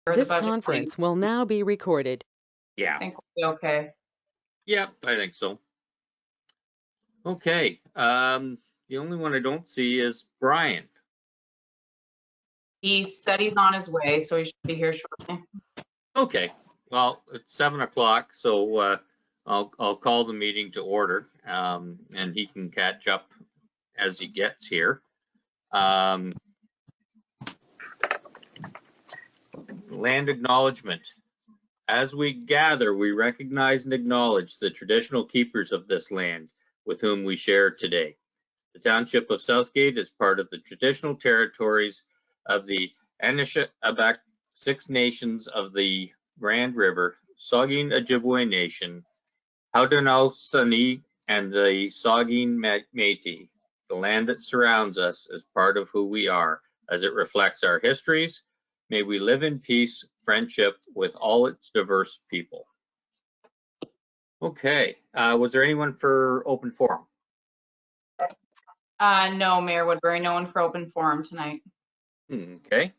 This conference will now be recorded. Yeah. I think we'll be okay. Yep, I think so. Okay. The only one I don't see is Brian. He said he's on his way, so he should be here shortly. Okay. Well, it's 7 o'clock, so I'll call the meeting to order, and he can catch up as he gets here. Land acknowledgement. As we gather, we recognize and acknowledge the traditional keepers of this land with whom we share today. The Township of Southgate is part of the traditional territories of the Anishinaabe Six Nations of the Grand River, Saugeen Ojibwe Nation, Haudenosaunee, and the Saugeen Métis. The land that surrounds us is part of who we are, as it reflects our histories. May we live in peace, friendship with all its diverse people. Okay, was there anyone for open forum? No, Mayor Woodbury, no one for open forum tonight. Okay.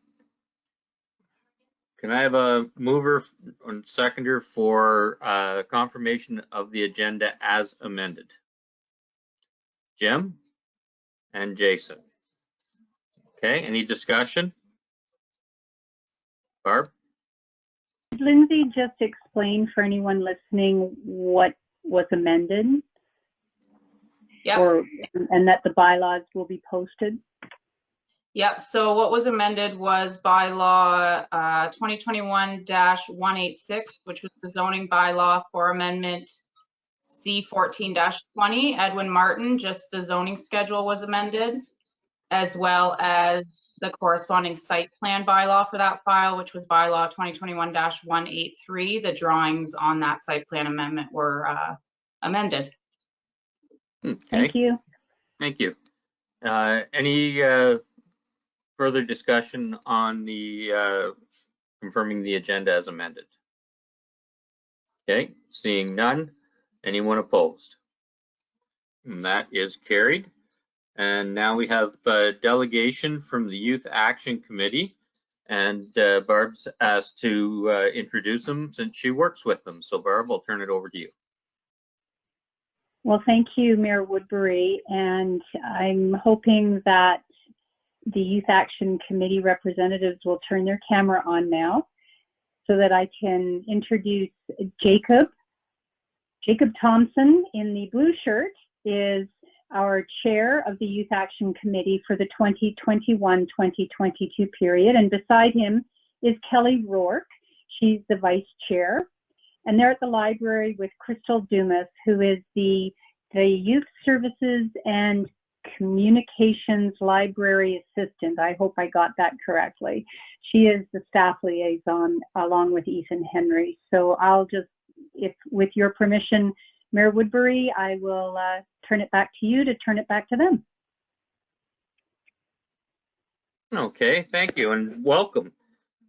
Can I have a mover and seconder for confirmation of the agenda as amended? Jim and Jason. Okay, any discussion? Barb? Lindsay just explained for anyone listening what was amended? Yep. And that the bylaws will be posted? Yep, so what was amended was bylaw 2021-186, which was the zoning bylaw for amendment C14-20. Edwin Martin, just the zoning schedule was amended, as well as the corresponding site plan bylaw for that file, which was bylaw 2021-183. The drawings on that site plan amendment were amended. Okay. Thank you. Thank you. Any further discussion on the confirming the agenda as amended? Okay, seeing none. Anyone opposed? And that is carried. And now we have delegation from the Youth Action Committee, and Barb's asked to introduce them since she works with them. So Barb, I'll turn it over to you. Well, thank you, Mayor Woodbury, and I'm hoping that the Youth Action Committee representatives will turn their camera on now so that I can introduce Jacob. Jacob Thompson in the blue shirt is our chair of the Youth Action Committee for the 2021-2022 period, and beside him is Kelly Rourke. She's the vice chair. And they're at the library with Crystal Dumas, who is the Youth Services and Communications Library Assistant. I hope I got that correctly. She is the staff liaison along with Ethan Henry. So I'll just, if with your permission, Mayor Woodbury, I will turn it back to you to turn it back to them. Okay, thank you and welcome.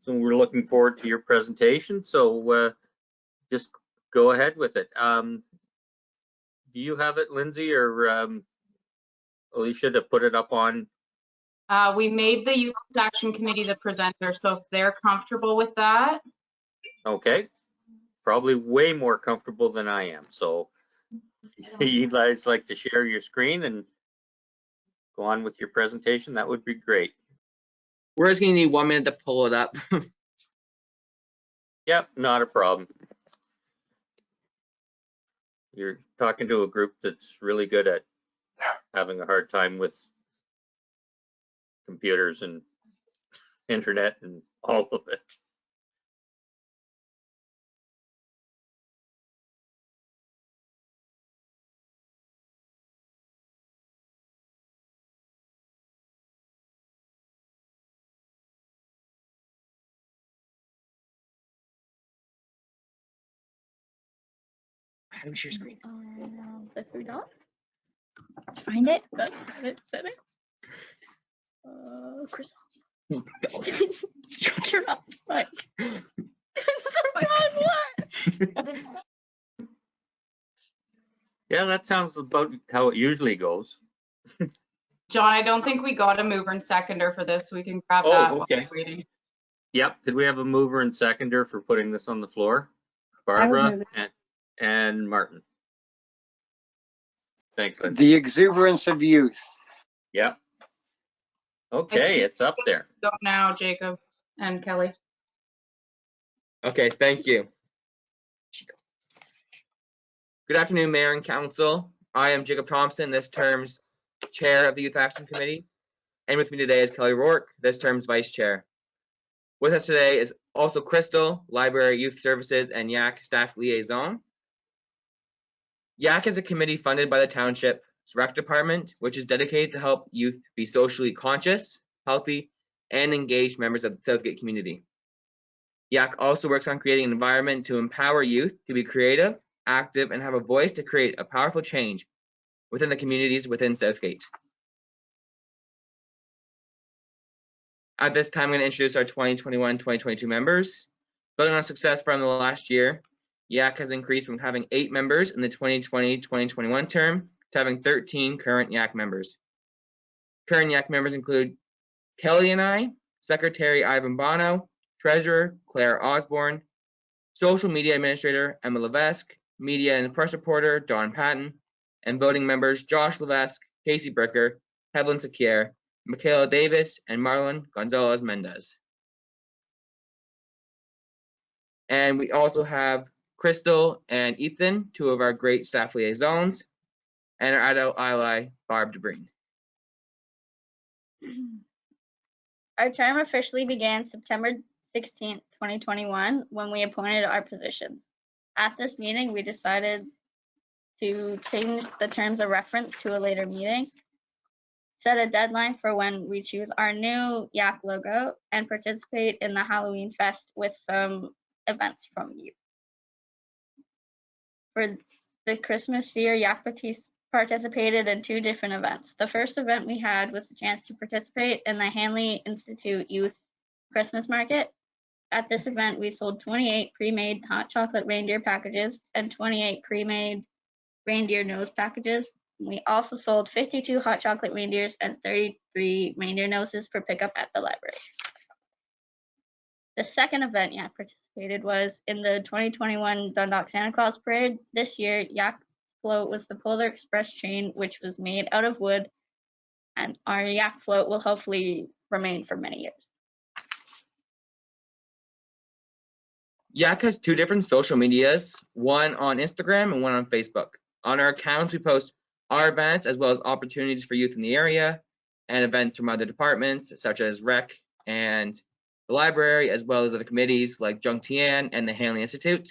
So we're looking forward to your presentation. So just go ahead with it. Do you have it, Lindsay, or Alicia, to put it up on? We made the Youth Action Committee the presenter, so if they're comfortable with that. Okay, probably way more comfortable than I am. So you guys like to share your screen and go on with your presentation, that would be great. We're just gonna need 1 minute to pull it up. Yep, not a problem. You're talking to a group that's really good at having a hard time with computers and internet and all of it. How do we share screen? The three dots. Find it. Good. Set it. Chris. Shut up. Like. Yeah, that sounds about how it usually goes. John, I don't think we got a mover and seconder for this. We can grab Oh, that okay. while we're waiting. Yep, could we have a mover and seconder for putting this on the floor? I would Barbara move and Martin. Thanks, Lindsay. The exuberance of youth. Yep. Okay, it's up there. Go now, Jacob and Kelly. Okay, thank you. Good afternoon, Mayor and Council. I am Jacob Thompson, this term's Chair of the Youth Action Committee. And with me today is Kelly Rourke, this term's Vice Chair. With us today is also Crystal, Library Youth Services and YAC Staff Liaison. YAC is a committee funded by the Township's Rec Department, which is dedicated to help youth be socially conscious, healthy, and engaged members of the Southgate community. YAC also works on creating an environment to empower youth to be creative, active, and have a voice to create a powerful change within the communities within Southgate. At this time, I'm going to introduce our 2021-2022 members. Building on success from the last year, YAC has increased from having 8 members in the 2020-2021 term to having 13 current YAC members. Current YAC members include Kelly and I, Secretary Ivan Bono, Treasurer Claire Osborne, Social Media Administrator Emma Levesque, Media and Press Reporter Dawn Patton, and voting members Josh Levesque, Casey Bricker, Evelyn Sakier, Michaela Davis, and Marlon Gonzalez Mendez. And we also have Crystal and Ethan, 2 of our great staff liaisons, and our adult ally, Barb DeBreen. Our term officially began September 16th, 2021, when we appointed our positions. At this meeting, we decided to change the terms of reference to a later meeting, set a deadline for when we choose our new YAC logo, and participate in the Halloween Fest with some events from you. For the Christmas year, YAC participated in 2 different events. The first event we had was the chance to participate in the Hanley Institute Youth Christmas Market. At this event, we sold 28 pre-made hot chocolate reindeer packages and 28 pre-made reindeer nose packages. We also sold 52 hot chocolate reindeers and 33 reindeer noses for pickup at the library. The second event YAC participated was in the 2021 Dundalk Santa Claus Parade. This year, YAC float was the Polar Express train, which was made out of wood, and our YAC float will hopefully remain for many years. YAC has 2 different social medias, one on Instagram and one on Facebook. On our accounts, we post our events as well as opportunities for youth in the area and events from other departments such as Rec and the library, as well as other committees like Jung Tian and the Hanley Institute.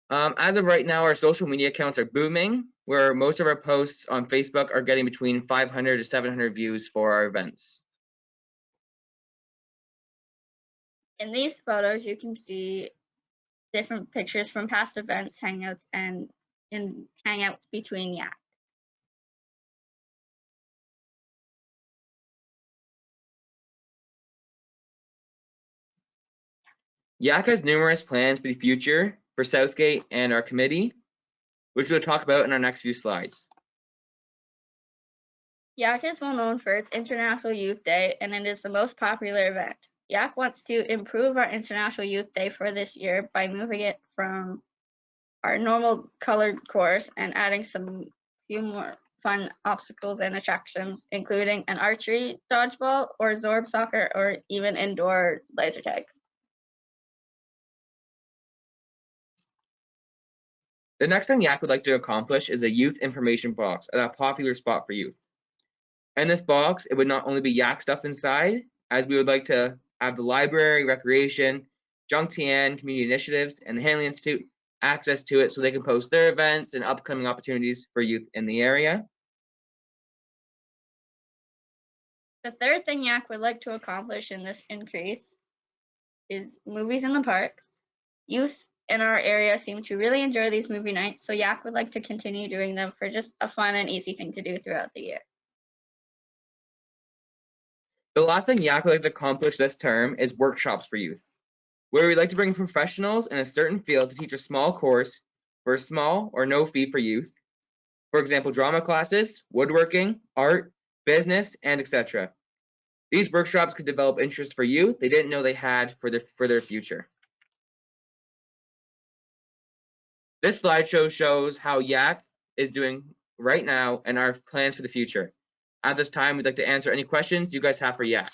As of right now, our social media accounts are booming, where most of our posts on Facebook are getting between 500 to 700 views for our events. In these photos, you can see different pictures from past events, hangouts, and in hangouts between YAC. YAC has numerous plans for the future for Southgate and our committee, which we'll talk about in our next few slides. YAC is well known for its International Youth Day, and it is the most popular event. YAC wants to improve our International Youth Day for this year by moving it from our normal colored course and adding some few more fun obstacles and attractions, including an archery, dodgeball, or zorb soccer, or even indoor laser tag. The next thing YAC would like to accomplish is a youth information box at a popular spot for youth. In this box, it would not only be YAC stuff inside, as we would like to have the library, recreation, Jung Tian, community initiatives, and the Hanley Institute access to it so they can post their events and upcoming opportunities for youth in the area. The third thing YAC would like to accomplish in this increase is movies in the parks. Youth in our area seem to really enjoy these movie nights, so YAC would like to continue doing them for just a fun and easy thing to do throughout the year. The last thing YAC would like to accomplish this term is workshops for youth, where we'd like to bring professionals in a certain field to teach a small course for a small or no fee for youth. For example, drama classes, woodworking, art, business, and etc. These workshops could develop interest for youth they didn't know they had for their future. This slideshow shows how YAC is doing right now and our plans for the future. At this time, we'd like to answer any questions you guys have for YAC.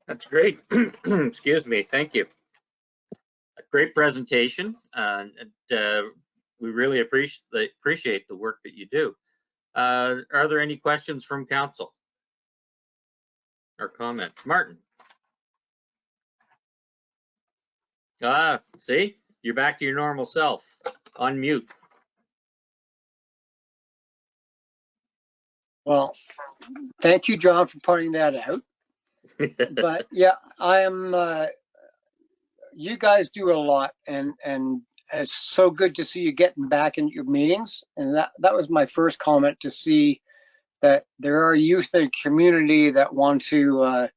That's great. Excuse me. Thank you. A great presentation. We really appreciate the work that you do. Are there any questions from council or comments? Martin. See, you're back to your normal self. On mute. Well, thank you, John, for pointing that out. But yeah, I am. You guys do a lot, and it's so good to see you getting back in your meetings. And that was my first comment, to see that there are youth in the community that want to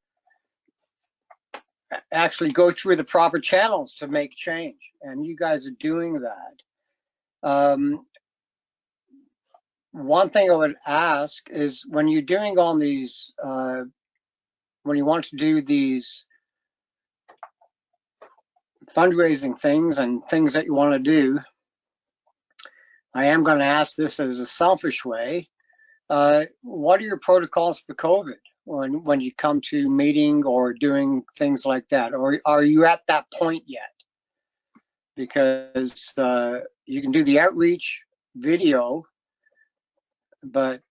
actually go through the proper channels to make change, and you guys are doing that. One thing I would ask is, when you're doing all these, when you want to do these fundraising things and things that you want to do, I am going to ask this as a selfish way. What are your protocols for COVID when you come to meeting or doing things like that? Or are you at that point yet? Because you can do the outreach video, but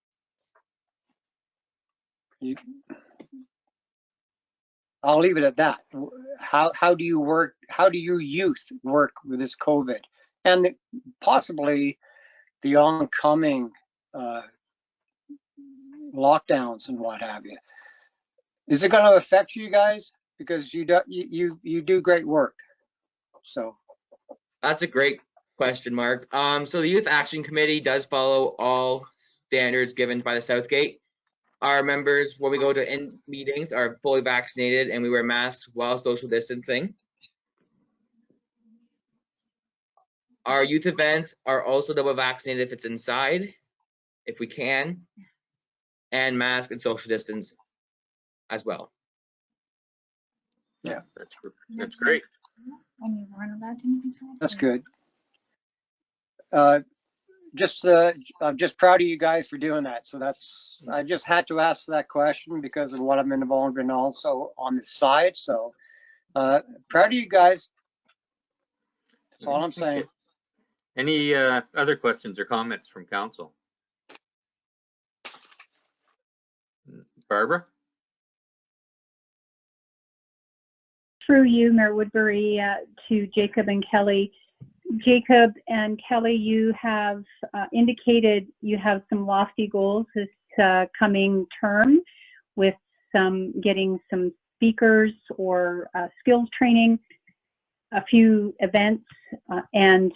I'll leave it at that. How do you work? How do you youth work with this COVID and possibly the oncoming lockdowns and what have you? Is it going to affect you guys? Because you do great work. So That's a great question, Mark. So the Youth Action Committee does follow all standards given by the Southgate. Our members, when we go to in meetings, are fully vaccinated and we wear masks while social distancing. Our youth events are also double vaccinated if it's inside, if we can, and mask and social distance as well. Yeah, that's great. That's good. I'm just proud of you guys for doing that. So I just had to ask that question because of what I'm involved in also on the side. So proud of you guys. That's all I'm saying. Any other questions or comments from council? Barbara? Through you, Mayor Woodbury, to Jacob and Kelly. Jacob and Kelly, you have indicated you have some lofty goals this coming term, with getting some speakers or skills training, a few events, and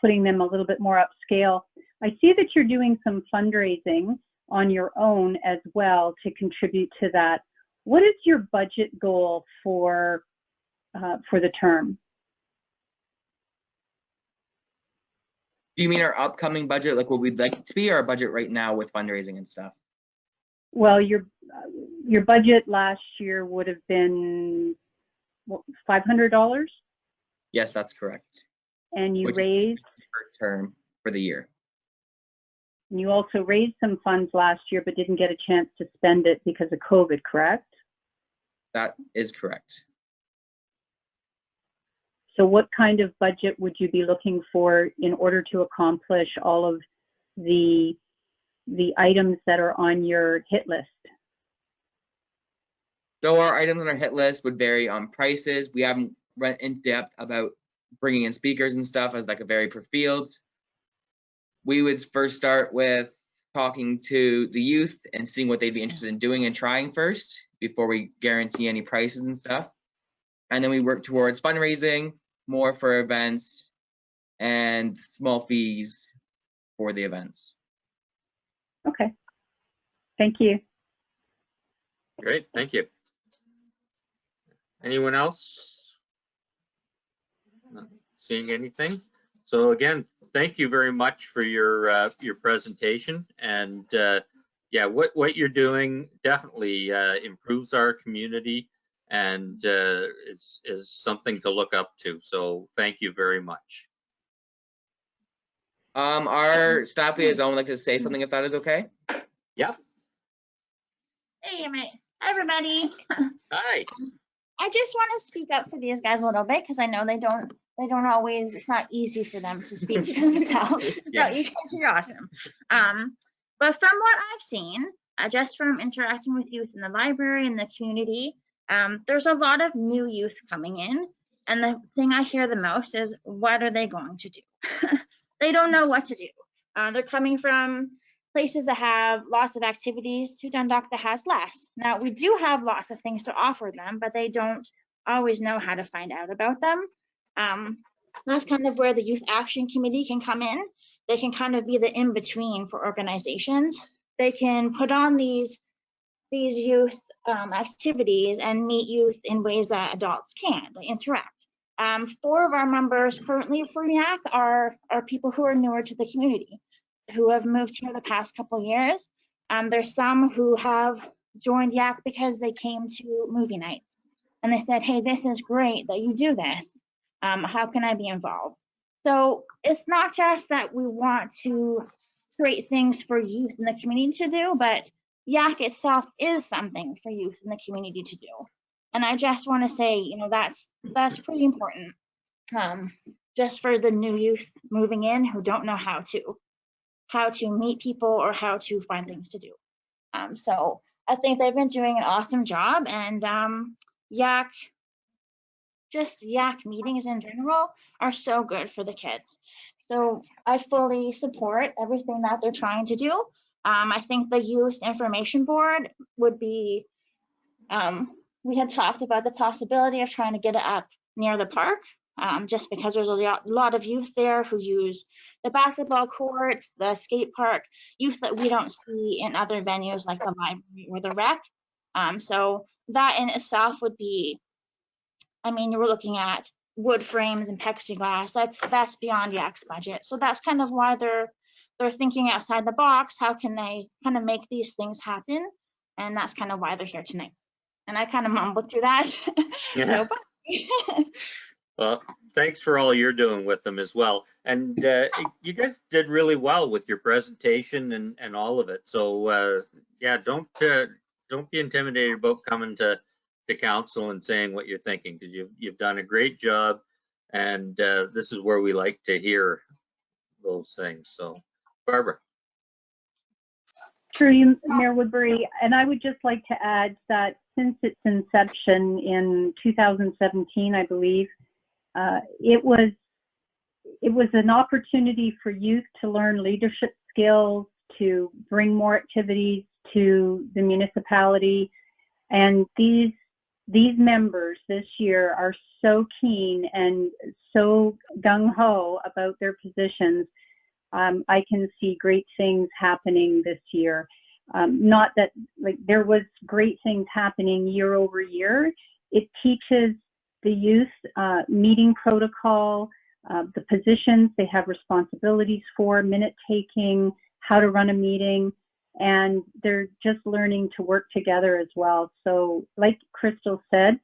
putting them a little bit more upscale. I see that you're doing some fundraising on your own as well to contribute to that. What is your budget goal for the term? Do you mean our upcoming budget, like what we'd like it to be, or our budget right now with fundraising and stuff? Well, your budget last year would have been $500. Yes, that's correct. And you Which raised per term for the year. And you also raised some funds last year, but didn't get a chance to spend it because of COVID, correct? That is correct. So what kind of budget would you be looking for in order to accomplish all of the items that are on your hit list? So our items on our hit list would vary on prices. We haven't went into depth about bringing in speakers and stuff as like a vary per field. We would first start with talking to the youth and seeing what they'd be interested in doing and trying first before we guarantee any prices and stuff. And then we work towards fundraising, more for events, and small fees for the events. Okay. Thank you. Great, thank you. Anyone else? Not seeing anything? So again, thank you very much for your presentation. And yeah, what you're doing definitely improves our community and is something to look up to. So thank you very much. Our staff liaison would like to say something if that is okay. Yeah. Hey, everybody. Hi. I just want to speak up for these guys a little bit because I know they don't always, it's not easy for them to speak for themselves. Yeah. So you guys are awesome. But from what I've seen, just from interacting with youth in the library and the community, there's a lot of new youth coming in. And the thing I hear the most is, what are they going to do? They don't know what to do. They're coming from places that have lots of activities to Dundalk that has less. Now, we do have lots of things to offer them, but they don't always know how to find out about them. That's kind of where the Youth Action Committee can come in. They can kind of be the in-between for organizations. They can put on these youth activities and meet youth in ways that adults can't. They interact. 4 of our members currently for YAC are people who are newer to the community, who have moved here the past couple of years. There's some who have joined YAC because they came to movie night and they said, hey, this is great that you do this. How can I be involved? So it's not just that we want to create things for youth in the community to do, but YAC itself is something for youth in the community to do. And I just want to say, you know, that's pretty important. Just for the new youth moving in who don't know how to meet people or how to find things to do. So I think they've been doing an awesome job, and YAC meetings in general are so good for the kids. So I fully support everything that they're trying to do. I think the youth information board would be, we had talked about the possibility of trying to get it up near the park, just because there's a lot of youth there who use the basketball courts, the skate park, youth that we don't see in other venues like the library or the rec. So that in itself would be, I mean, we're looking at wood frames and plexiglass. That's beyond YAC's budget. So that's kind of why they're thinking outside the box. How can they kind of make these things happen? And that's kind of why they're here tonight. And I kind of mumbled through that. Yeah. So, well, thanks for all you're doing with them as well. And you guys did really well with your presentation and all of it. So yeah, don't be intimidated about coming to council and saying what you're thinking, because you've done a great job, and this is where we like to hear those things. So, Barbara. True, Mayor Woodbury, and I would just like to add that since its inception in 2017, I believe, it was an opportunity for youth to learn leadership skills, to bring more activities to the municipality, and these members this year are so keen and so gung-ho about their positions. I can see great things happening this year. Not that, like, there was great things happening year over year. It teaches the youth meeting protocol, the positions they have responsibilities for, minute taking, how to run a meeting, and they're just learning to work together as well. So like Crystal said,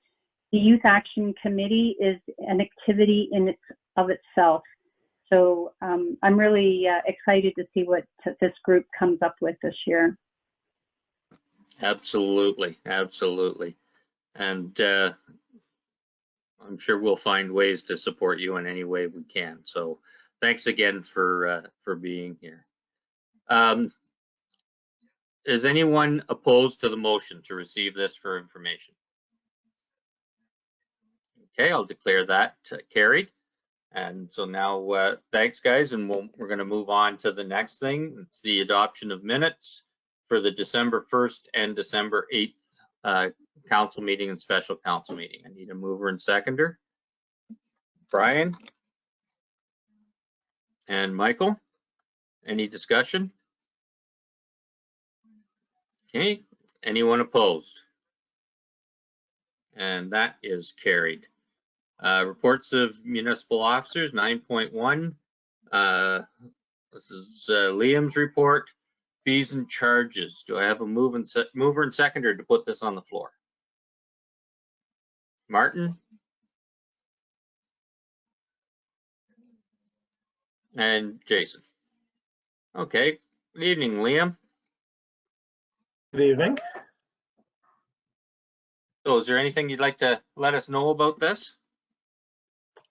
the Youth Action Committee is an activity in of itself. So I'm really excited to see what this group comes up with this year. Absolutely, absolutely. And I'm sure we'll find ways to support you in any way we can. So thanks again for being here. Is anyone opposed to the motion to receive this for information? Okay, I'll declare that carried. And so now, thanks guys, and we're going to move on to the next thing. It's the adoption of minutes for the December 1st and December 8th council meeting and special council meeting. I need a mover and seconder. Brian and Michael, any discussion? Okay, anyone opposed? And that is carried. Reports of municipal officers, 9.1. This is Liam's report, fees and charges. Do I have a mover and seconder to put this on the floor? Martin? And Jason. Okay, good evening, Liam. Good evening. So is there anything you'd like to let us know about this?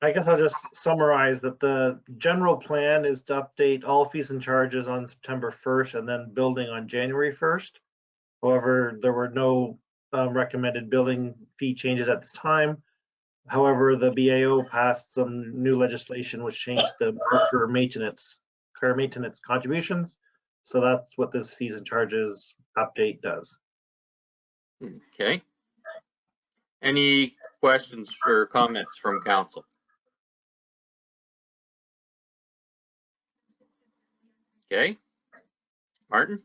I guess I'll just summarize that the general plan is to update all fees and charges on September 1st and then building on January 1st. However, there were no recommended building fee changes at this time. However, the BAO passed some new legislation which changed the car maintenance contributions. So that's what this fees and charges update does. Okay. Any questions or comments from council? Okay. Martin?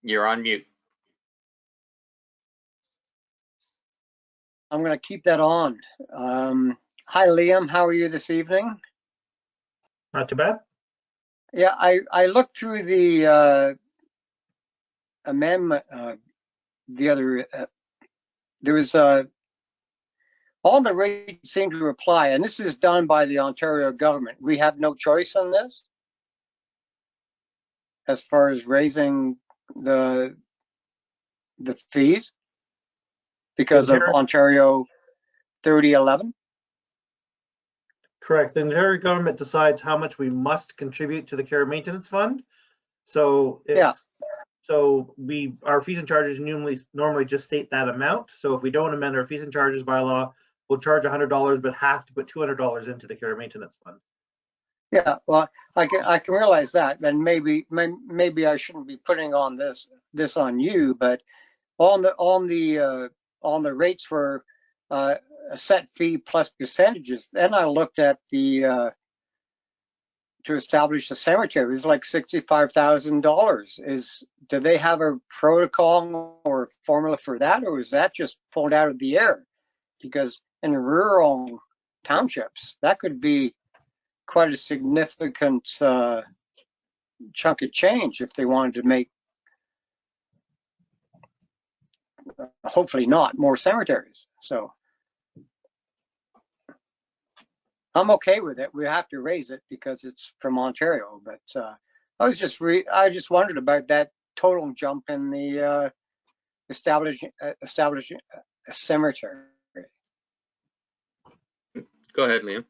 You're on mute. I'm going to keep that on. Hi, Liam. How are you this evening? Not too bad. Yeah, I looked through the amendment, there was all the rates seem to apply, and this is done by the Ontario government. We have no choice on this as far as raising the fees because of Ontario 3011. Correct. The Ontario government decides how much we must contribute to the care maintenance fund. So it's so our fees and charges normally just state that amount. So if we don't amend our fees and charges bylaw, we'll charge $100, but have to put $200 into the care maintenance fund. Yeah, well, I can realize that, and maybe I shouldn't be putting on this on you, but on the rates for a set fee plus percentages. Then I looked at the to establish the cemetery. It's like $65,000. Do they have a protocol or formula for that, or is that just pulled out of the air? Because in rural townships, that could be quite a significant chunk of change if they wanted to make, hopefully not, more cemeteries. So I'm okay with it. We have to raise it because it's from Ontario. But I just wondered about that total jump in the establishing a cemetery. Go ahead, Liam.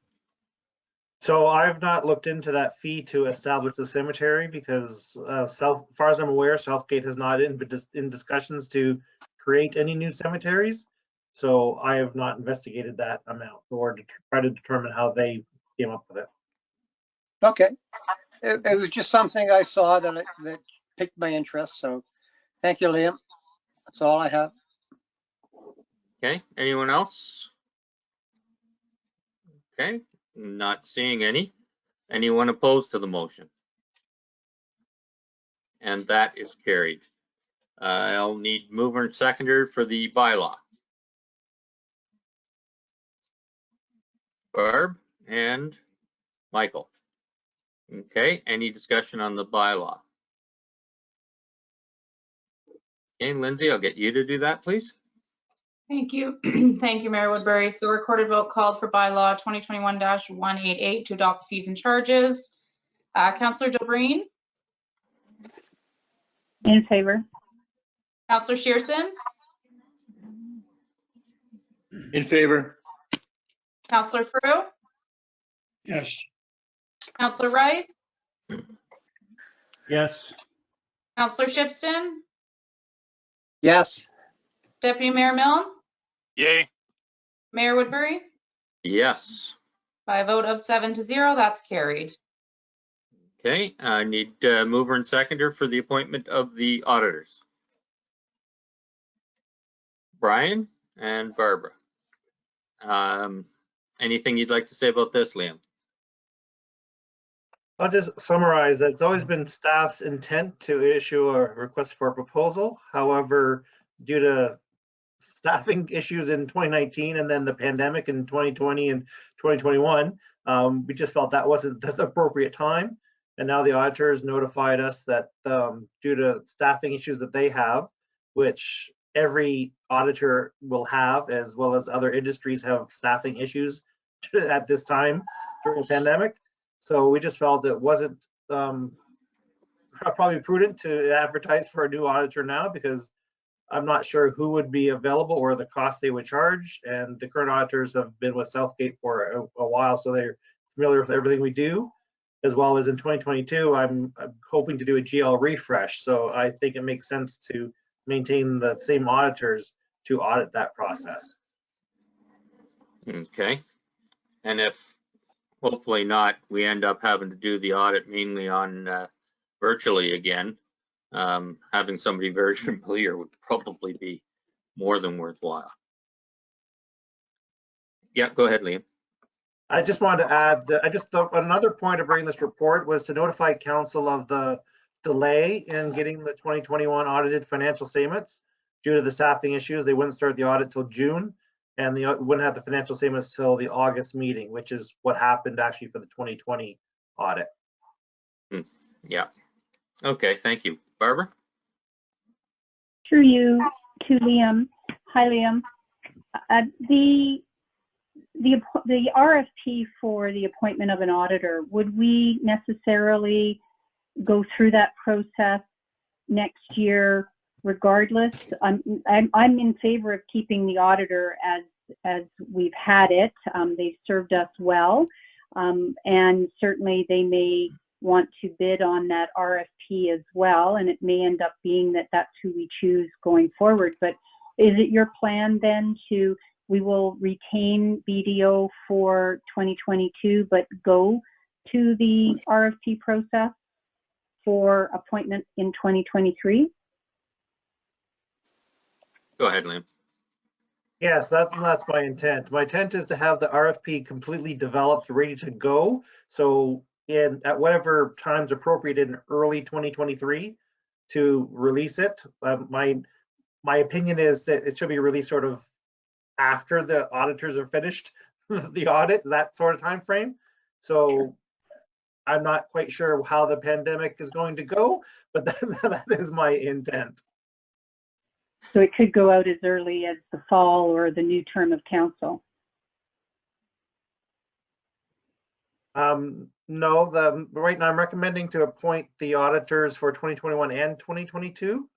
So I've not looked into that fee to establish the cemetery because, as far as I'm aware, Southgate has not been in discussions to create any new cemeteries. So I have not investigated that amount or to try to determine how they came up with it. Okay, it was just something I saw that piqued my interest. So thank you, Liam. That's all I have. Okay, anyone else? Okay, not seeing any. Anyone opposed to the motion? And that is carried. I'll need mover and seconder for the bylaw. Barb and Michael. Okay, any discussion on the bylaw? Okay, Lindsay, I'll get you to do that, please. Thank you. Thank you, Mayor Woodbury. So recorded vote called for bylaw 2021-188 to adopt the fees and charges. Councillor Dobreen? In favor. Councillor Shearson? In favor. Councillor Frew? Yes. Councillor Rice? Yes. Councillor Shipston? Yes. Deputy Mayor Milne? Yay. Mayor Woodbury? Yes. By a vote of 7-0, that's carried. Okay, I need mover and seconder for the appointment of the auditors. Brian and Barbara. Anything you'd like to say about this, Liam? I'll just summarize that it's always been staff's intent to issue a request for a proposal. However, due to staffing issues in 2019 and then the pandemic in 2020 and 2021, we just felt that wasn't the appropriate time. And now the auditors notified us that due to staffing issues that they have, which every auditor will have, as well as other industries have staffing issues at this time during the pandemic. So we just felt it wasn't probably prudent to advertise for a new auditor now, because I'm not sure who would be available or the cost they would charge. And the current auditors have been with Southgate for a while, so they're familiar with everything we do. As well as in 2022, I'm hoping to do a GL refresh. So I think it makes sense to maintain the same auditors to audit that process. Okay. And if hopefully not, we end up having to do the audit mainly on virtually again, having somebody very familiar would probably be more than worthwhile. Yeah, go ahead, Liam. I just wanted to add that I just thought another point of bringing this report was to notify council of the delay in getting the 2021 audited financial statements due to the staffing issues. They wouldn't start the audit till June, and they wouldn't have the financial statements till the August meeting, which is what happened actually for the 2020 audit. Yeah. Okay, thank you. Barbara? Through you to Liam. Hi, Liam. The RFP for the appointment of an auditor, would we necessarily go through that process next year regardless? I'm in favor of keeping the auditor as we've had it. They've served us well, and certainly they may want to bid on that RFP as well, and it may end up being that that's who we choose going forward. But is it your plan then to, we will retain BDO for 2022, but go to the RFP process for appointment in 2023? Go ahead, Liam. Yes, that's my intent. My intent is to have the RFP completely developed, ready to go. So at whatever time's appropriate in early 2023 to release it. My opinion is that it should be released sort of after the auditors are finished the audit, that sort of time frame. So I'm not quite sure how the pandemic is going to go, but that is my intent. So it could go out as early as the fall or the new term of council. No, right now I'm recommending to appoint the auditors for 2021 and 2022.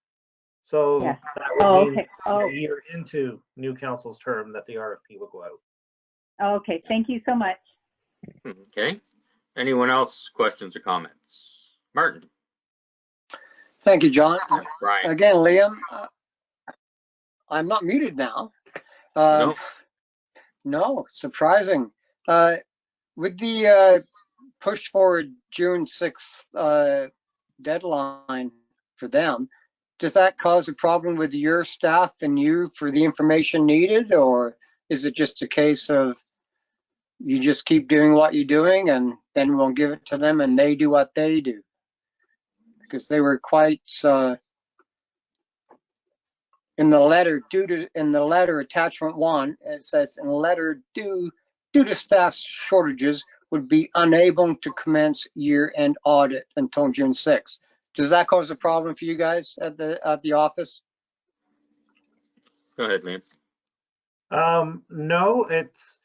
So Yes. that would mean Okay. Oh, a year into new council's term that the RFP will go out. okay. Thank you so much. Okay. Anyone else questions or comments? Martin? Thank you, John. Brian? Again, Liam, I'm not muted now. No. No, surprising. With the pushed forward June 6th deadline for them, does that cause a problem with your staff and you for the information needed, or is it just a case of you just keep doing what you're doing and then we'll give it to them and they do what they do? Because they were quite in the letter attachment 1, it says in the letter due to staff shortages would be unable to commence year-end audit until June 6th. Does that cause a problem for you guys at the office? Go ahead, Liam. No, it's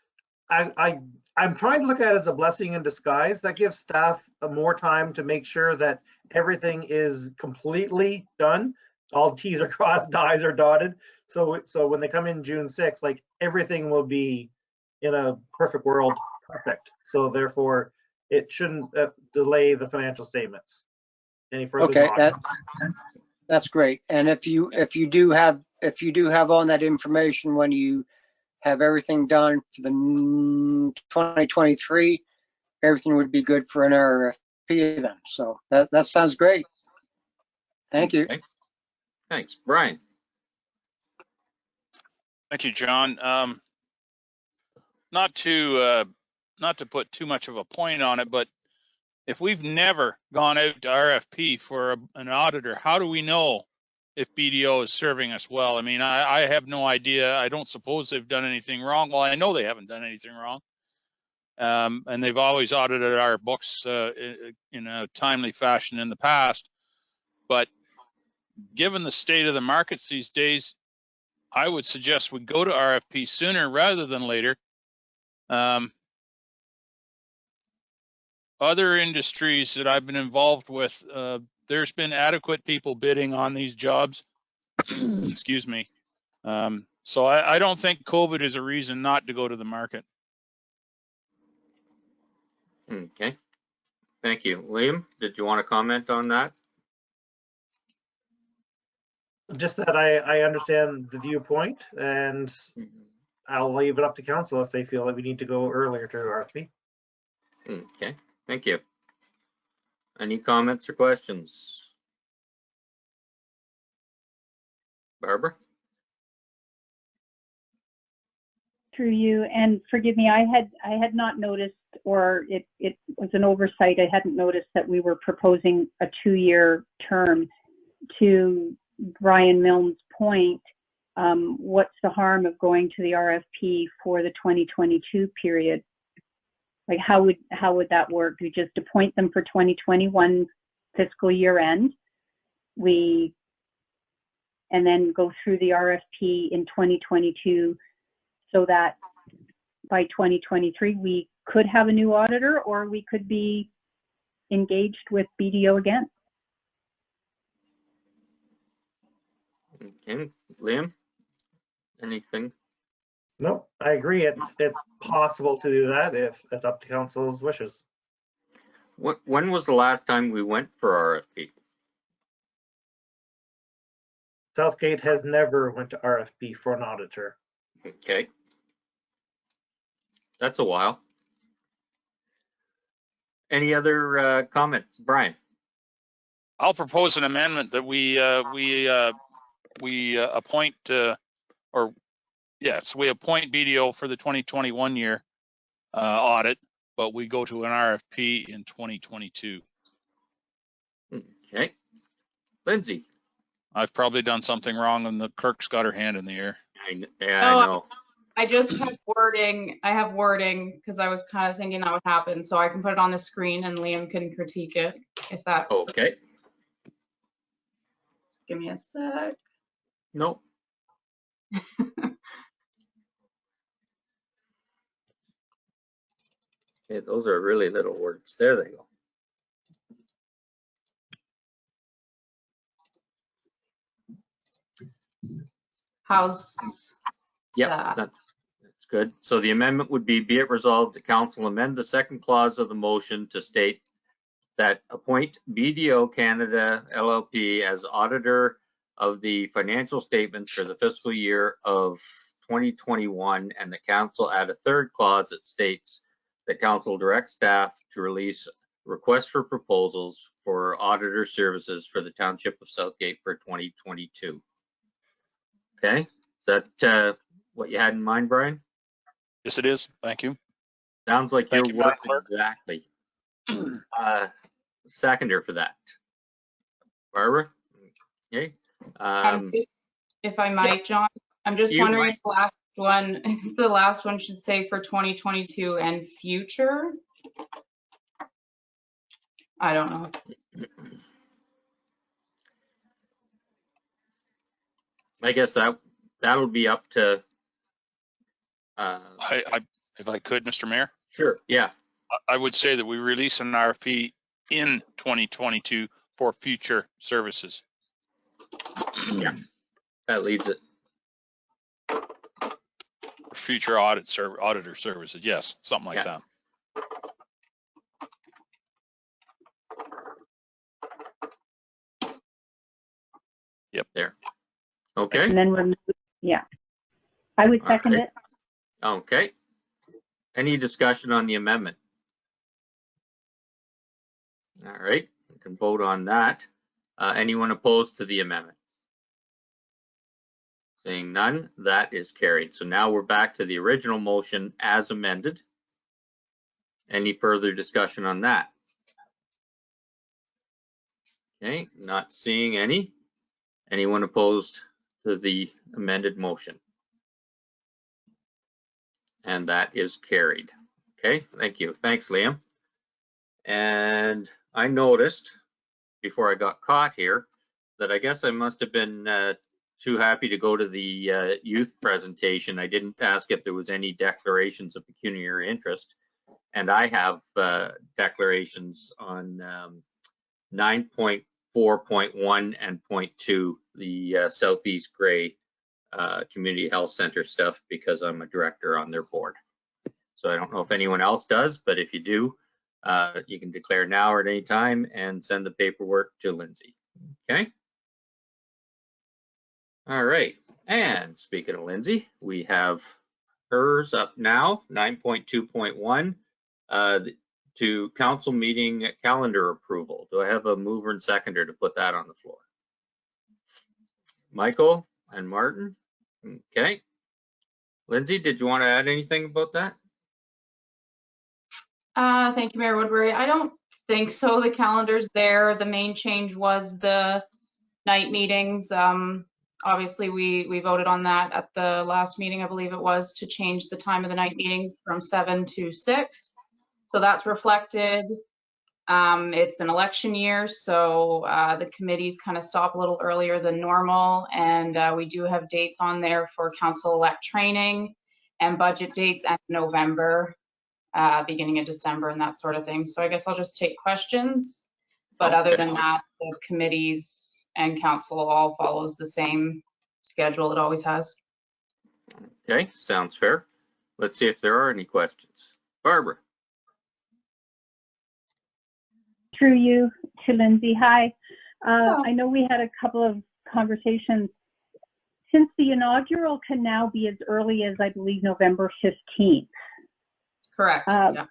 I'm trying to look at it as a blessing in disguise. That gives staff more time to make sure that everything is completely done. All T's are crossed, I's are dotted. So when they come in June 6th, like everything will be in a perfect world, perfect. So therefore, it shouldn't delay the financial statements any further. Okay, that's great. And if you do have on that information when you have everything done for the 2023, everything would be good for an RFP then. So that sounds great. Thank you. Okay. Thanks. Brian? Thank you, John. Not to put too much of a point on it, but if we've never gone out to RFP for an auditor, how do we know if BDO is serving us well. I mean, I have no idea. I don't suppose they've done anything wrong. Well, I know they haven't done anything wrong. And they've always audited our books in a timely fashion in the past. But given the state of the markets these days, I would suggest we go to RFP sooner rather than later. Other industries that I've been involved with, there's been adequate people bidding on these jobs. Excuse me. So I don't think COVID is a reason not to go to the market. Okay. Thank you. Liam, did you want to comment on that? Just that I understand the viewpoint, and I'll leave it up to council if they feel that we need to go earlier to RFP. Okay, thank you. Any comments or questions? Barbara? Through you, and forgive me, I had not noticed, or it was an oversight. I hadn't noticed that we were proposing a 2-year term. To Brian Milne's point, what's the harm of going to the RFP for the 2022 period? Like, how would that work? We just appoint them for 2021 fiscal year end. And then go through the RFP in 2022, so that by 2023 we could have a new auditor, or we could be engaged with BDO again. Okay, Liam, anything? No, I agree. It's possible to do that if it's up to council's wishes. When was the last time we went for RFP? Southgate has never went to RFP for an auditor. Okay. That's a while. Any other comments? Brian? I'll propose an amendment that we appoint, we appoint BDO for the 2021 year audit, but we go to an RFP in 2022. Okay. Lindsay? I've probably done something wrong and the clerk's got her hand in the air. I know. I just have wording. I have wording because I was kind of thinking that would happen, so I can put it on the screen and Liam can critique it if that. Okay. Just give me a sec. Nope. Okay, those are really little words. There they go. How's Yeah, that? that's good. So the amendment would be it resolved, the council amend the second clause of the motion to state that appoint BDO Canada LLP as auditor of the financial statements for the fiscal year of 2021, and the council add a third clause that states the council directs staff to release requests for proposals for auditor services for the township of Southgate for 2022. Okay, is that what you had in mind, Brian? Yes, it is. Thank you. Sounds like Thank your you, words Clerk. exactly. Seconder for that. Barbara? Okay. If I might, John, I'm just wondering if the last one should say for 2022 and future. I don't know. I guess that'll be up to. If I could, Mr. Mayor. Sure. Yeah. I would say that we release an RFP in 2022 for future services. Yeah. That leaves it. Future auditor services. Yes, something like that. Yep. There. Okay. And then I would second it. Okay. Any discussion on the amendment? All right, we can vote on that. Anyone opposed to the amendment? Seeing none, that is carried. So now we're back to the original motion as amended. Any further discussion on that? Okay, not seeing any. Anyone opposed to the amended motion? And that is carried. Okay, thank you. Thanks, Liam. And I noticed before I got caught here that I guess I must have been too happy to go to the youth presentation. I didn't ask if there was any declarations of pecuniary interest. And I have declarations on 9.4.1 and 0.2, the Southeast Gray Community Health Center stuff, because I'm a director on their board. So I don't know if anyone else does, but if you do, you can declare now or at any time and send the paperwork to Lindsay. Okay. All right. And speaking of Lindsay, we have hers up now, 9.2.1, to council meeting calendar approval. Do I have a mover and seconder to put that on the floor? Michael and Martin. Okay. Lindsay, did you want to add anything about that? Thank you, Mayor Woodbury. I don't think so. The calendar's there. The main change was the night meetings. Obviously, we voted on that at the last meeting, I believe it was, to change the time of the night meetings from 7 to 6. So that's reflected. It's an election year, so the committees kind of stop a little earlier than normal, and we do have dates on there for council-elect training and budget dates at November, beginning of December, and that sort of thing. So I guess I'll just take questions, but other than that, the committees and council all follows the same schedule it always has. Okay, sounds fair. Let's see if there are any questions. Barbara. Through you to Lindsay. Hi. I know we had a couple of conversations. Since the inaugural can now be as early as, I believe, November 15th. Correct. Yeah.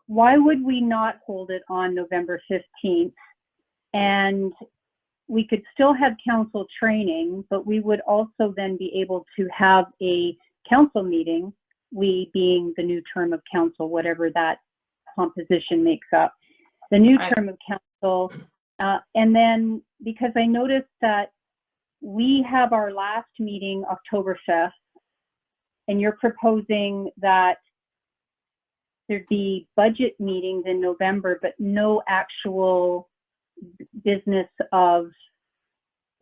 Why would we not hold it on November 15th? And we could still have council training, but we would also then be able to have a council meeting, we being the new term of council, whatever that composition makes up, the new term of council. And then, because I noticed that we have our last meeting October 5th, and you're proposing that there'd be budget meetings in November, but no actual business of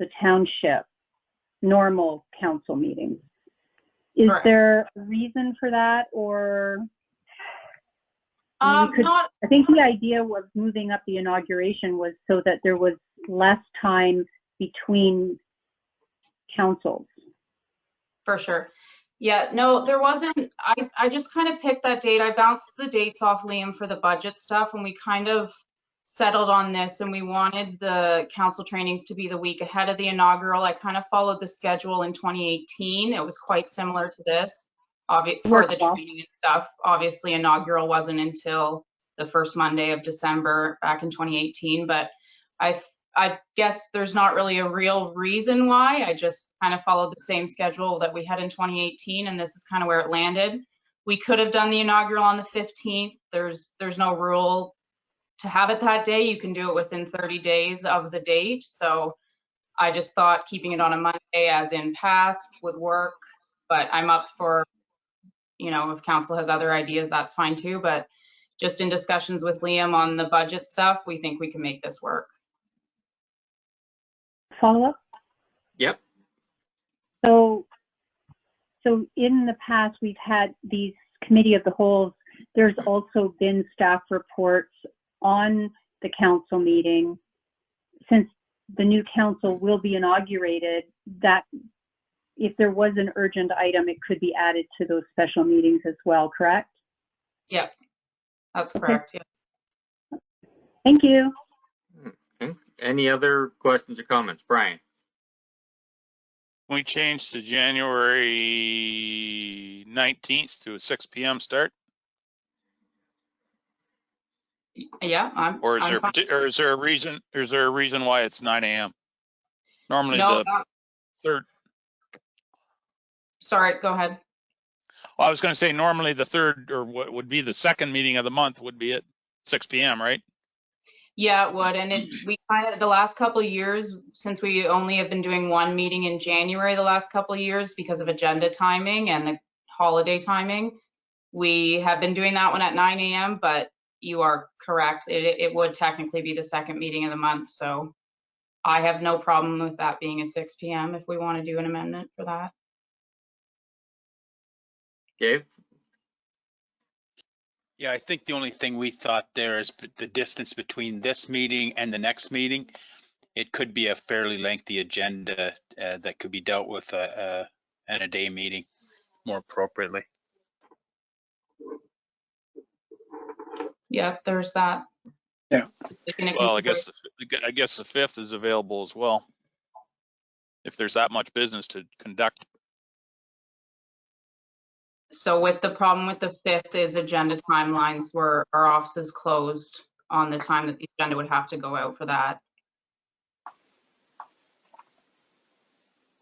the township, normal council meetings. Is Correct. there a reason for that, or? I think the idea of moving up the inauguration was so that there was less time between councils. For sure. Yeah, no, there wasn't. I just kind of picked that date. I bounced the dates off Liam for the budget stuff, and we kind of settled on this, and we wanted the council trainings to be the week ahead of the inaugural. I kind of followed the schedule in 2018. It was quite similar to this, for the training and stuff. Obviously, inaugural wasn't until the first Monday of December back in 2018, but I guess there's not really a real reason why. I just kind of followed the same schedule that we had in 2018, and this is kind of where it landed. We could have done the inaugural on the 15th. There's no rule to have it that day. You can do it within 30 days of the date. So I just thought keeping it on a Monday as in past would work, but I'm up for, if council has other ideas, that's fine too. But just in discussions with Liam on the budget stuff, we think we can make this work. Follow up? Yep. So in the past, we've had these committee of the wholes. There's also been staff reports on the council meeting. Since the new council will be inaugurated, that if there was an urgent item, it could be added to those special meetings as well, correct? Yeah, that's correct. Okay. Yeah. Thank you. Okay. Any other questions or comments? Brian? We changed to January 19th to a 6 p.m. start. Yeah, Or is I'm fine. is there a reason? Is there a reason why it's 9 a.m.? Normally No, the third. Sorry, go ahead. Well, I was going to say normally the third, or what would be the second meeting of the month, would be at 6 p.m. Right? Yeah, it would. And we kind of, the last couple of years, since we only have been doing one meeting in January the last couple of years because of agenda timing and the holiday timing, we have been doing that one at 9 a.m., but you are correct. It would technically be the second meeting of the month. So I have no problem with that being at 6 p.m. if we want to do an amendment for that. Dave? Yeah, I think the only thing we thought there is the distance between this meeting and the next meeting. It could be a fairly lengthy agenda that could be dealt with at a day meeting more appropriately. Yeah, there's that. Yeah. Well, I guess the 5th is available as well, if there's that much business to conduct. So with the problem with the 5th is agenda timelines where our office is closed on the time that the agenda would have to go out for that.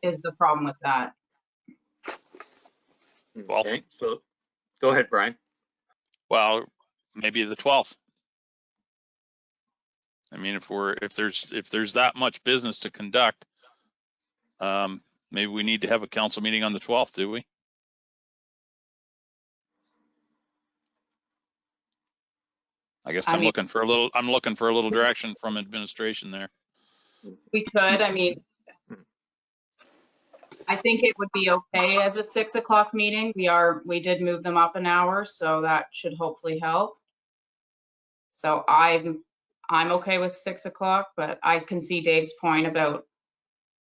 Is the problem with that. Okay, so go ahead, Brian. Well, maybe the 12th. I mean, if there's that much business to conduct, maybe we need to have a council meeting on the 12th, do we? I guess I'm looking for a little direction from administration there. We could, I mean, I think it would be okay as a 6 o'clock meeting. We did move them up an hour, so that should hopefully help. So I'm okay with 6 o'clock, but I can see Dave's point about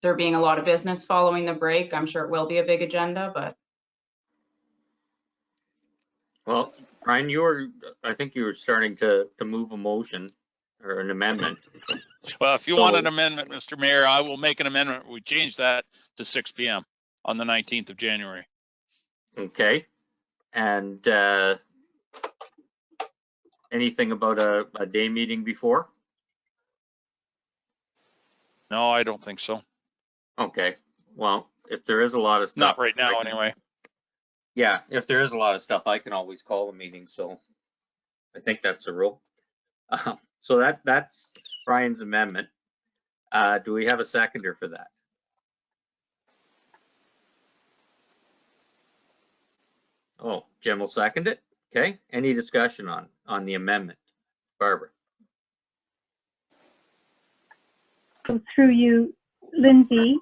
there being a lot of business following the break. I'm sure it will be a big agenda, but. Well, Brian, I think you were starting to move a motion or an amendment. Well, if you want an amendment, Mr. Mayor, I will make an amendment. We change that to 6 p.m. on the 19th of January. Okay. And anything about a day meeting before? No, I don't think so. Okay. Well, if there is a lot of stuff. Not right now, anyway. Yeah, if there is a lot of stuff, I can always call a meeting. So I think that's a rule. So that's Brian's amendment. Do we have a seconder for that? Oh, Jim will second it. Okay. Any discussion on the amendment? Barbara. So through you, Lindsay,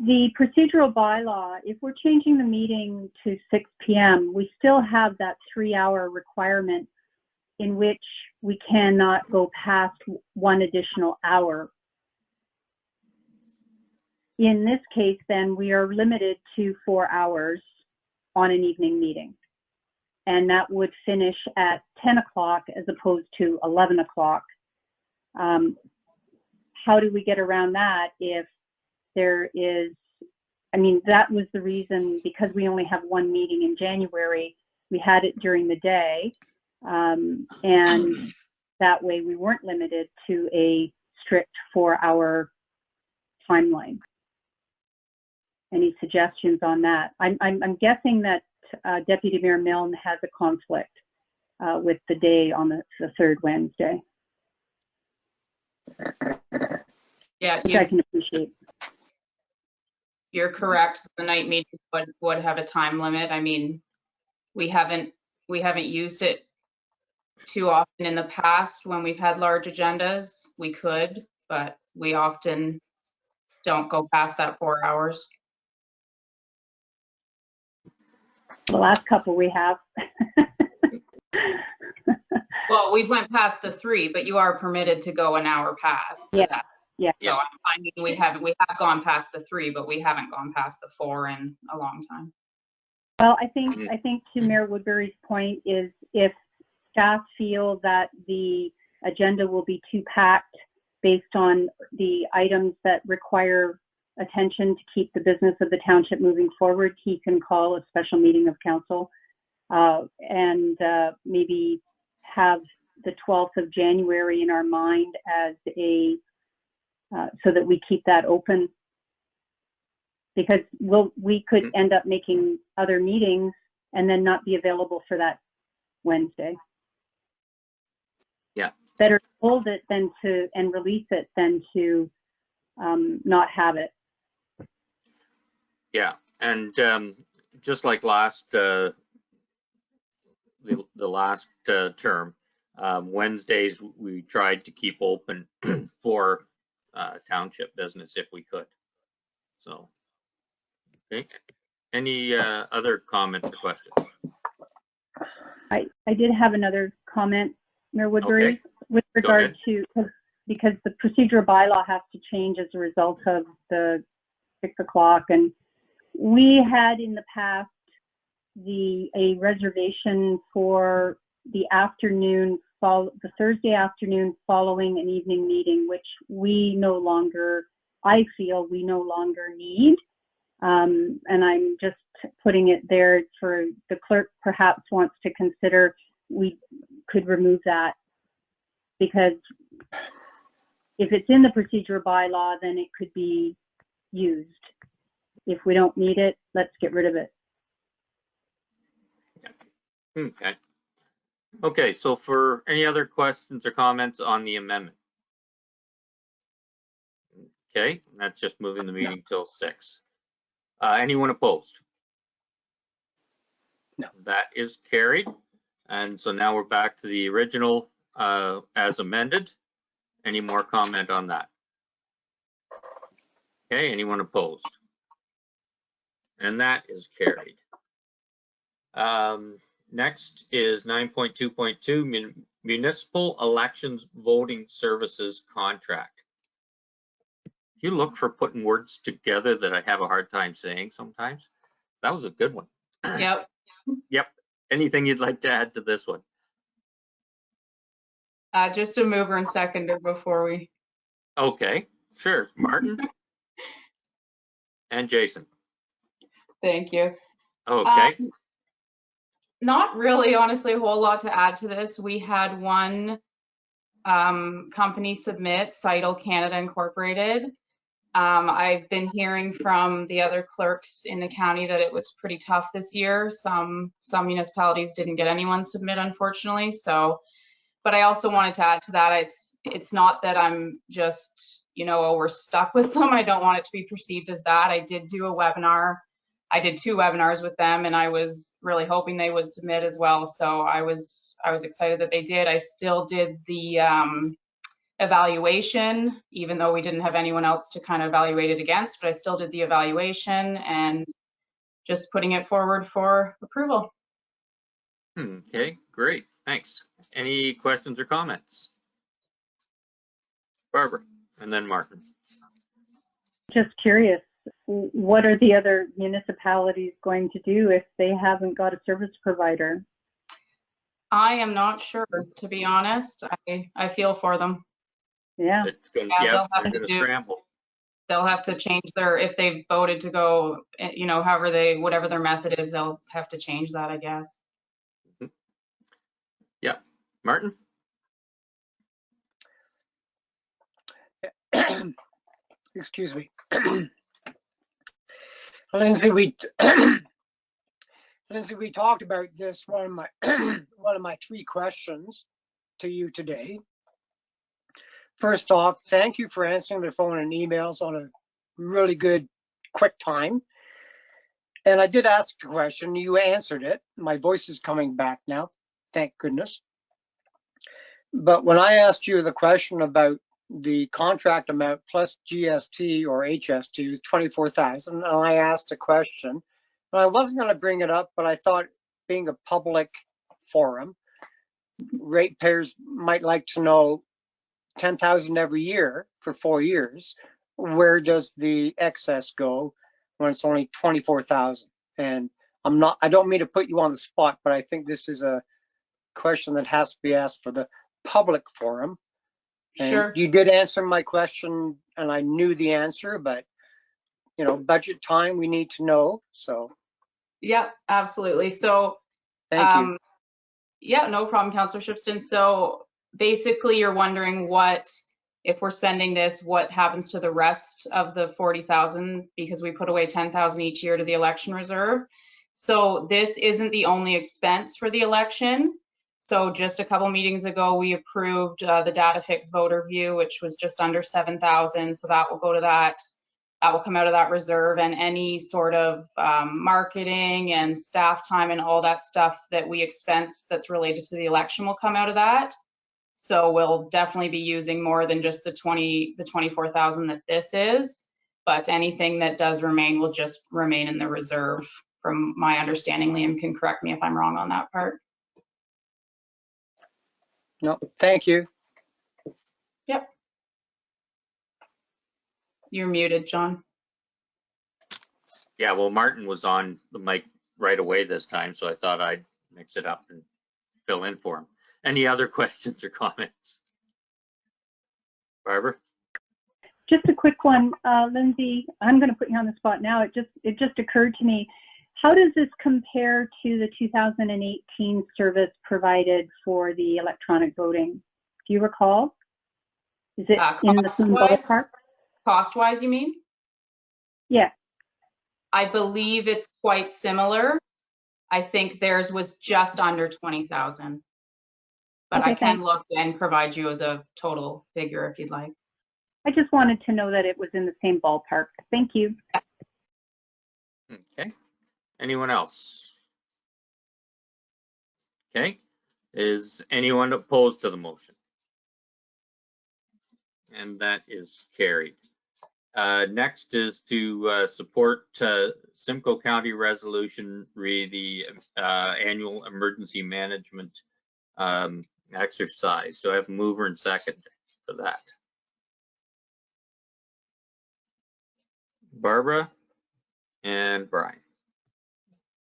the procedural bylaw, if we're changing the meeting to 6 p.m., we still have that 3-hour requirement in which we cannot go past one additional hour. In this case, then, we are limited to 4 hours on an evening meeting. And that would finish at 10 o'clock as opposed to 11 o'clock. How do we get around that if there is, I mean, that was the reason, because we only have one meeting in January, we had it during the day. And that way we weren't limited to a strict 4-hour timeline. Any suggestions on that? I'm guessing that Deputy Mayor Milne has a conflict with the day on the third Wednesday. Yeah, which I can appreciate. You're correct. The night meeting would have a time limit. I mean, we haven't used it too often in the past when we've had large agendas. We could, but we often don't go past that 4 hours. The last couple we have. Well, we went past the 3, but you are permitted to go an hour past. Yeah. Yeah. So I mean, we have gone past the 3, but we haven't gone past the 4 in a long time. Well, I think to Mayor Woodbury's point is, if staff feel that the agenda will be too packed based on the items that require attention to keep the business of the township moving forward, he can call a special meeting of council and maybe have the 12th of January in our mind as a so that we keep that open, because we could end up making other meetings and then not be available for that Wednesday. Yeah, better to hold it than to, and release it than to not have it. Yeah, and just like the last term, Wednesdays we tried to keep open for township business if we could. So, okay. Any other comments or questions? I did have another comment, Mayor Woodbury, Okay. with regard to, because the procedural bylaw has to change as a result of the 6 o'clock. And we had in the past a reservation for the afternoon, the Thursday afternoon following an evening meeting, which we no longer, I feel we no longer need. And I'm just putting it there for the clerk perhaps wants to consider we could remove that, because if it's in the procedural bylaw, then it could be used. If we don't need it, let's get rid of it. Okay. Okay, so for any other questions or comments on the amendment? Okay, that's just moving the meeting till 6. Anyone opposed? No. That is carried. And so now we're back to the original as amended. Any more comment on that? Okay, anyone opposed? And that is carried. Next is 9.2.2 Municipal Elections Voting Services Contract. You look for putting words together that I have a hard time saying sometimes. That was a good one. Yep. Yep. Anything you'd like to add to this one? Just a mover and seconder before we. Okay, sure. Martin and Jason. Thank you. Okay. Not really, honestly, a whole lot to add to this. We had one company submit, Untitled Canada Incorporated. I've been hearing from the other clerks in the county that it was pretty tough this year. Some municipalities didn't get anyone submit, unfortunately. So, but I also wanted to add to that, it's not that I'm just, oh, we're stuck with them. I don't want it to be perceived as that. I did do a webinar. I did 2 webinars with them, and I was really hoping they would submit as well. So I was excited that they did. I still did the evaluation, even though we didn't have anyone else to kind of evaluate it against, but I still did the evaluation and just putting it forward for approval. Okay, great. Thanks. Any questions or comments? Barbara, and then Martin. Just curious, what are the other municipalities going to do if they haven't got a service provider? I am not sure, to be honest. I feel for them. Yeah. It's gonna, Yeah, they're gonna scramble. They'll have to change if they voted to go, whatever their method is, they'll have to change that, I guess. Yeah, Martin? Excuse me. Lindsay, we talked about this. One of my 3 questions to you today. First off, thank you for answering the phone and emails on a really good, quick time. And I did ask a question. You answered it. My voice is coming back now. Thank goodness. But when I asked you the question about the contract amount plus GST or HST was 24,000, and I asked a question, and I wasn't going to bring it up, but I thought, being a public forum, ratepayers might like to know 10,000 every year for 4 years. Where does the excess go when it's only 24,000? And I don't mean to put you on the spot, but I think this is a question that has to be asked for the public forum. And Sure. you did answer my question, and I knew the answer, but budget time, we need to know. So. Yeah, absolutely. So. Thank you. Yeah, no problem, Councillor Shipston. So basically, you're wondering if we're spending this, what happens to the rest of the 40,000, because we put away 10,000 each year to the election reserve. So this isn't the only expense for the election. So just a couple meetings ago, we approved the data fix voter view, which was just under 7,000. So that will go to that. That will come out of that reserve, and any sort of marketing and staff time and all that stuff that we expense that's related to the election will come out of that. So we'll definitely be using more than just the 24,000 that this is, but anything that does remain will just remain in the reserve from my understanding. Liam can correct me if I'm wrong on that part. No, thank you. Yep. You're muted, John. Yeah, well, Martin was on the mic right away this time, so I thought I'd mix it up and fill in for him. Any other questions or comments? Barbara? Just a quick one, Lindsay, I'm going to put you on the spot now. It just occurred to me, how does this compare to the 2018 service provided for the electronic voting? Do you recall? Is it in the same ballpark? Cost-wise, you mean? Yeah. I believe it's quite similar. I think theirs was just under 20,000. But Okay, I can thanks. look and provide you the total figure if you'd like. I just wanted to know that it was in the same ballpark. Thank you. Okay. Anyone else? Okay. Is anyone opposed to the motion? And that is carried. Next is to support Simcoe County Resolution re the annual emergency management exercise. Do I have a mover and second for that? Barbara and Brian.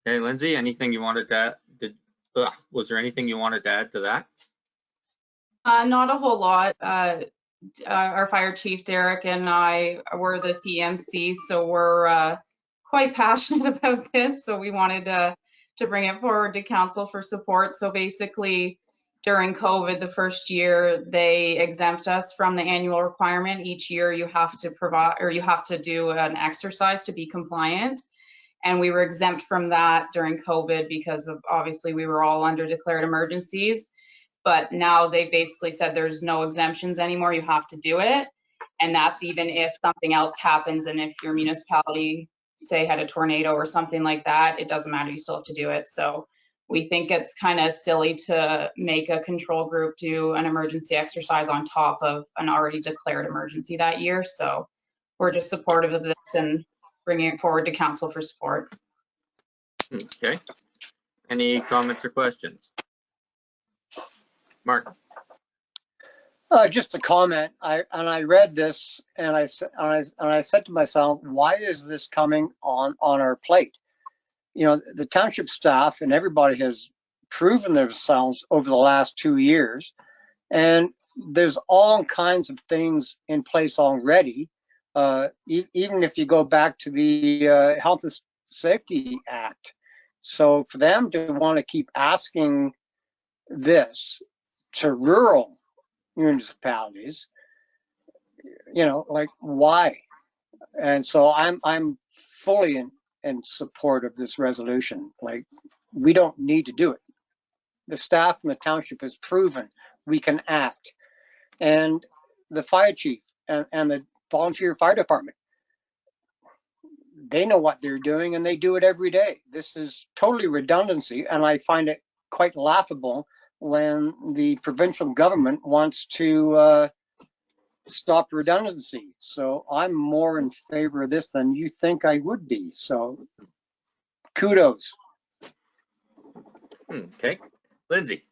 Okay, Lindsay, anything you wanted to add? Was there anything you wanted to add to that? Not a whole lot. Our fire chief, Derek, and I were the CMC, so we're quite passionate about this. So we wanted to bring it forward to council for support. So basically, during COVID, the first year, they exempt us from the annual requirement. Each year you have to provide, or you have to do an exercise to be compliant. And we were exempt from that during COVID because of, obviously, we were all under declared emergencies. But now they basically said there's no exemptions anymore, you have to do it. And that's even if something else happens, and if your municipality, say, had a tornado or something like that, it doesn't matter, you still have to do it. So we think it's kind of silly to make a control group do an emergency exercise on top of an already declared emergency that year. So we're just supportive of this and bringing it forward to council for support. Okay. Any comments or questions? Martin. Just a comment. I read this and I said to myself, why is this coming on our plate? You know, the township staff and everybody has proven themselves over the last 2 years, and there's all kinds of things in place already. Even if you go back to the Health and Safety Act. So for them to want to keep asking this to rural municipalities, you know, like, why? And so I'm fully in support of this resolution. Like, we don't need to do it. The staff in the township has proven we can act, and the fire chief and the volunteer fire department, they know what they're doing and they do it every day. This is totally redundancy, and I find it quite laughable when the provincial government wants to stop redundancy. So I'm more in favor of this than you think I would be. So kudos. Okay. Lindsay.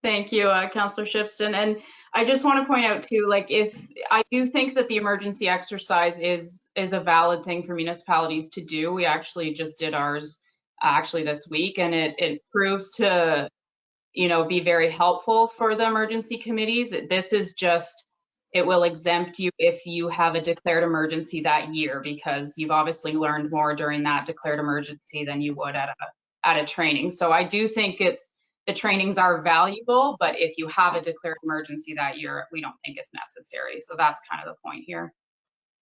Thank you, Councillor Shipston. And I just want to point out too, like, if I do think that the emergency exercise is a valid thing for municipalities to do. We actually just did ours actually this week, and it proves to, you know, be very helpful for the emergency committees. This is just, it will exempt you if you have a declared emergency that year, because you've obviously learned more during that declared emergency than you would at a training. So I do think the trainings are valuable, but if you have a declared emergency that year, we don't think it's necessary. So that's kind of the point here.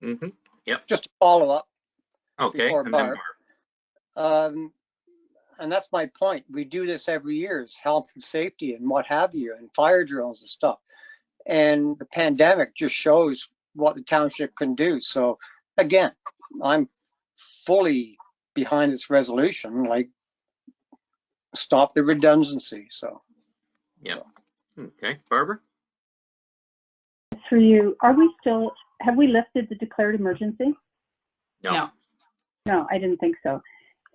Mm-hmm. Yep. Just to follow up. Okay. Before Barb. and that's my point. We do this every year, it's health and safety and what have you, and fire drills and stuff. And the pandemic just shows what the township can do. So again, I'm fully behind this resolution, like stop the redundancy. So. Yeah. Okay, Barbara? For you, have we lifted the declared emergency? No. No, I didn't think so.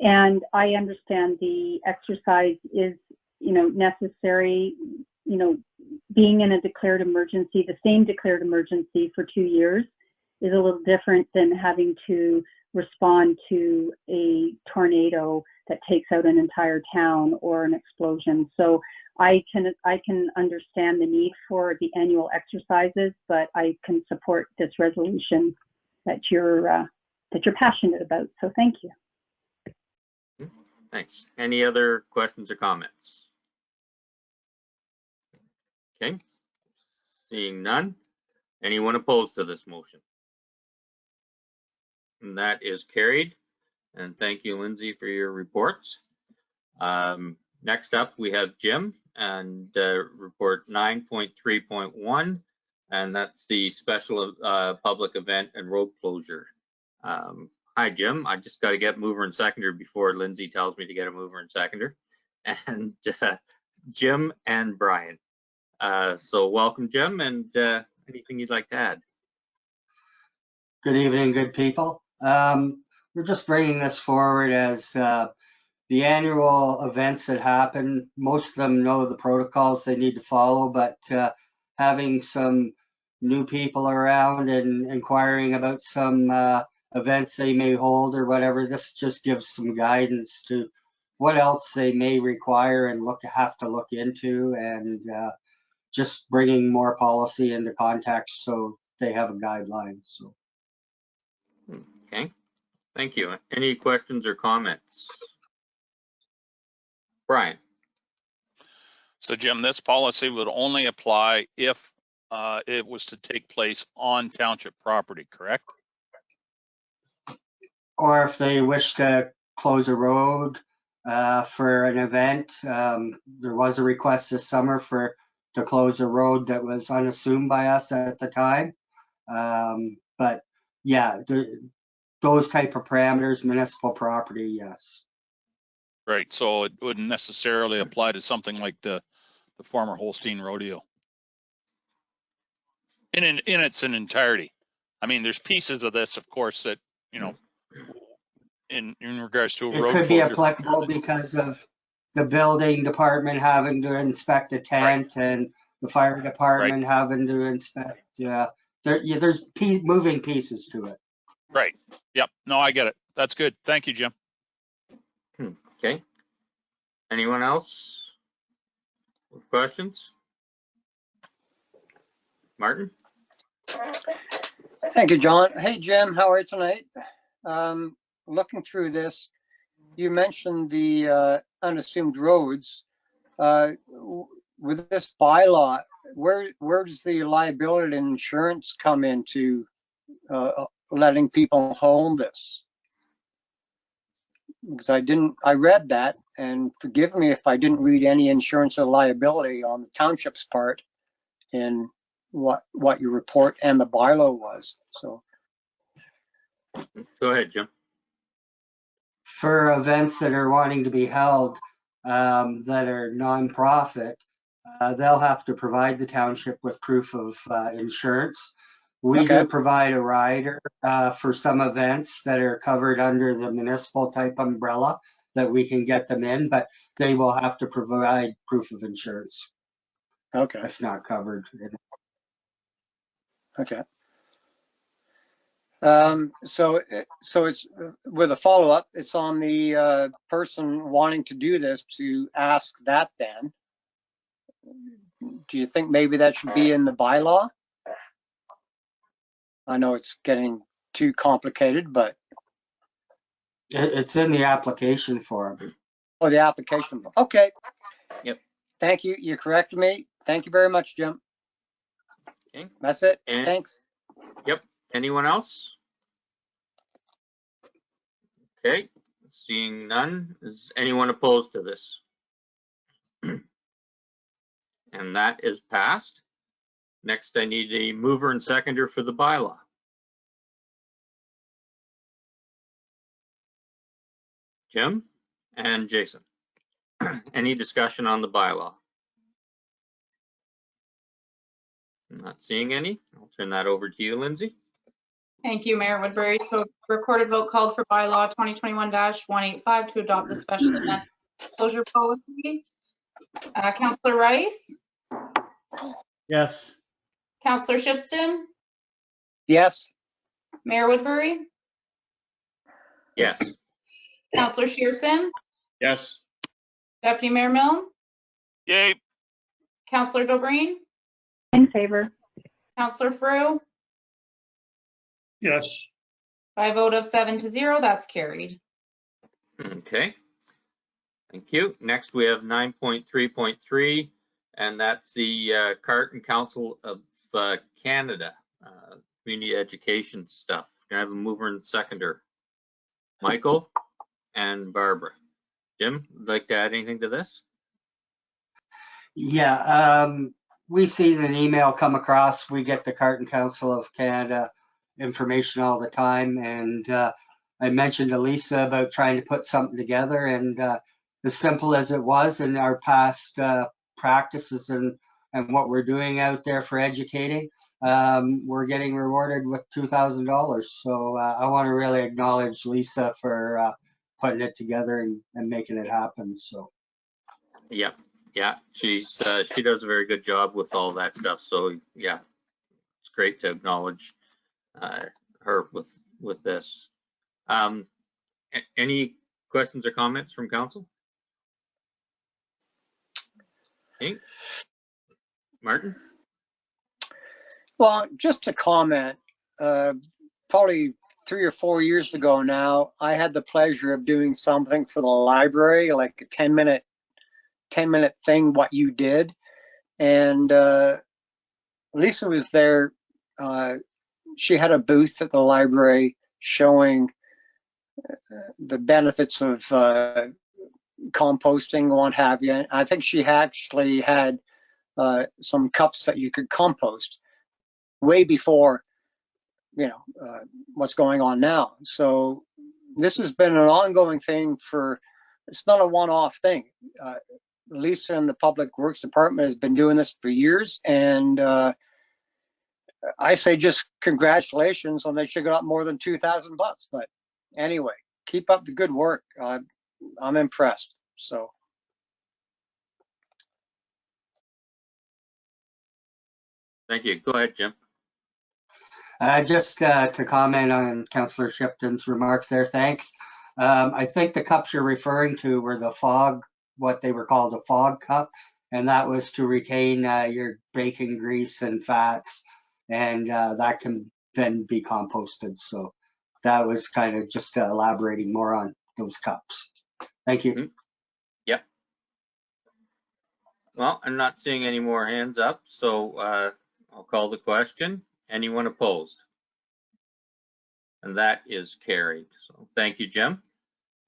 And I understand the exercise is, necessary, being in a declared emergency, the same declared emergency for 2 years is a little different than having to respond to a tornado that takes out an entire town or an explosion. So I can understand the need for the annual exercises, but I can support this resolution that you're passionate about. So thank you. Thanks. Any other questions or comments? Okay. Seeing none. Anyone opposed to this motion? And that is carried. And thank you, Lindsay, for your reports. Next up, we have Jim and report 9.3.1, and that's the special public event and road closure. Hi, Jim. I just got to get mover and seconder before Lindsay tells me to get a mover and seconder. And Jim and Brian. So welcome, Jim, and anything you'd like to add? Good evening, good people. We're just bringing this forward as the annual events that happen. Most of them know the protocols they need to follow, but having some new people around and inquiring about some events they may hold or whatever, this just gives some guidance to what else they may require and have to look into, and just bringing more policy into context so they have a guideline. So. Okay, thank you. Any questions or comments? Brian. So Jim, this policy would only apply if it was to take place on township property, correct? Or if they wish to close a road for an event. There was a request this summer to close a road that was unassumed by us at the time. But yeah, those type of parameters, municipal property, yes. Right, so it wouldn't necessarily apply to something like the former Holstein Rodeo in its entirety. I mean, there's pieces of this, of course, that, in regards to a road closure. It could be applicable because of the building department having to inspect a tent, right, and the fire department, right, having to inspect. There's moving pieces to it. Right. Yep. No, I get it. That's good. Thank you, Jim. Okay. Anyone else with questions? Martin? Thank you, John. Hey, Jim, how are you tonight? Looking through this, you mentioned the unassumed roads. With this bylaw, where does the liability and insurance come into letting people hold this? Because I read that, and forgive me if I didn't read any insurance or liability on the township's part in what your report and the bylaw was. So go ahead, Jim. For events that are wanting to be held that are nonprofit, they'll have to provide the township with proof of insurance. We do provide a rider for some events that are covered under the municipal type umbrella that we can get them in, but they will have to provide proof of insurance. Okay. If not covered. Okay. So it's with a follow-up, it's on the person wanting to do this to ask that then. Do you think maybe that should be in the bylaw? I know it's getting too complicated, but. It's in the application form. Oh, the application. Okay. Yep. Thank you. You corrected me. Thank you very much, Jim. Okay. That's it. Thanks. Yep. Anyone else? Okay. Seeing none, is anyone opposed to this? And that is passed. Next, I need a mover and seconder for the bylaw. Jim and Jason. Any discussion on the bylaw? I'm not seeing any. I'll turn that over to you, Lindsay. Thank you, Mayor Woodbury. So recorded vote called for bylaw 2021-185 to adopt the special event closure policy. Councillor Rice, Yes. Councillor Shipston, Yes. Mayor Woodbury, Yes. Councillor Shearson, Yes. Deputy Mayor Milne, Yay. Councillor Dobreen, In favor. Councillor Frew. Yes. By a vote of 7-0, that's carried. Okay. Thank you. Next, we have 9.3.3, and that's the Carleton Council of Canada community education stuff. Can I have a mover and seconder? Michael and Barbara. Jim, would like to add anything to this? Yeah, we see an email come across. We get the Carleton Council of Canada information all the time, and I mentioned to Lisa about trying to put something together, and as simple as it was in our past practices and what we're doing out there for educating, we're getting rewarded with $2,000. So I want to really acknowledge Lisa for putting it together and making it happen. So. Yep. Yeah, she does a very good job with all that stuff. So yeah, it's great to acknowledge her with this. Any questions or comments from council? Okay. Martin? Well, just a comment. Probably 3 or 4 years ago now, I had the pleasure of doing something for the library, like a 10-minute thing, what you did. And Lisa was there. She had a booth at the library showing the benefits of composting, what have you. I think she actually had some cups that you could compost way before, what's going on now. So this has been an ongoing thing it's not a one-off thing. Lisa and the Public Works Department has been doing this for years, and I say just congratulations on they should got more than $2,000. But anyway, keep up the good work. I'm impressed. So. Thank you. Go ahead, Jim. Just to comment on Councillor Shipton's remarks there, thanks. I think the cups you're referring to were the fog, what they were called a fog cup, and that was to retain your bacon grease and fats, and that can then be composted. So that was kind of just elaborating more on those cups. Thank you. Mm-hmm. Yep. Well, I'm not seeing any more hands up, so I'll call the question. Anyone opposed? And that is carried. So thank you, Jim.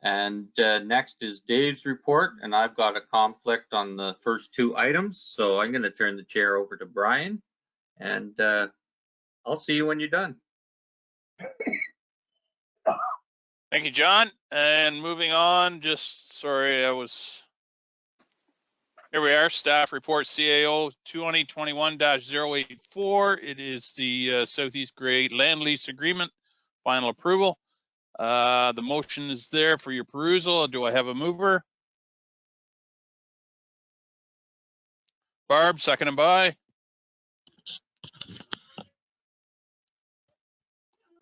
And next is Dave's report, and I've got a conflict on the first 2 items, so I'm going to turn the chair over to Brian, and I'll see you when you're done. Thank you, John. And moving on, here we are, staff report CAO 2021-084. It is the Southeast Grey land lease agreement, final approval. The motion is there for your perusal. Do I have a mover? Barb, seconded by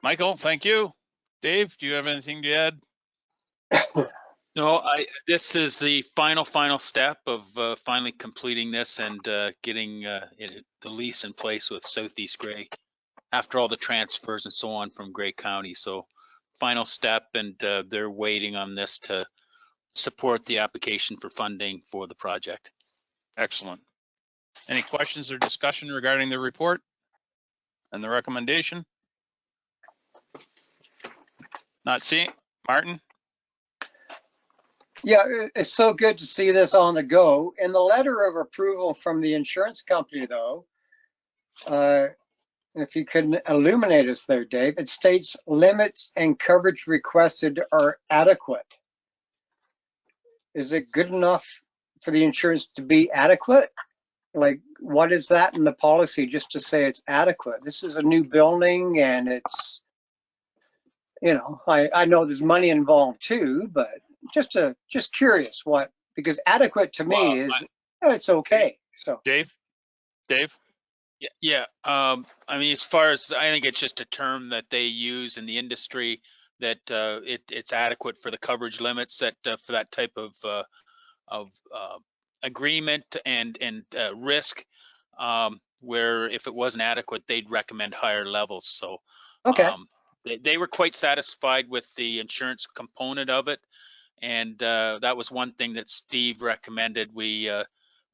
Michael. Thank you. Dave, do you have anything to add? No, this is the final step of finally completing this and getting the lease in place with Southeast Grey after all the transfers and so on from Grey County. So final step, and they're waiting on this to support the application for funding for the project. Excellent. Any questions or discussion regarding the report and the recommendation? Not seeing. Martin? Yeah, it's so good to see this on the go. In the letter of approval from the insurance company, though, if you can illuminate us there, Dave, it states limits and coverage requested are adequate. Is it good enough for the insurance to be adequate? Like, what is that in the policy just to say it's adequate? This is a new building and it's, you know, I know there's money involved too, but just curious what, because adequate to me Well, is, it's okay. So, Dave? Yeah. I mean, as far as I think it's just a term that they use in the industry that it's adequate for the coverage limits that for that type of agreement and risk. Where if it wasn't adequate, they'd recommend higher levels. So okay. They were quite satisfied with the insurance component of it, and that was one thing that Steve recommended we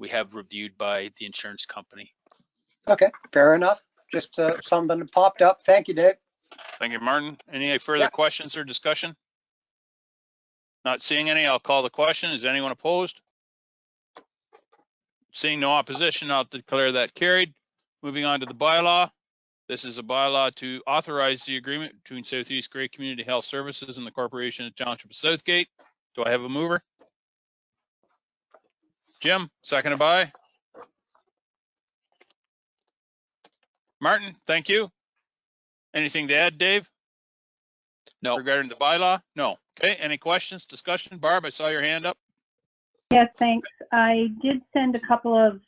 have reviewed by the insurance company. Okay, fair enough. Just something that popped up. Thank you, Dave. Thank you, Martin. Any further questions or discussion? Not seeing any, I'll call the question. Is anyone opposed? Seeing no opposition, I'll declare that carried. Moving on to the bylaw. This is a bylaw to authorize the agreement between Southeast Grey Community Health Services and the Corporation of Township of Southgate. Do I have a mover? Jim, seconded by? Martin, thank you. Anything to add, Dave? No. Regarding the bylaw? No. Okay, any questions, discussion? Barb, I saw your hand up. Yes, thanks. I did send a couple of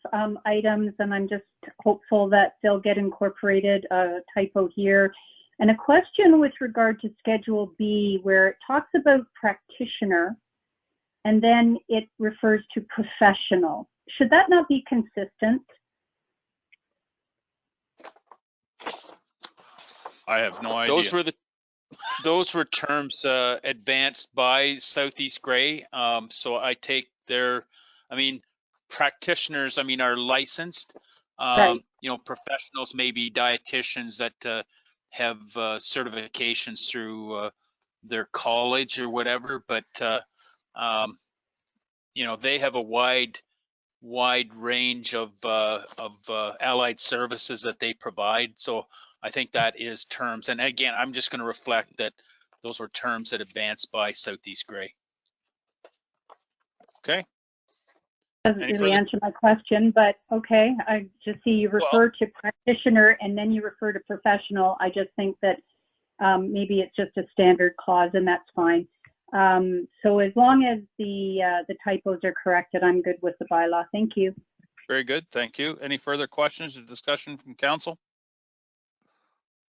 items, and I'm just hopeful that they'll get incorporated, a typo here. And a question with regard to Schedule B, where it talks about practitioner, and then it refers to professional. Should that not be consistent? I have no idea. Those were terms advanced by Southeast Grey. So I take practitioners, are licensed. Right. Professionals, maybe dietitians that have certifications through their college or whatever, but they have a wide range of allied services that they provide. So I think that is terms. And again, I'm just going to reflect that those were terms that advanced by Southeast Grey. Okay. Doesn't really answer my question, but okay. I just see you refer to practitioner and then you refer to professional. I just think that maybe it's just a standard clause, and that's fine. So as long as the typos are corrected, I'm good with the bylaw. Thank you. Very good. Thank you. Any further questions or discussion from council?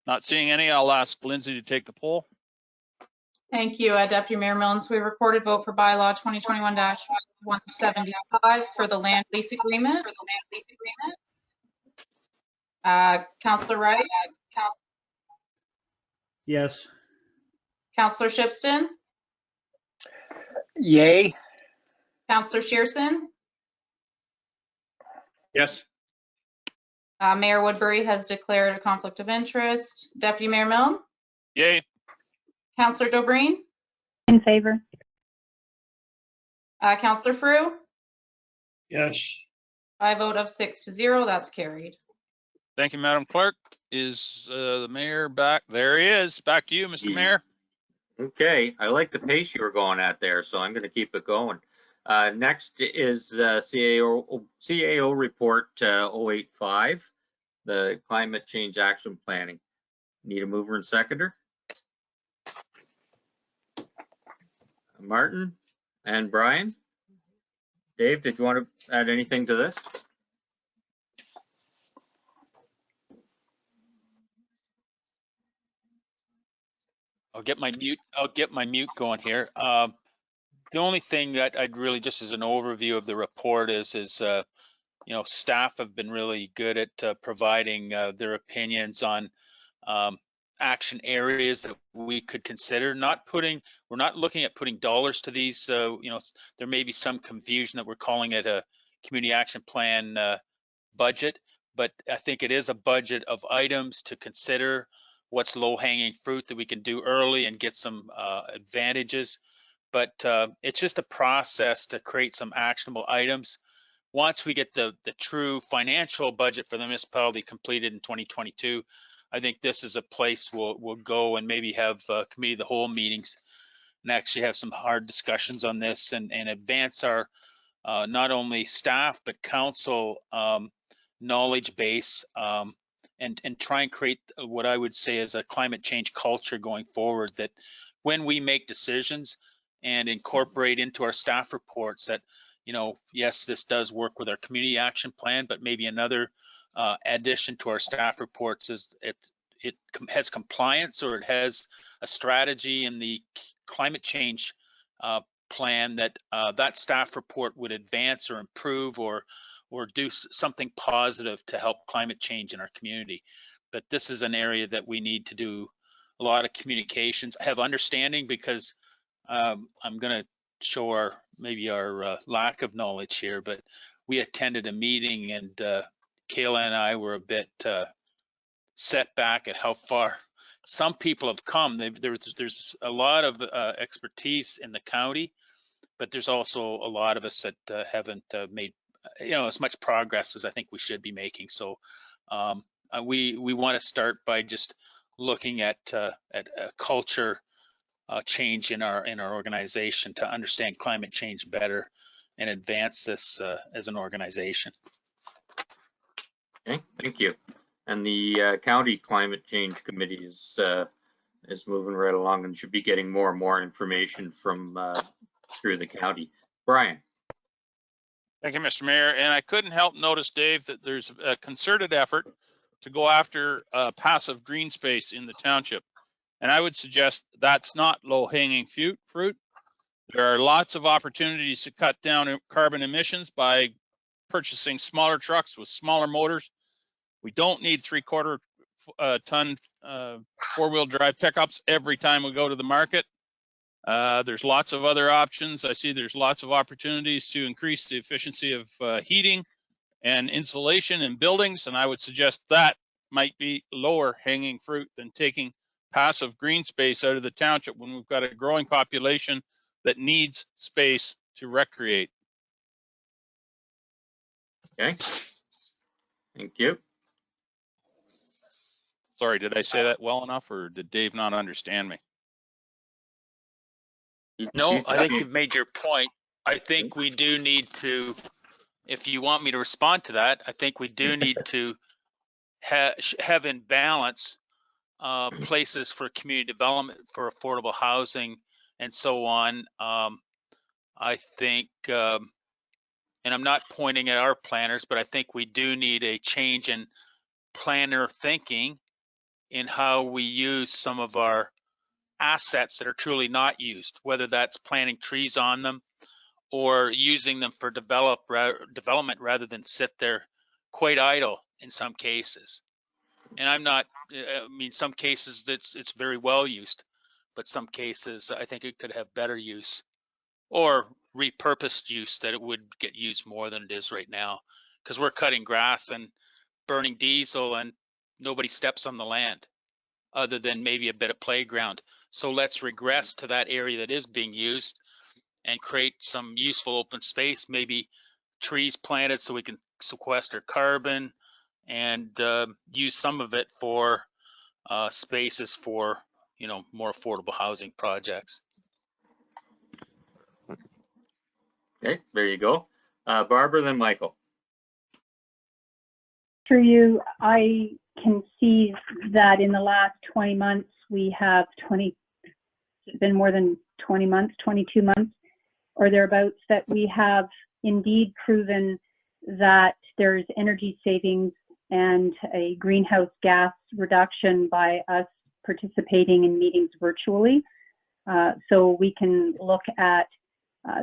Not seeing any, I'll ask Lindsay to take the poll. Thank you, Deputy Mayor Milnes. We recorded vote for bylaw 2021-175 for the land lease agreement. Councillor Rice? Yes. Councillor Shipston? Yay. Councillor Shearson? Yes. Mayor Woodbury has declared a conflict of interest. Deputy Mayor Milne? Yay. Councillor Dobreen? In favor. Councillor Frew? Yes. By a vote of 6-0, that's carried. Thank you, Madam Clerk. Is the mayor back? There he is. Back to you, Mr. Mayor. Okay, I like the pace you were going at there, so I'm going to keep it going. Next is CAO report 085, the climate change action planning. Need a mover and seconder? Martin and Brian? Dave, did you want to add anything to this? I'll get my mute going here. The only thing that I'd really, just as an overview of the report, is staff have been really good at providing their opinions on action areas that we could consider. We're not looking at putting dollars to these. There may be some confusion that we're calling it a community action plan budget, but I think it is a budget of items to consider. What's low-hanging fruit that we can do early and get some advantages. but it's just a process to create some actionable items. Once we get the true financial budget for the municipality completed in 2022, I think this is a place we'll go and maybe have committee of the whole meetings and actually have some hard discussions on this and advance our not only staff but council knowledge base, and try and create what I would say is a climate change culture going forward, that when we make decisions and incorporate into our staff reports that, you know, yes, this does work with our community action plan, but maybe another addition to our staff reports is it has compliance, or it has a strategy in the climate change plan that that staff report would advance or improve or do something positive to help climate change in our community. But this is an area that we need to do a lot of communications, have understanding, because I'm going to show our lack of knowledge here, but we attended a meeting and Kayla and I were a bit set back at how far some people have come. There's a lot of expertise in the county, but there's also a lot of us that haven't made as much progress as I think we should be making. So we want to start by just looking at a culture change in our organization to understand climate change better and advance this as an organization. Okay, thank you. And the county climate change committee is moving right along and should be getting more and more information from through the county. Brian. Thank you, Mr. Mayor. And I couldn't help notice, Dave, that there's a concerted effort to go after passive green space in the township. And I would suggest that's not low-hanging fruit. There are lots of opportunities to cut down carbon emissions by purchasing smaller trucks with smaller motors. We don't need 3/4 ton four-wheel drive pickups every time we go to the market. There's lots of other options. I see there's lots of opportunities to increase the efficiency of heating and insulation in buildings, and I would suggest that might be lower hanging fruit than taking passive green space out of the township when we've got a growing population that needs space to recreate. Okay, thank you. Sorry, did I say that well enough, or did Dave not understand me? No, I think you've made your point. I think we do need to, if you want me to respond to that, I think we do need to have in balance places for community development, for affordable housing, and so on. I think, and I'm not pointing at our planners, but I think we do need a change in planner thinking in how we use some of our assets that are truly not used, whether that's planting trees on them or using them for development rather than sit there quite idle in some cases. And I'm not, I mean, some cases it's very well used, but some cases I think it could have better use or repurposed use, that it would get used more than it is right now, because we're cutting grass and burning diesel and nobody steps on the land other than maybe a bit of playground. So let's regress to that area that is being used and create some useful open space, maybe trees planted so we can sequester carbon and use some of it for spaces for, more affordable housing projects. Okay, there you go. Barbara, then Michael. Through you, I can see that in the last 20 months, we have been more than 20 months, 22 months, or thereabouts, that we have indeed proven that there's energy savings and a greenhouse gas reduction by us participating in meetings virtually. So we can look at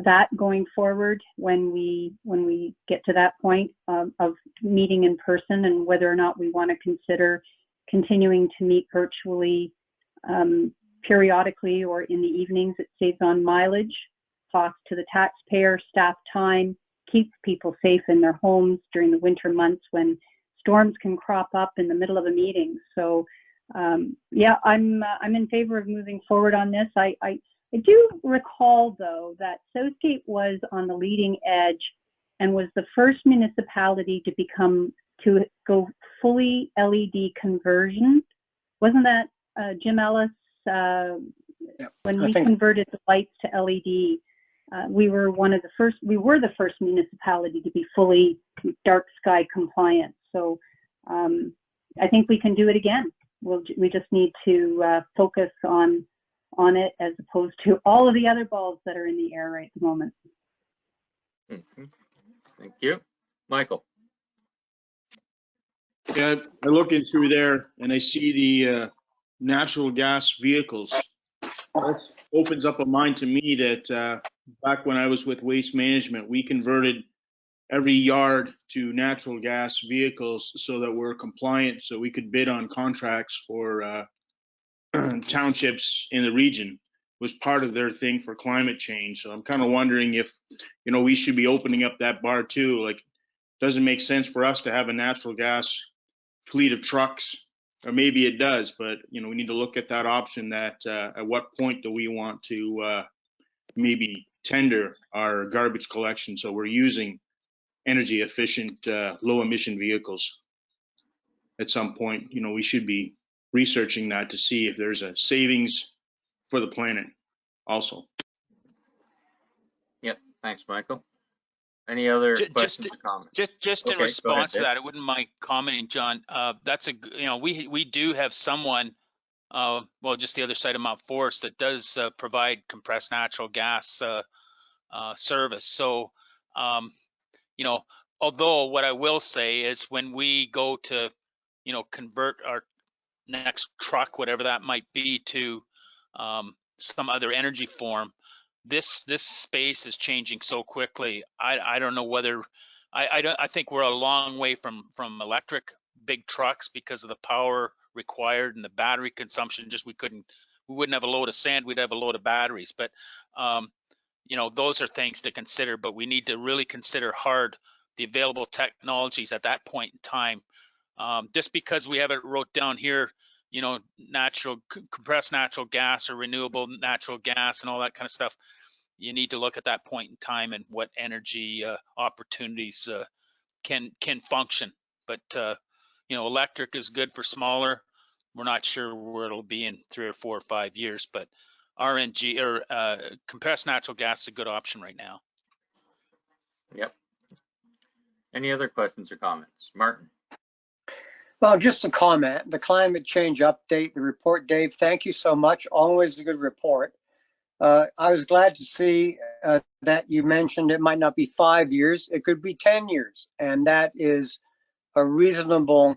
that going forward when we get to that point of meeting in person, and whether or not we want to consider continuing to meet virtually periodically or in the evenings. It saves on mileage, cost to the taxpayer, staff time, keeps people safe in their homes during the winter months when storms can crop up in the middle of a meeting. So yeah, I'm in favor of moving forward on this. I do recall, though, that Southgate was on the leading edge and was the first municipality to go fully LED conversion. Wasn't that Jim Ellis? When we converted the lights to LED, we were the first municipality to be fully dark sky compliant. So I think we can do it again. We just need to focus on it as opposed to all of the other balls that are in the air right at the moment. Thank you. Michael. Yeah, I'm looking through there and I see the natural gas vehicles. That opens up a mind to me that back when I was with Waste Management, we converted every yard to natural gas vehicles so that we're compliant, so we could bid on contracts for townships in the region. It was part of their thing for climate change. So I'm kind of wondering if, we should be opening up that bar too. Like, doesn't make sense for us to have a natural gas fleet of trucks, or maybe it does, but we need to look at that option. That at what point do we want to maybe tender our garbage collection so we're using energy efficient, low emission vehicles? At some point, we should be researching that to see if there's a savings for the planet also. Yep. Thanks, Michael. Any other questions or comments? Just in response to that, I wouldn't mind commenting, John. That's we do have someone, just the other side of Mount Forest, that does provide compressed natural gas service. So, although what I will say is when we go to, convert our next truck, whatever that might be, to some other energy form, this space is changing so quickly. I don't know whether I think we're a long way from electric big trucks because of the power required and the battery consumption. We wouldn't have a load of sand, we'd have a load of batteries. But those are things to consider, but we need to really consider hard the available technologies at that point in time. Just because we have it wrote down here, compressed natural gas or renewable natural gas and all that kind of stuff, you need to look at that point in time and what energy opportunities can function. But electric is good for smaller. We're not sure where it'll be in 3 or 4 or 5 years, but RNG or compressed natural gas is a good option right now. Yep. Any other questions or comments? Martin. Well, just a comment, the climate change update, the report, Dave, thank you so much. Always a good report. I was glad to see that you mentioned it might not be 5 years, it could be 10 years. And that is a reasonable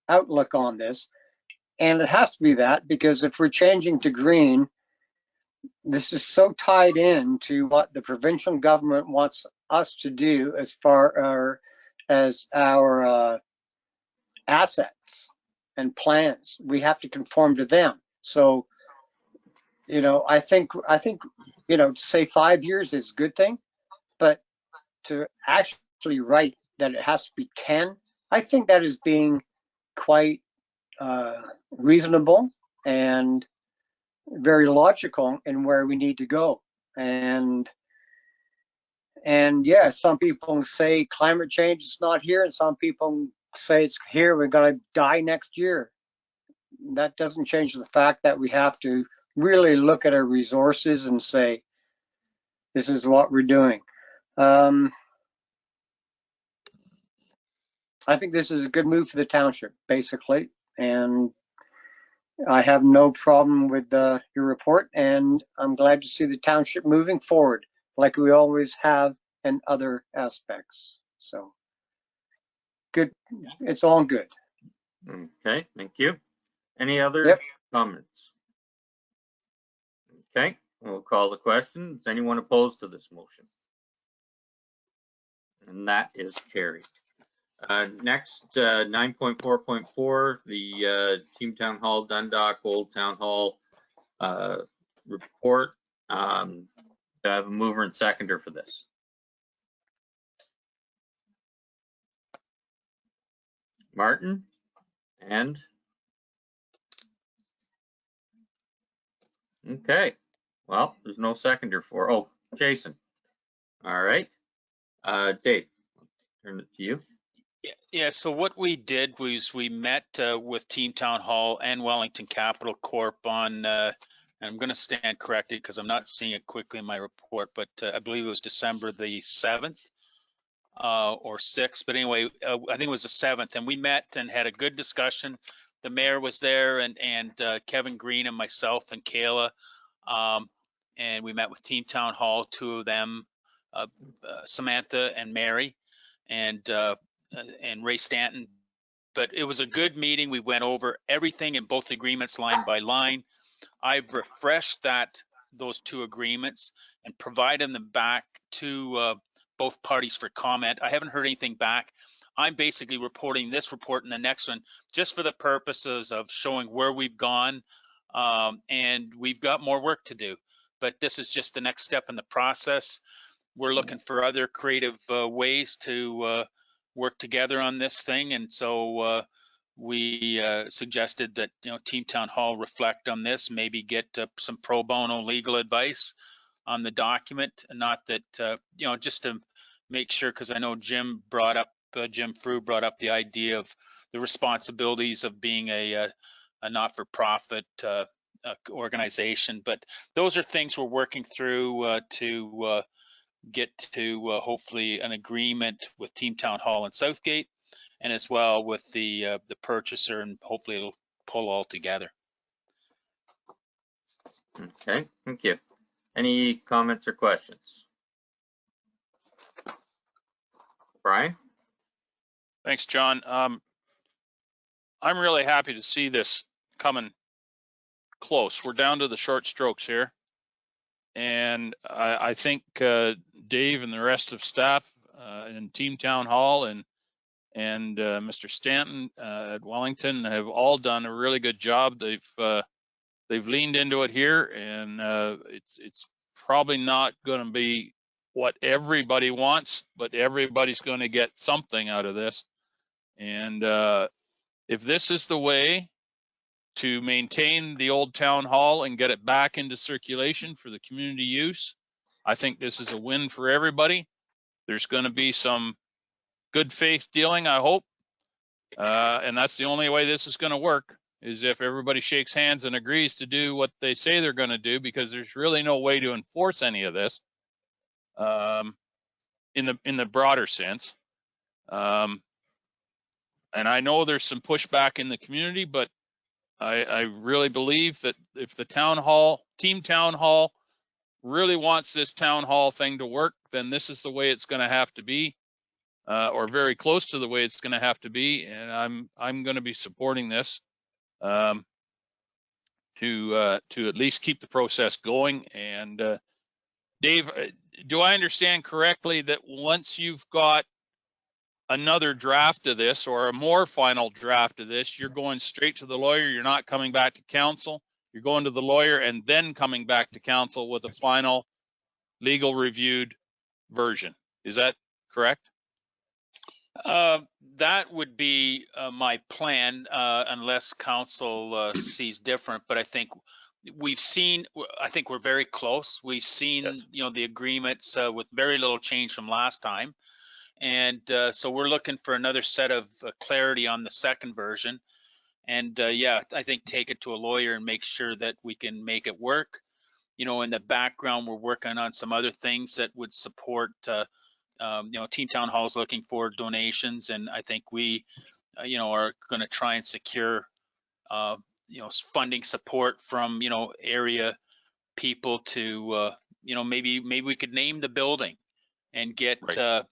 outlook on this. And it has to be that, because if we're changing to green, this is so tied in to what the provincial government wants us to do as far as our assets and plans. We have to conform to them. So, I think, to say 5 years is a good thing, but to actually write that it has to be 10, I think that is being quite reasonable and very logical in where we need to go. And yeah, some people say climate change is not here, and some people say it's here, we're going to die next year. That doesn't change the fact that we have to really look at our resources and say, this is what we're doing. I think this is a good move for the township, basically, and I have no problem with your report, and I'm glad to see the township moving forward like we always have in other aspects. So good, it's all good. Okay, thank you. Any other comments? Okay, we'll call the question. Is anyone opposed to this motion? And that is carried. Next, 9.4.4, the Team Town Hall Dundalk Old Town Hall report. I have a mover and seconder for this. Martin and okay. Well, there's no seconder for, oh, Jason. All right. Dave, turn it to you. Yeah, so what we did was we met with Team Town Hall and Wellington Capital Corp on, and I'm going to stand corrected because I'm not seeing it quickly in my report, but I believe it was December the 7th or 6th. But anyway, I think it was the 7th, and we met and had a good discussion. The mayor was there, and Kevin Green and myself and Kayla, and we met with Team Town Hall, two of them, Samantha and Mary, and Ray Stanton. But it was a good meeting. We went over everything in both agreements line by line. I've refreshed those two agreements and provided them back to both parties for comment. I haven't heard anything back. I'm basically reporting this report and the next one just for the purposes of showing where we've gone, and we've got more work to do. But this is just the next step in the process. We're looking for other creative ways to work together on this thing, and so we suggested that Team Town Hall reflect on this, maybe get some pro bono legal advice on the document, and not that just to make sure, because I know Jim Frew brought up the idea of the responsibilities of being a not-for-profit organization, but those are things we're working through to get to hopefully an agreement with Team Town Hall and Southgate, and as well with the purchaser, and hopefully it'll pull all together. Okay, thank you. Any comments or questions? Brian? Thanks, John. I'm really happy to see this coming close. We're down to the short strokes here. And I think Dave and the rest of staff in Team Town Hall and Mr. Stanton at Wellington have all done a really good job. They've leaned into it here, and it's probably not going to be what everybody wants, but everybody's going to get something out of this. And if this is the way to maintain the old town hall and get it back into circulation for the community use, I think this is a win for everybody. There's going to be some good faith dealing, I hope. And that's the only way this is going to work, is if everybody shakes hands and agrees to do what they say they're going to do, because there's really no way to enforce any of this in the broader sense. And I know there's some pushback in the community, but I really believe that if the Team Town Hall really wants this town hall thing to work, then this is the way it's going to have to be, or very close to the way it's going to have to be. And I'm going to be supporting this to at least keep the process going. And Dave, do I understand correctly that once you've got another draft of this, or a more final draft of this, you're going straight to the lawyer? You're not coming back to council? You're going to the lawyer and then coming back to council with a final legal reviewed version. Is that correct? That would be my plan, unless council sees different. But I think I think we're very close. We've seen, yes, the agreements with very little change from last time. And so we're looking for another set of clarity on the second version. And yeah, I think take it to a lawyer and make sure that we can make it work. In the background, we're working on some other things that would support, Team Town Hall is looking for donations. And I think we, are going to try and secure, funding support from, area people to, maybe we could name the building and get, right,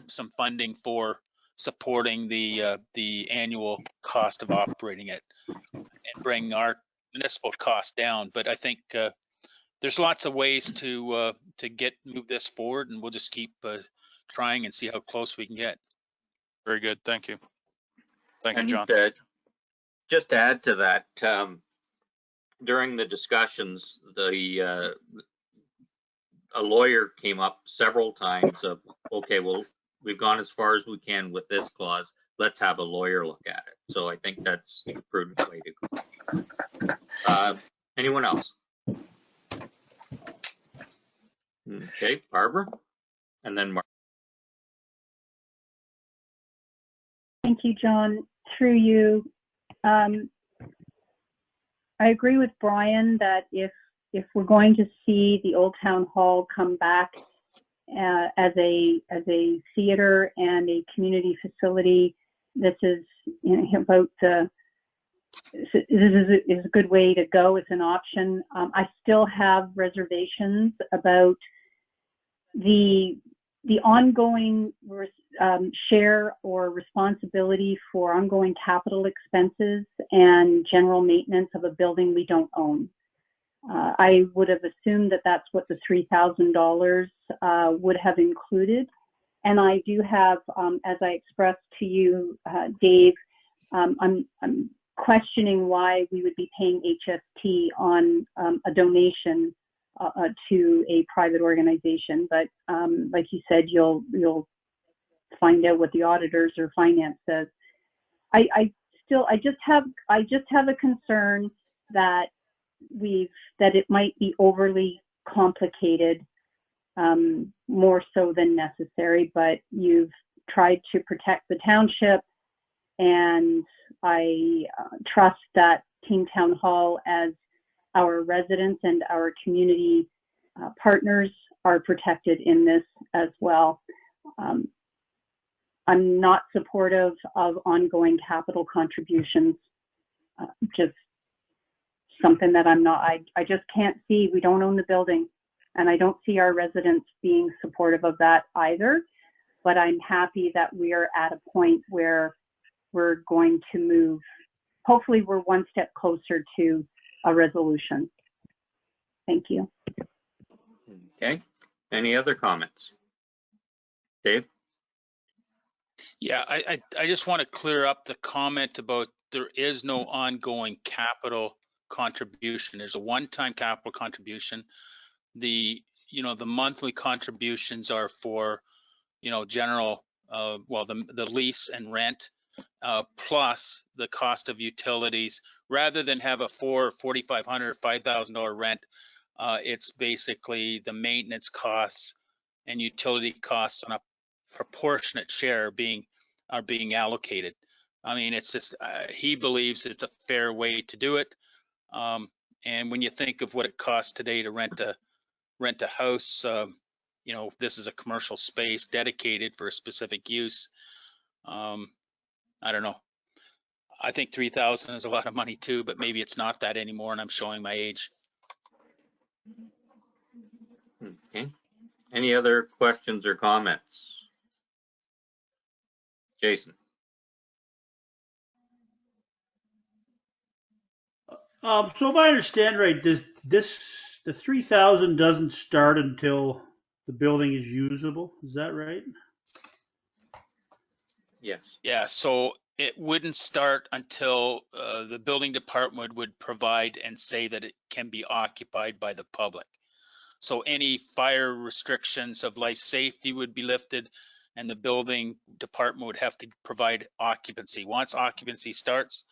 some funding for supporting the annual cost of operating it and bring our municipal cost down. But I think there's lots of ways to move this forward, and we'll just keep trying and see how close we can get. Very good. Thank you. Thank you, John. Just to add to that, during the discussions, a lawyer came up several times of, okay, well, we've gone as far as we can with this clause. Let's have a lawyer look at it. So I think that's a prudent way to go. Anyone else? Okay, Barbara, and then Mark. Thank you, John. Through you, I agree with Brian that if we're going to see the Old Town Hall come back as a theater and a community facility, this is about this is a good way to go. It's an option. I still have reservations about the ongoing share or responsibility for ongoing capital expenses and general maintenance of a building we don't own. I would have assumed that that's what the $3,000 would have included. And I do have, as I expressed to you, Dave, I'm questioning why we would be paying HST on a donation to a private organization. But like you said, you'll find out what the auditors or finance says. I just have a concern that it might be overly complicated, more so than necessary, but you've tried to protect the township, and I trust that Team Town Hall, as our residents and our community partners, are protected in this as well. I'm not supportive of ongoing capital contributions, just something that I'm not, I just can't see. We don't own the building, and I don't see our residents being supportive of that either. But I'm happy that we're at a point where we're going to move. Hopefully we're one step closer to a resolution. Thank you. Okay, any other comments? Dave? Yeah, I just want to clear up the comment about there is no ongoing capital contribution. There's a one-time capital contribution. The monthly contributions are for, general, the lease and rent, plus the cost of utilities. Rather than have a $4,500, $5,000 rent, it's basically the maintenance costs and utility costs on a proportionate share are being allocated. I mean, it's just he believes it's a fair way to do it. And when you think of what it costs today to rent a house, this is a commercial space dedicated for a specific use. I don't know. I think 3,000 is a lot of money too, but maybe it's not that anymore, and I'm showing my age. Okay. Any other questions or comments? Jason? So if I understand right, the 3,000 doesn't start until the building is usable. Is that right? Yes. Yeah, so it wouldn't start until the building department would provide and say that it can be occupied by the public. So any fire restrictions of life safety would be lifted, and the building department would have to provide occupancy. Once occupancy starts,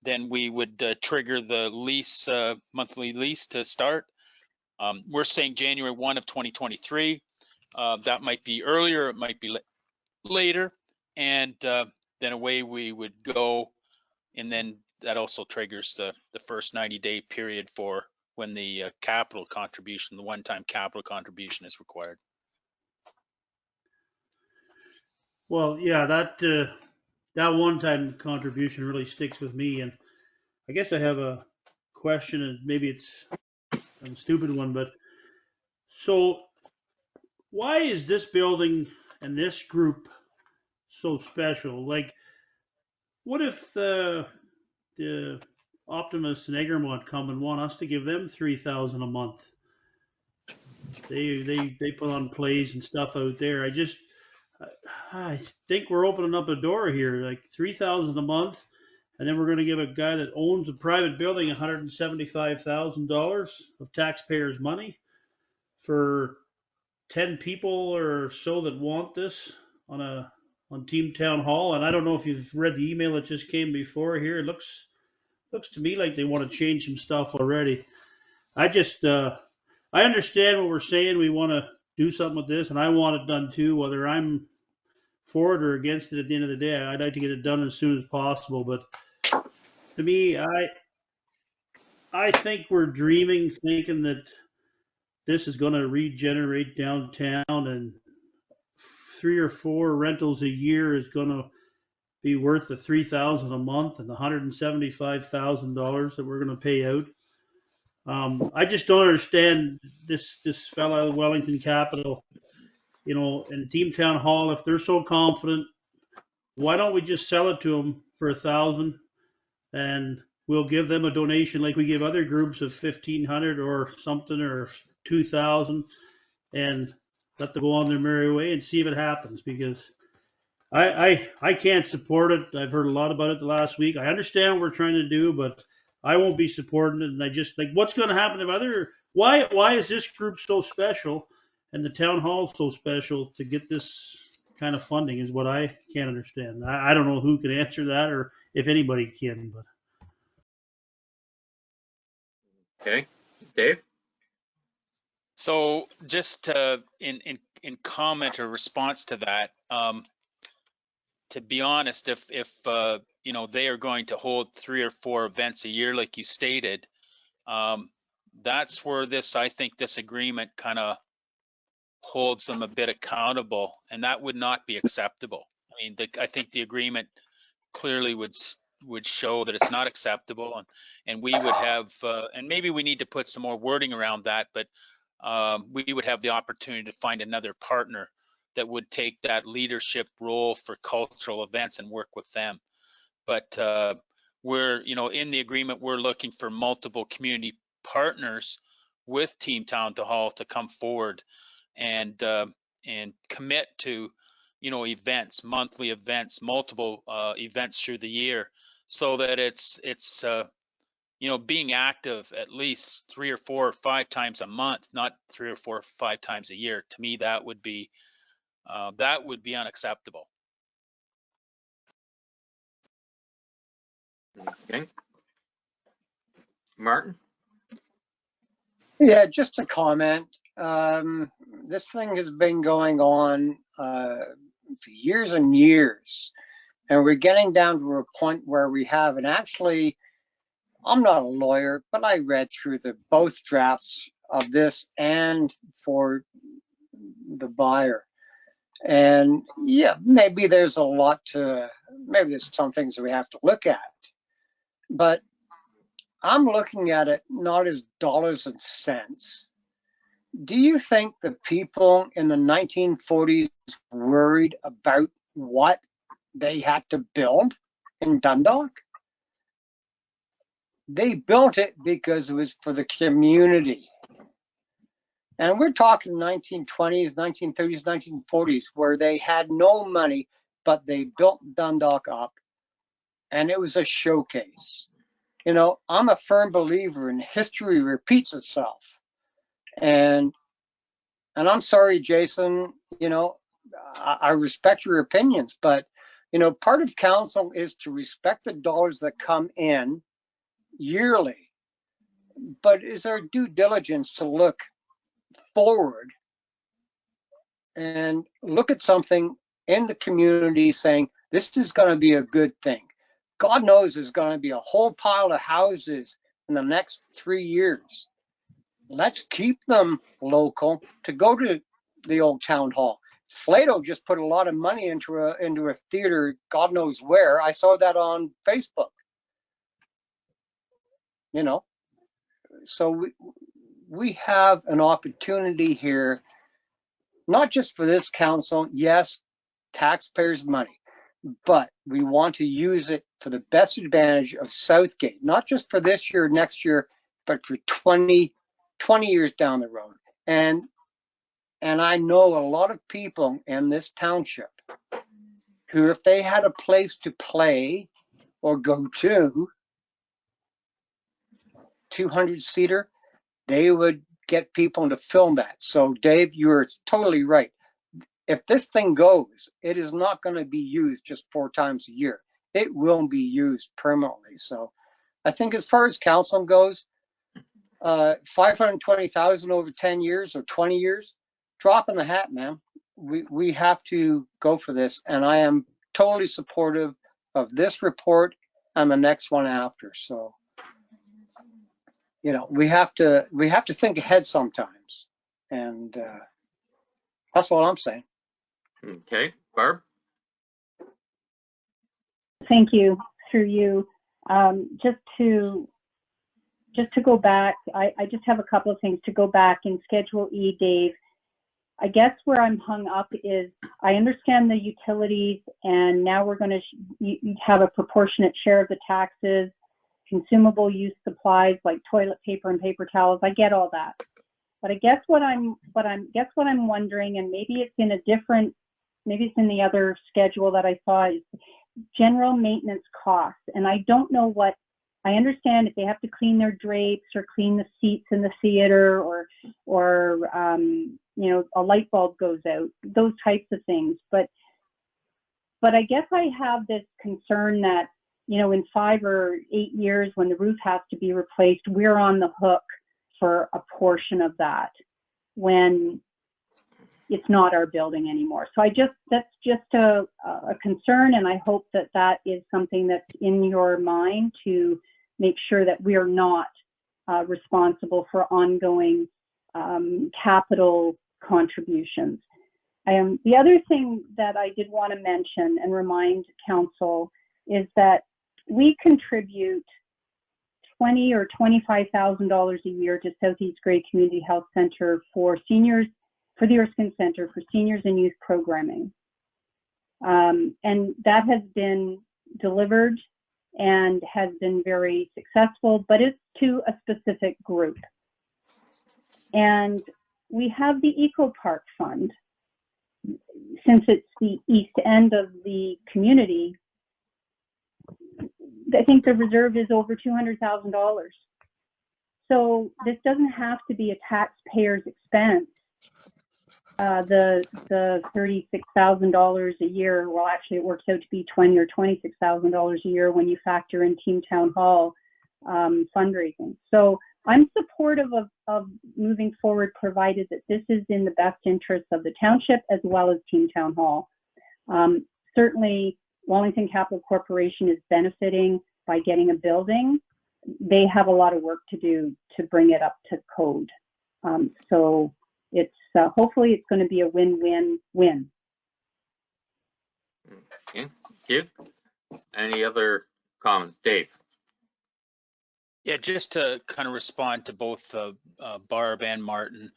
then we would trigger the lease, monthly lease to start. We're saying January 1 of 2023. That might be earlier, it might be later, and then away we would go. And then that also triggers the first 90-day period for when the capital contribution, the one-time capital contribution, is required. Well, yeah, that one-time contribution really sticks with me, and I guess I have a question, and maybe it's a stupid one, but so why is this building and this group so special? Like, what if the Optimus and Egremont come and want us to give them 3,000 a month? They put on plays and stuff out there. I think we're opening up a door here, like 3,000 a month, and then we're going to give a guy that owns a private building $175,000 of taxpayers' money for 10 people or so that want this on Team Town Hall. And I don't know if you've read the email that just came before here. It looks to me like they want to change some stuff already. I understand what we're saying. We want to do something with this, and I want it done too, whether I'm for it or against it at the end of the day. I'd like to get it done as soon as possible, but to me, I think we're dreaming, thinking that this is going to regenerate downtown, and 3 or 4 rentals a year is going to be worth the $3,000 a month and the $175,000 that we're going to pay out. I just don't understand this fella, Wellington Capital, you know, and Team Town Hall. If they're so confident, why don't we just sell it to them for $1,000, and we'll give them a donation like we give other groups of $1,500 or something, or $2,000, and let them go on their merry way and see if it happens, because I can't support it. I've heard a lot about it the last week. I understand what we're trying to do, but I won't be supporting it. And I just like, what's going to happen if why is this group so special and the town hall so special to get this kind of funding is what I can't understand. I don't know who can answer that, or if anybody can, but. Okay, Dave? So just in comment or response to that, to be honest, if you know, they are going to hold 3 or 4 events a year, like you stated, that's where I think this agreement kind of holds them a bit accountable, and that would not be acceptable. I mean, I think the agreement clearly would show that it's not acceptable, and we would have, and maybe we need to put some more wording around that, but we would have the opportunity to find another partner that would take that leadership role for cultural events and work with them. But we're, you know, in the agreement, we're looking for multiple community partners with Team Town Hall to come forward and commit to, you know, events, monthly events, multiple events through the year, so that it's you know, being active at least 3 or 4 or 5 times a month, not 3 or 4 or 5 times a year. To me, that would be unacceptable. Okay. Martin? Yeah, just a comment. This thing has been going on for years and years, and we're getting down to a point where we have, and actually, I'm not a lawyer, but I read through both drafts of this and for the buyer. And yeah, maybe there's some things that we have to look at, but I'm looking at it not as dollars and cents. Do you think the people in the 1940s worried about what they had to build in Dundalk? They built it because it was for the community. And we're talking 1920s, 1930s, 1940s, where they had no money, but they built Dundalk up, and it was a showcase. You know, I'm a firm believer in history repeats itself. And I'm sorry, Jason, you know, I respect your opinions, but, you know, part of council is to respect the dollars that come in yearly. But is there due diligence to look forward and look at something in the community saying, this is going to be a good thing? God knows there's going to be a whole pile of houses in the next 3 years. Let's keep them local to go to the old town hall. Flato just put a lot of money into a theater, God knows where. I saw that on Facebook. You know, so we have an opportunity here, not just for this council, yes, taxpayers' money, but we want to use it for the best advantage of Southgate, not just for this year, next year, but for 20 years down the road. And I know a lot of people in this township who, if they had a place to play or go to, 200-seater, they would get people to film that. So Dave, you're totally right. If this thing goes, it is not going to be used just 4 times a year. It will be used permanently. So I think as far as council goes, 520,000 over 10 years or 20 years, drop in the hat, man. We have to go for this, and I am totally supportive of this report and the next one after. So, you know, we have to think ahead sometimes, and that's all I'm saying. Okay, Barb? Thank you, through you. Just to go back, I just have a couple of things to go back in Schedule E, Dave. I guess where I'm hung up is I understand the utilities, and now we're going to have a proportionate share of the taxes, consumable use supplies like toilet paper and paper towels. I get all that, but I guess what I'm wondering, and maybe it's in a different, maybe it's in the other schedule that I saw, is general maintenance costs. And I don't know what, I understand if they have to clean their drapes or clean the seats in the theater, or you know, a light bulb goes out, those types of things. But I guess I have this concern that, you know, in 5 or 8 years when the roof has to be replaced, we're on the hook for a portion of that when it's not our building anymore. So that's just a concern, and I hope that that is something that's in your mind to make sure that we are not responsible for ongoing capital contributions. The other thing that I did want to mention and remind council is that we contribute $20,000 or $25,000 a year to Southeast Grey Community Health Centre for seniors, for the Erskine Centre for Seniors and Youth Programming. And that has been delivered and has been very successful, but it's to a specific group. And we have the Eco Park Fund. Since it's the east end of the community, I think the reserve is over $200,000. So this doesn't have to be a taxpayer's expense. The $36,000 a year, well, actually it works out to be $20,000 or $26,000 a year when you factor in Team Town Hall fundraising. So I'm supportive of moving forward, provided that this is in the best interest of the township as well as Team Town Hall. Certainly, Wallington Capital Corporation is benefiting by getting a building. They have a lot of work to do to bring it up to code. So it's hopefully it's going to be a win-win-win. Okay, thank you. Any other comments? Dave? Yeah, just to kind of respond to both Barb and Martin.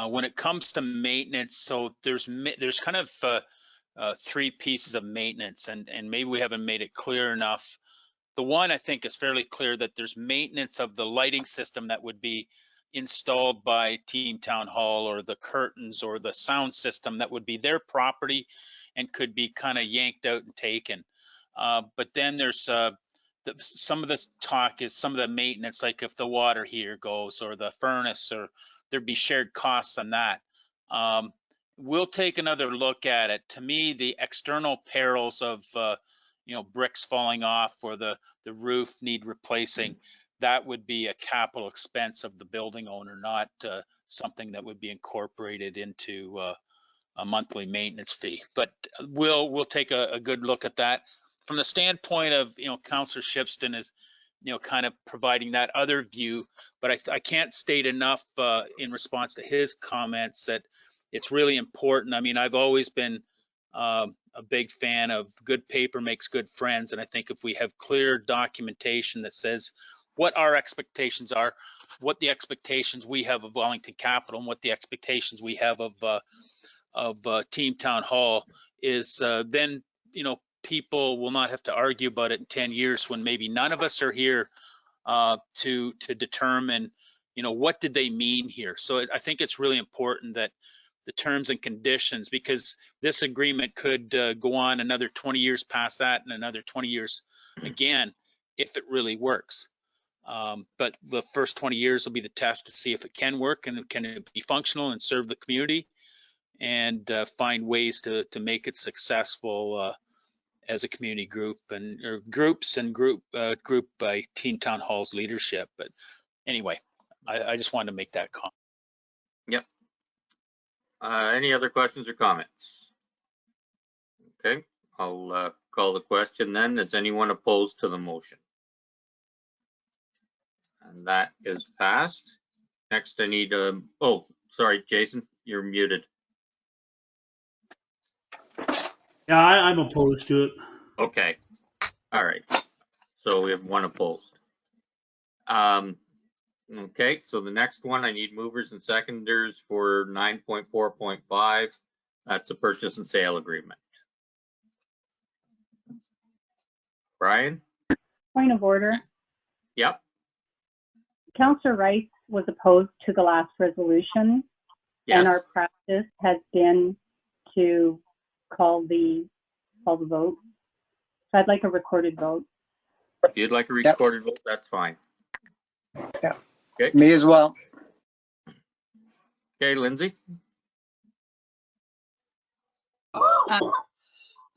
When it comes to maintenance, so there's kind of 3 pieces of maintenance, and maybe we haven't made it clear enough. The one I think is fairly clear, that there's maintenance of the lighting system that would be installed by Team Town Hall, or the curtains or the sound system that would be their property and could be kind of yanked out and taken. But then there's some of this talk is some of the maintenance, like if the water heater goes or the furnace, or there'd be shared costs on that. We'll take another look at it. To me, the external perils of you know, bricks falling off or the roof need replacing, that would be a capital expense of the building owner, not something that would be incorporated into a monthly maintenance fee. But we'll take a good look at that. From the standpoint of, you know, Councillor Shipston is, you know, kind of providing that other view, but I can't state enough in response to his comments that it's really important. I mean, I've always been a big fan of good paper makes good friends, and I think if we have clear documentation that says what our expectations are, what the expectations we have of Wellington Capital, and what the expectations we have of Team Town Hall is, then, you know, people will not have to argue about it in 10 years when maybe none of us are here to determine, you know, what did they mean here. So I think it's really important that the terms and conditions, because this agreement could go on another 20 years past that, and another 20 years again, if it really works. But the first 20 years will be the test to see if it can work, and can it be functional and serve the community, and find ways to make it successful as a community group, and or groups and group by Team Town Hall's leadership. But anyway, I just wanted to make that comment. Yep. Any other questions or comments? Okay, I'll call the question then. Is anyone opposed to the motion? And that is passed. Next, I need oh, sorry, Jason, you're muted. Yeah, I'm opposed to it. Okay, all right. So we have one opposed. Okay, so the next one, I need movers and seconders for 9.4.5. That's a purchase and sale agreement. Brian? Point of order. Yep. Councillor Rice was opposed to the last resolution, Yes. and our practice has been to call the vote. So I'd like a recorded vote. If you'd like a recorded vote, that's fine. Yeah. Okay. Me as well. Okay, Lindsay?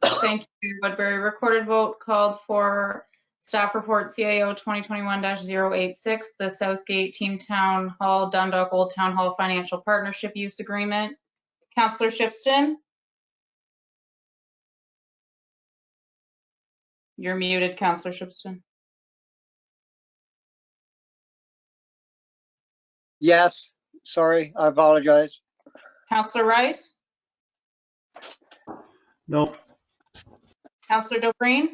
Thank you, Woodbury. Recorded vote called for staff report CAO 2021-086, the Southgate Team Town Hall Dundalk Old Town Hall Financial Partnership Use Agreement. Councillor Shipston? You're muted, Councillor Shipston. Yes. Sorry, I apologize. Councillor Rice? No. Councillor Dobreen?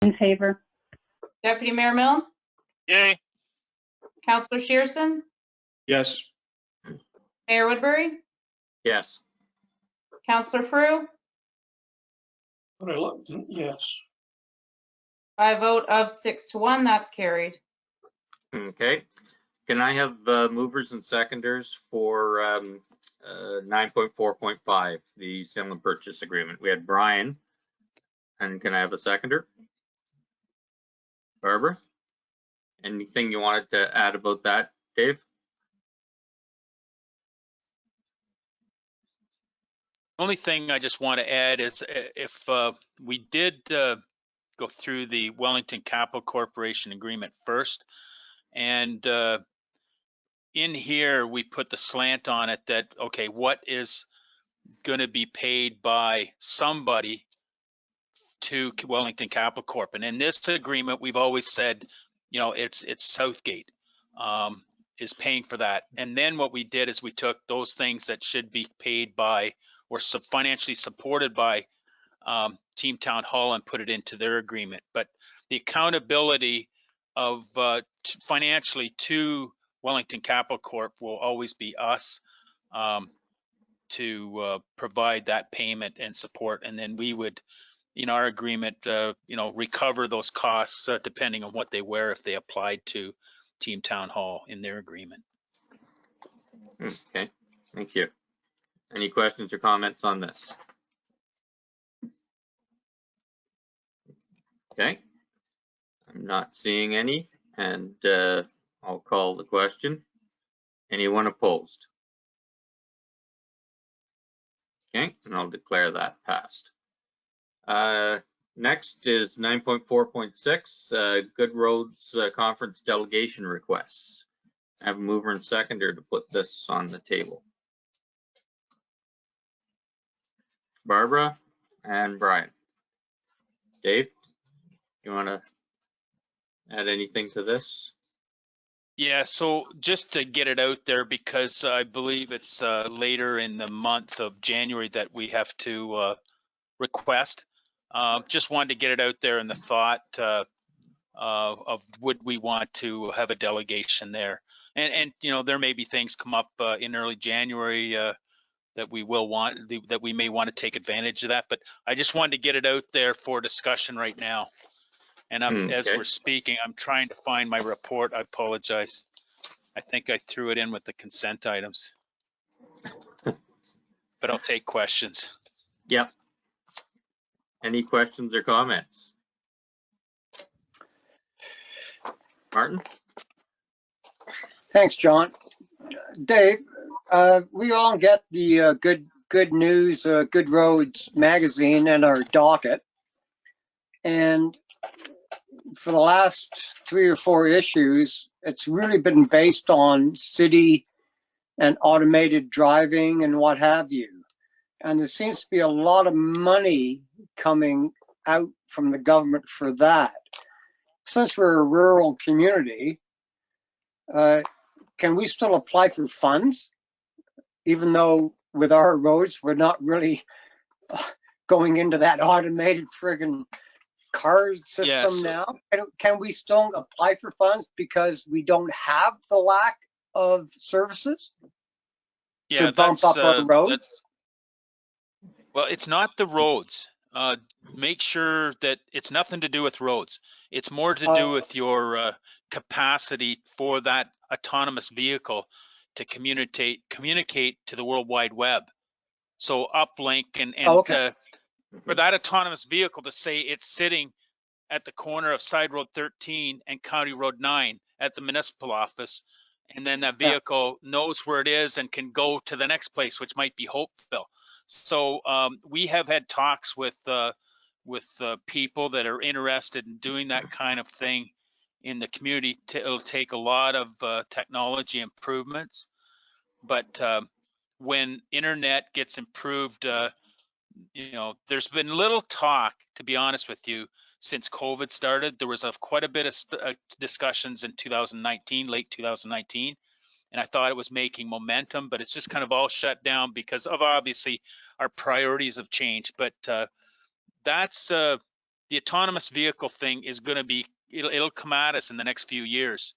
In favor. Deputy Mayor Milne? Yay. Councillor Shearson? Yes. Mayor Woodbury? Yes. Councillor Frew? Yes. By a vote of 6 to 1, that's carried. Okay. Can I have movers and seconders for 9.4.5, the sale and purchase agreement? We had Brian. And can I have a seconder? Barbara? Anything you wanted to add about that, Dave? Only thing I just want to add is if we did go through the Wellington Capital Corporation agreement first, and in here we put the slant on it that, okay, what is going to be paid by somebody to Wellington Capital Corp. And in this agreement, we've always said, you know, it's Southgate is paying for that. And then what we did is we took those things that should be paid by or financially supported by Team Town Hall and put it into their agreement. But the accountability of financially to Wellington Capital Corp will always be us to provide that payment and support. And then we would, in our agreement, you know, recover those costs depending on what they were if they applied to Team Town Hall in their agreement. Okay, thank you. Any questions or comments on this? Okay, I'm not seeing any, and I'll call the question. Anyone opposed? Okay, and I'll declare that passed. Next is 9.4.6, Good Roads Conference delegation requests. I have a mover and seconder to put this on the table. Barbara and Brian. Dave, you want to add anything to this? Yeah, so just to get it out there, because I believe it's later in the month of January that we have to request. Just wanted to get it out there in the thought of would we want to have a delegation there. And you know, there may be things come up in early January that we will want, that we may want to take advantage of that. But I just wanted to get it out there for discussion right now. And as we're speaking, I'm trying to find my report. I apologize. I think I threw it in with the consent items. But I'll take questions. Yep. Any questions or comments? Martin? Thanks, John. Dave, we all get the Good News, Good Roads magazine in our docket. And for the last 3 or 4 issues, it's really been based on city and automated driving and what have you. And there seems to be a lot of money coming out from the government for that. Since we're a rural community, can we still apply for funds, even though with our roads, we're not really going into that automated friggin' car system now? Can we still apply for funds because we don't have the lack of services to bump up our roads? Well, it's not the roads. Make sure that it's nothing to do with roads. It's more to do with your capacity for that autonomous vehicle to communicate to the World Wide Web. So uplink and for that autonomous vehicle to say it's sitting at the corner of Side Road 13 and County Road 9 at the municipal office, and then that vehicle knows where it is and can go to the next place, which might be Hopeville. So we have had talks with people that are interested in doing that kind of thing in the community. It'll take a lot of technology improvements, but when internet gets improved, you know, there's been little talk, to be honest with you, since COVID started. There was quite a bit of discussions in 2019, late 2019, and I thought it was making momentum, but it's just kind of all shut down because of obviously our priorities have changed. But that's the autonomous vehicle thing is going to be, it'll come at us in the next few years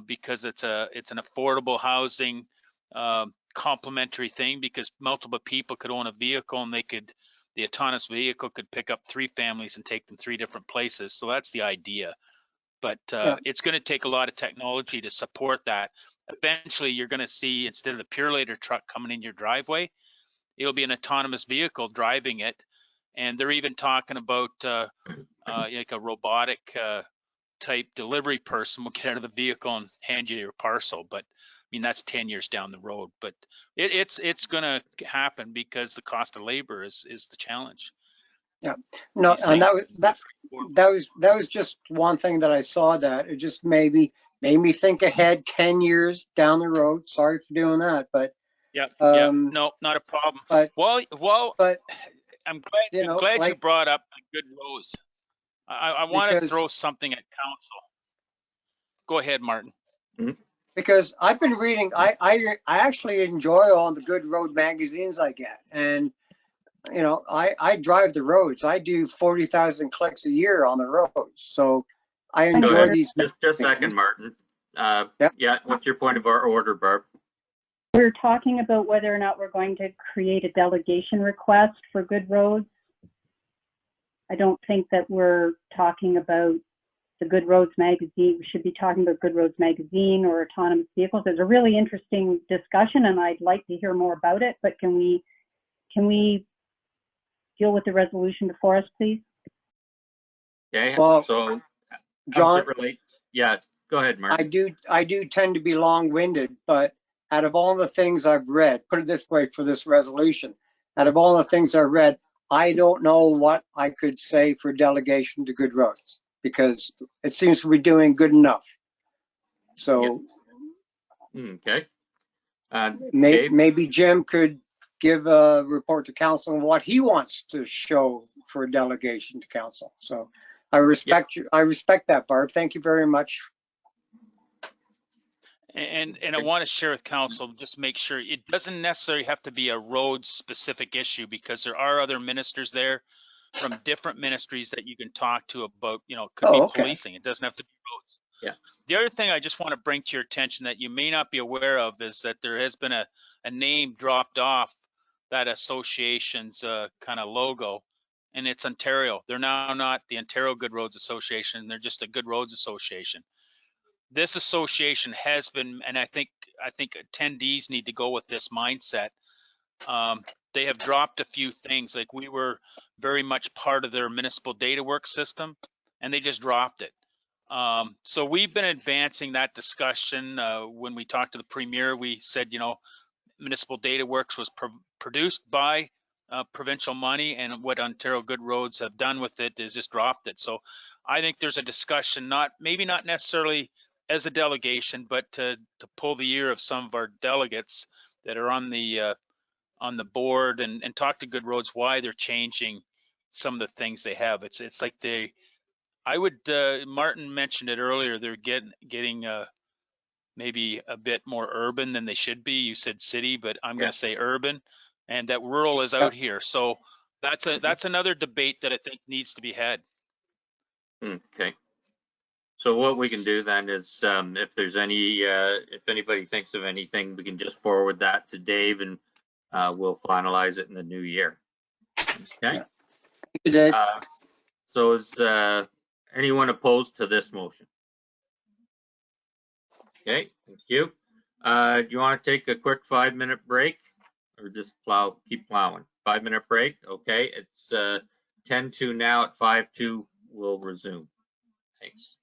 because it's an affordable housing complementary thing, because multiple people could own a vehicle and the autonomous vehicle could pick up 3 families and take them 3 different places. So that's the idea. But it's going to take a lot of technology to support that. Eventually, you're going to see, instead of the Purelator truck coming in your driveway, it'll be an autonomous vehicle driving it. And they're even talking about like a robotic type delivery person will get out of the vehicle and hand you your parcel. But I mean, that's 10 years down the road. But it's going to happen because the cost of labor is the challenge. Yeah, no, and that was just one thing that I saw that it just made me think ahead 10 years down the road. Sorry for doing that, but no, not a problem. But I'm glad you brought up the good roads. I want to throw something at council. Go ahead, Martin. Because I've been reading, I actually enjoy all the good road magazines I get, and you know, I drive the roads. I do 40,000 clicks a year on the roads, so I enjoy these. Just a second, Martin. Yeah, what's your point of our order, Barb? We're talking about whether or not we're going to create a delegation request for good roads. I don't think that we're talking about the Good Roads magazine. We should be talking about Good Roads magazine or autonomous vehicles. It's a really interesting discussion, and I'd like to hear more about it. But can we deal with the resolution before us, please? Okay. Well, so John, yeah, go ahead, Martin. I do tend to be long-winded, but out of all the things I've read, put it this way for this resolution, out of all the things I've read, I don't know what I could say for delegation to Good Roads, because it seems to be doing good enough. So okay. Maybe Jim could give a report to council on what he wants to show for delegation to council. So I respect you. I respect that, Barb. Thank you very much. And I want to share with council, just make sure it doesn't necessarily have to be a road specific issue, because there are other ministers there from different ministries that you can talk to about, you know, could be policing. It doesn't have to be roads. Yeah. The other thing I just want to bring to your attention that you may not be aware of is that there has been a name dropped off that association's kind of logo, and it's Ontario. They're now not the Ontario Good Roads Association. They're just a Good Roads Association. This association has been, and I think attendees need to go with this mindset. They have dropped a few things. Like, we were very much part of their municipal data work system, and they just dropped it. So we've been advancing that discussion. When we talked to the premier, we said, you know, municipal data works was produced by provincial money, and what Ontario Good Roads have done with it is just dropped it. So I think there's a discussion, maybe not necessarily as a delegation, but to pull the ear of some of our delegates that are on the board and talk to Good Roads why they're changing some of the things they have. It's like Martin mentioned it earlier, they're getting maybe a bit more urban than they should be. You said city, but I'm going to say urban, and that rural is out here. So that's another debate that I think needs to be had. Okay. So what we can do then is, if there's if anybody thinks of anything, we can just forward that to Dave, and we'll finalize it in the new year. Okay. Good day. So is anyone opposed to this motion? Okay, thank you. Do you want to take a quick 5-minute break, or just keep plowing? 5-minute break. Okay, it's 10:02 now. At 5:02 we'll resume. Thanks.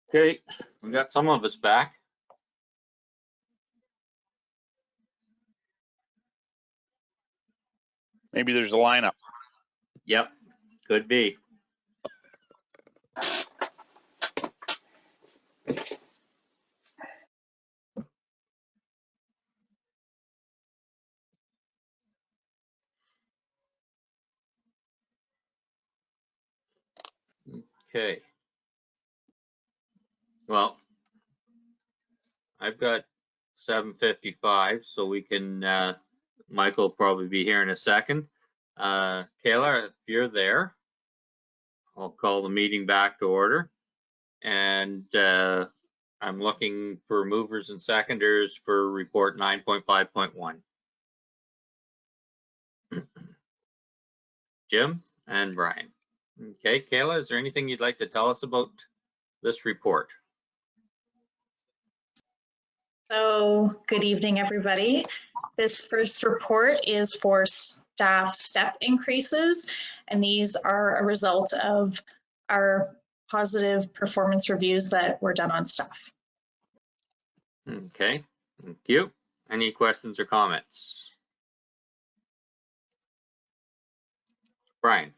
Okay, we got some of us back. Maybe there's a lineup. Yep, could be. Okay. Well, I've got 7:55, so we can, Michael will probably be here in a second. Kayla, if you're there, I'll call the meeting back to order. And I'm looking for movers and seconders for report 9.5.1. Jim and Brian. Okay, Kayla, is there anything you'd like to tell us about this report? So, good evening, everybody. This first report is for staff step increases, and these are a result of our positive performance reviews that were done on staff. Okay, thank you. Any questions or comments? Brian.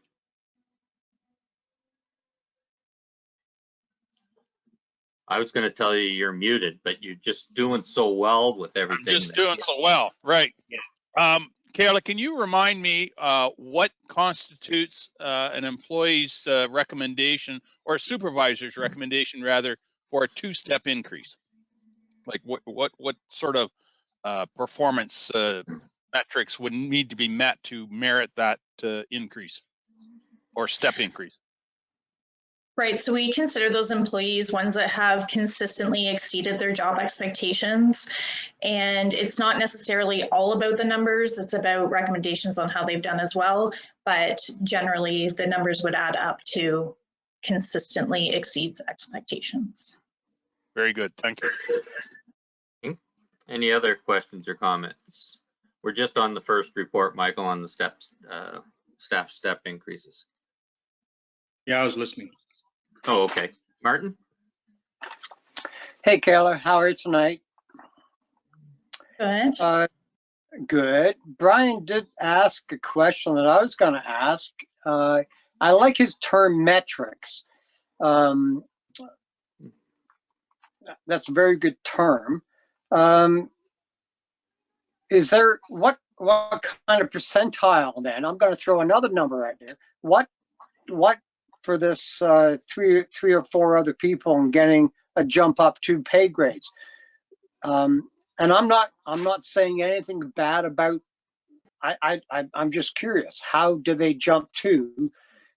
I was going to tell you you're muted, but you're just doing so well with everything. I'm just doing so well, right? Kayla, can you remind me what constitutes an employee's recommendation or a supervisor's recommendation, rather, for a two-step increase? Like what sort of performance metrics would need to be met to merit that increase or step increase? Right, so we consider those employees ones that have consistently exceeded their job expectations. And it's not necessarily all about the numbers, it's about recommendations on how they've done as well. But generally, the numbers would add up to consistently exceeds expectations. Very good, thank you. Any other questions or comments? We're just on the first report, Michael, on the steps, staff step increases. Yeah, I was listening. Oh, okay. Martin? Hey, Kayla, how are you tonight? Good. Good. Brian did ask a question that I was going to ask. I like his term metrics. That's a very good term. Is there, what kind of percentile then? I'm going to throw another number out there. What for this three or four other people and getting a jump up to pay grades? And I'm not saying anything bad about. I'm just curious. How do they jump to,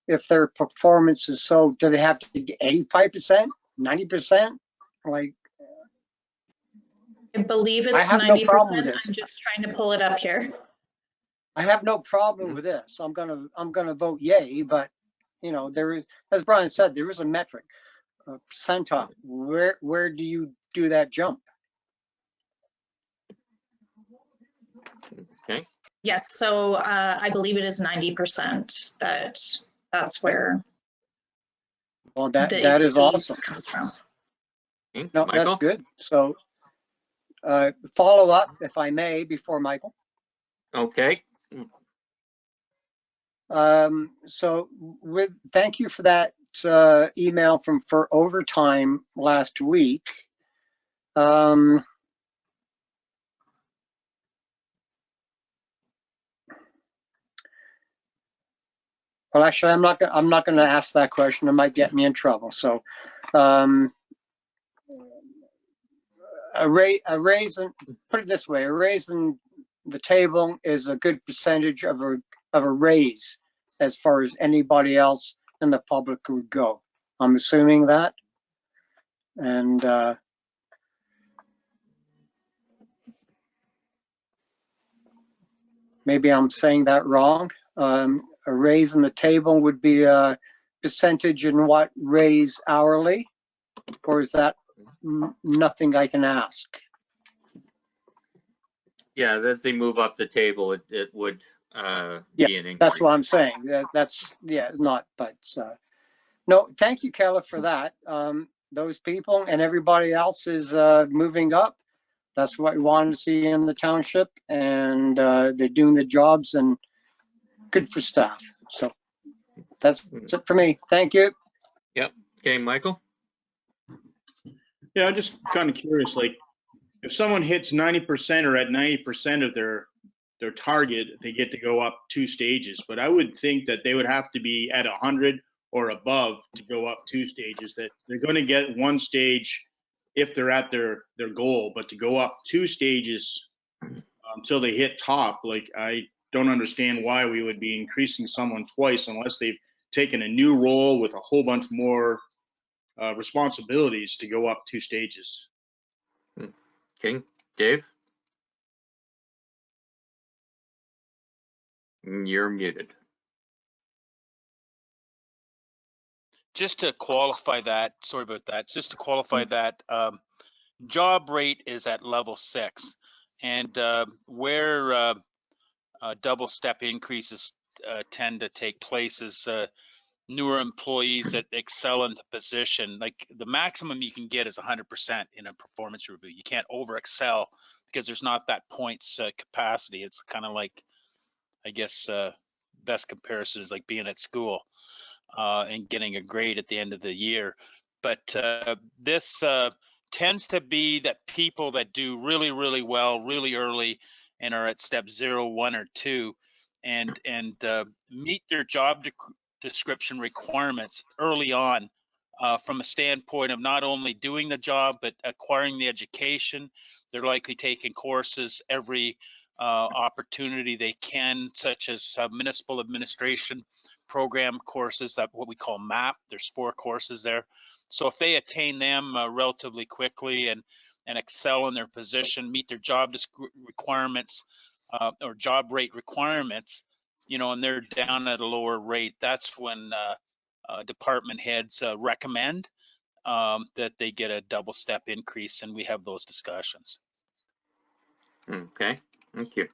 if their performance is so? Do they have to get 85%, 90%? Like, I believe it's I have 90%. no problem with this. I'm just trying to pull it up here. I have no problem with this. I'm gonna vote yay, but you know, there is, as Brian said, there is a metric, a percentile. Where do you do that jump? Okay. Yes, so I believe it is 90%. That's where. Well, that is awesome. Comes from. No, Michael? that's good. So follow up, if I may, before Michael. Okay. So thank you for that email for overtime last week. Well, actually, I'm not going to ask that question. It might get me in trouble. So, a raise, put it this way, a raise in the table is a good percentage of a raise as far as anybody else in the public would go. I'm assuming that. And maybe I'm saying that wrong. A raise in the table would be a percentage in what raise hourly, or is that nothing I can ask? Yeah, as they move up the table, it would be an increase. That's what I'm saying. That's not, but no, thank you, Kayla, for that. those people, and everybody else is moving up. That's what we wanted to see in the township, and they're doing the jobs and good for staff. So that's it for me. Thank you. Yep. Okay, Michael? Yeah, I'm just kind of curious, like if someone hits 90% or at 90% of their target, they get to go up 2 stages. But I would think that they would have to be at 100 or above to go up 2 stages, that they're going to get 1 stage if they're at their goal, but to go up 2 stages until they hit top, like I don't understand why we would be increasing someone twice unless they've taken a new role with a whole bunch more responsibilities to go up 2 stages. Okay, Dave? You're muted. Just to qualify that, sorry about that, just to qualify that, job rate is at level 6, and where double step increases tend to take place is newer employees that excel in the position. Like the maximum you can get is 100% in a performance review. You can't over excel because there's not that points capacity. It's kind of like, I guess, best comparison is like being at school and getting a grade at the end of the year. But this tends to be that people that do really, really well, really early and are at step 0, 1, or 2 and meet their job description requirements early on from a standpoint of not only doing the job, but acquiring the education. They're likely taking courses every opportunity they can, such as municipal administration program courses, that what we call MAP. There's 4 courses there. So if they attain them relatively quickly and excel in their position, meet their job requirements or job rate requirements, you know, and they're down at a lower rate, that's when department heads recommend that they get a double step increase, and we have those discussions. Okay, thank you.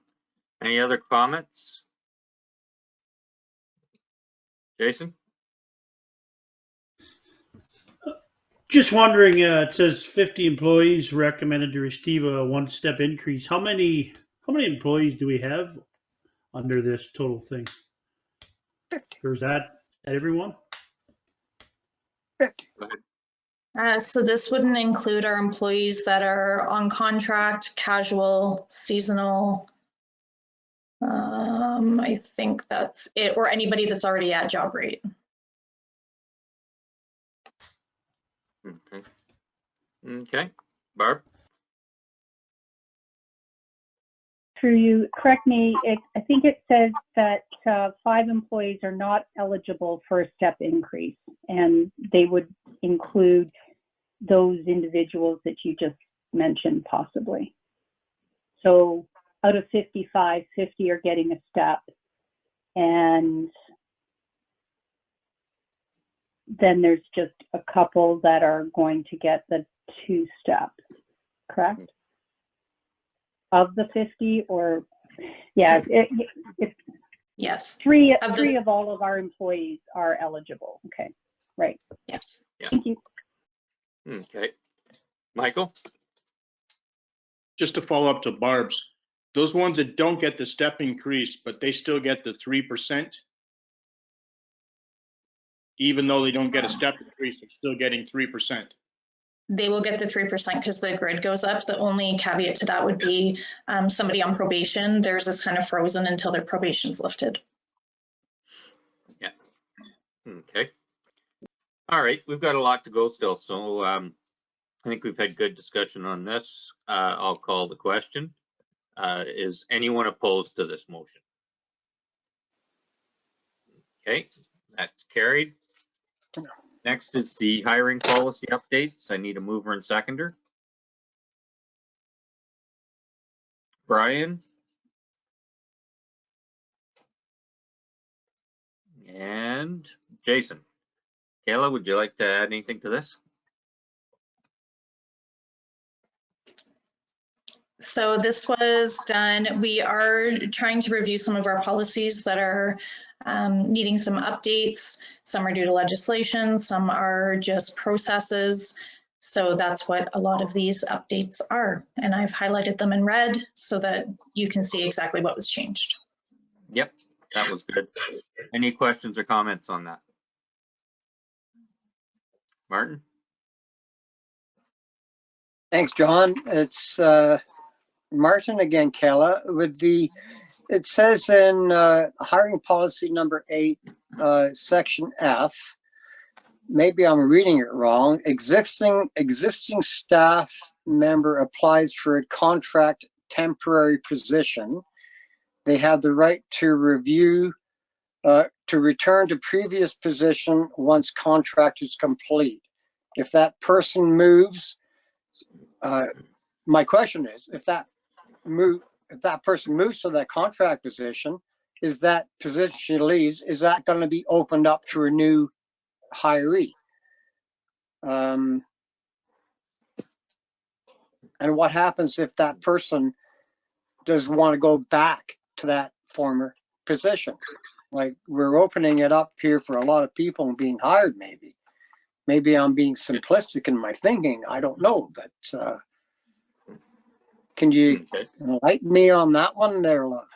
Any other comments? Jason? Just wondering, it says 50 employees recommended to receive a 1-step increase. How many employees do we have under this total thing? 50. Or is that everyone? 50. So this wouldn't include our employees that are on contract, casual, seasonal. I think that's it, or anybody that's already at job rate. Okay. Okay. Barb? Through you, correct me, I think it says that 5 employees are not eligible for a step increase, and they would include those individuals that you just mentioned possibly. So out of 55, 50 are getting a step, and then there's just a couple that are going to get the 2-step, correct? Of the 50, or yeah, yes, three of all of our employees are eligible. Okay, right. Yes. Yeah. Thank you. Okay. Michael? Just to follow up to Barb's, those ones that don't get the step increase, but they still get the 3%, even though they don't get a step increase, they're still getting 3%. They will get the 3% because the grid goes up. The only caveat to that would be somebody on probation. Theirs is kind of frozen until their probation's lifted. Yeah. Okay. All right, we've got a lot to go still, so I think we've had good discussion on this. I'll call the question. Is anyone opposed to this motion? Okay, that's carried. Next is the hiring policy updates. I need a mover and seconder. Brian? And Jason. Kayla, would you like to add anything to this? So this was done. We are trying to review some of our policies that are needing some updates. Some are due to legislation, some are just processes. So that's what a lot of these updates are. And I've highlighted them in red so that you can see exactly what was changed. Yep, that was good. Any questions or comments on that? Martin? Thanks, John. It's Martin again, Kella. It says in hiring policy number 8, section F, maybe I'm reading it wrong. Existing staff member applies for a contract temporary position. They have the right to review, to return to previous position once contract is complete. If that person moves, my question is, if that person moves to that contract position, is that position she leaves, is that going to be opened up to a new hiree? And what happens if that person doesn't want to go back to that former position? Like, we're opening it up here for a lot of people and being hired, maybe. Maybe I'm being simplistic in my thinking. I don't know, but can you enlighten me on that one there, love?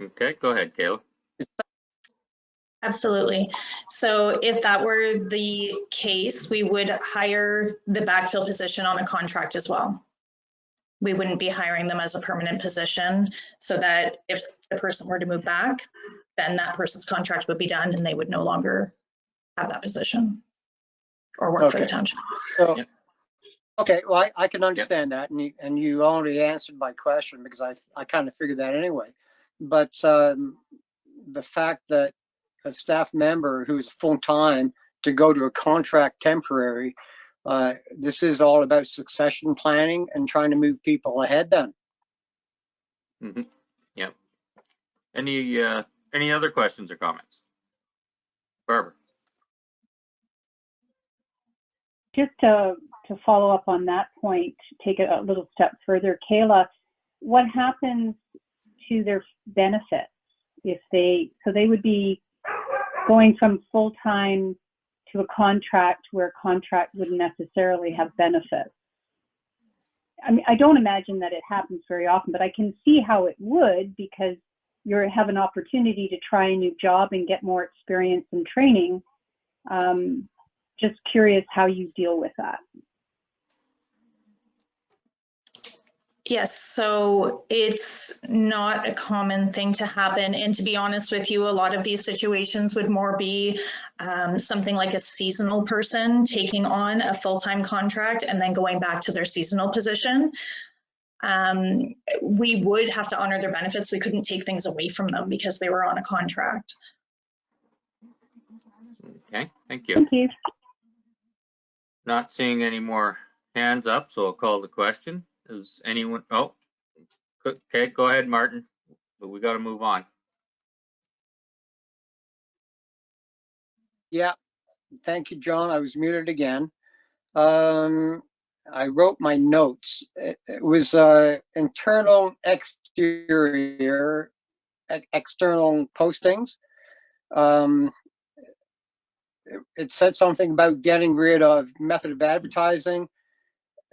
Okay, go ahead, Kayla. Absolutely. So if that were the case, we would hire the backfill position on a contract as well. We wouldn't be hiring them as a permanent position, so that if the person were to move back, then that person's contract would be done and they would no longer have that position or work for the township. So, okay, well, I can understand that, and you already answered my question because I kind of figured that anyway. But the fact that a staff member who's full-time to go to a contract temporary, this is all about succession planning and trying to move people ahead then. Mm-hmm. Yep. Any other questions or comments? Barbara. Just to follow up on that point, take it a little step further, Kayla, what happens to their benefits if so they would be going from full-time to a contract where a contract wouldn't necessarily have benefits? I mean, I don't imagine that it happens very often, but I can see how it would, because you have an opportunity to try a new job and get more experience and training. Just curious how you deal with that. Yes, so it's not a common thing to happen. And to be honest with you, a lot of these situations would more be something like a seasonal person taking on a full-time contract and then going back to their seasonal position. We would have to honor their benefits. We couldn't take things away from them because they were on a contract. Okay, thank you. Thank you. Not seeing any more hands up, so I'll call the question. Is anyone, oh, okay, go ahead, Martin, but we got to move on. Yeah, thank you, John. I was muted again. I wrote my notes. It was internal, exterior, external postings. It said something about getting rid of method of advertising,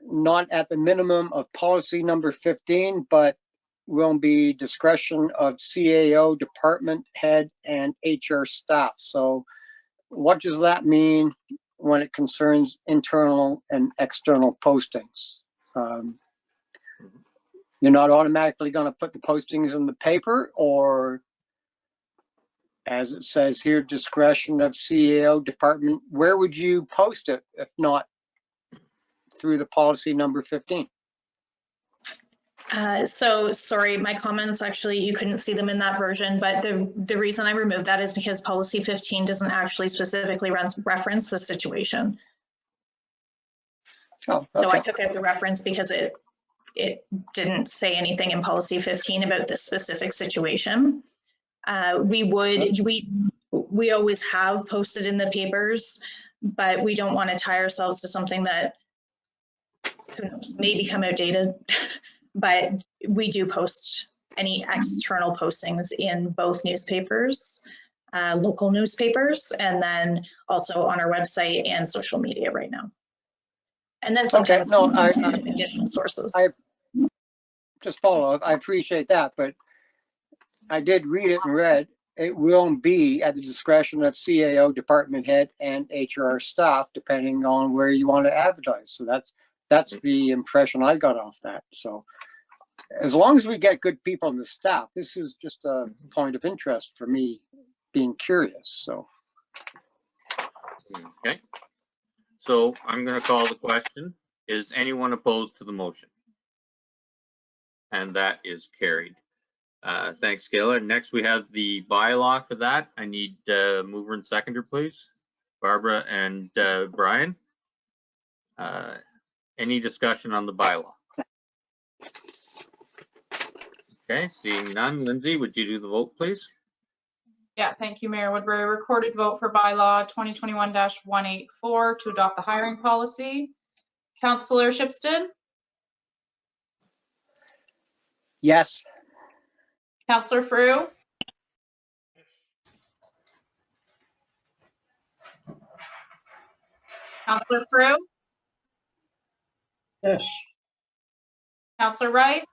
not at the minimum of policy number 15, but will be discretion of CAO, department head, and HR staff. So what does that mean when it concerns internal and external postings? You're not automatically going to put the postings in the paper, or as it says here, discretion of CAO, department, where would you post it if not through the policy number 15? So sorry, my comments, actually, you couldn't see them in that version, but the reason I removed that is because policy 15 doesn't actually specifically reference the situation. Oh, okay. So I took out the reference because it didn't say anything in policy 15 about this specific situation. We always have posted in the papers, but we don't want to tie ourselves to something that, who knows, may become outdated. But we do post any external postings in both newspapers. local newspapers, and then also on our website and social media right now. And then sometimes no, additional sources. I just follow up. I appreciate that, but I did read it and read it will be at the discretion of CAO, department head, and HR staff, depending on where you want to advertise. So that's the impression I got off that. So as long as we get good people in the staff, this is just a point of interest for me being curious. So. Okay. So I'm going to call the question. Is anyone opposed to the motion? And that is carried. Thanks, Kayla. Next, we have the bylaw for that. I need mover and seconder, please. Barbara and Brian. Any discussion on the bylaw? Okay, seeing none. Lindsay, would you do the vote, please? Yeah, thank you, Mayor Woodbury. Recorded vote for bylaw 2021-184 to adopt the hiring policy. Councillor Shipstead, Yes. Councillor Frew, Councillor Frew, Yes. Councillor Rice,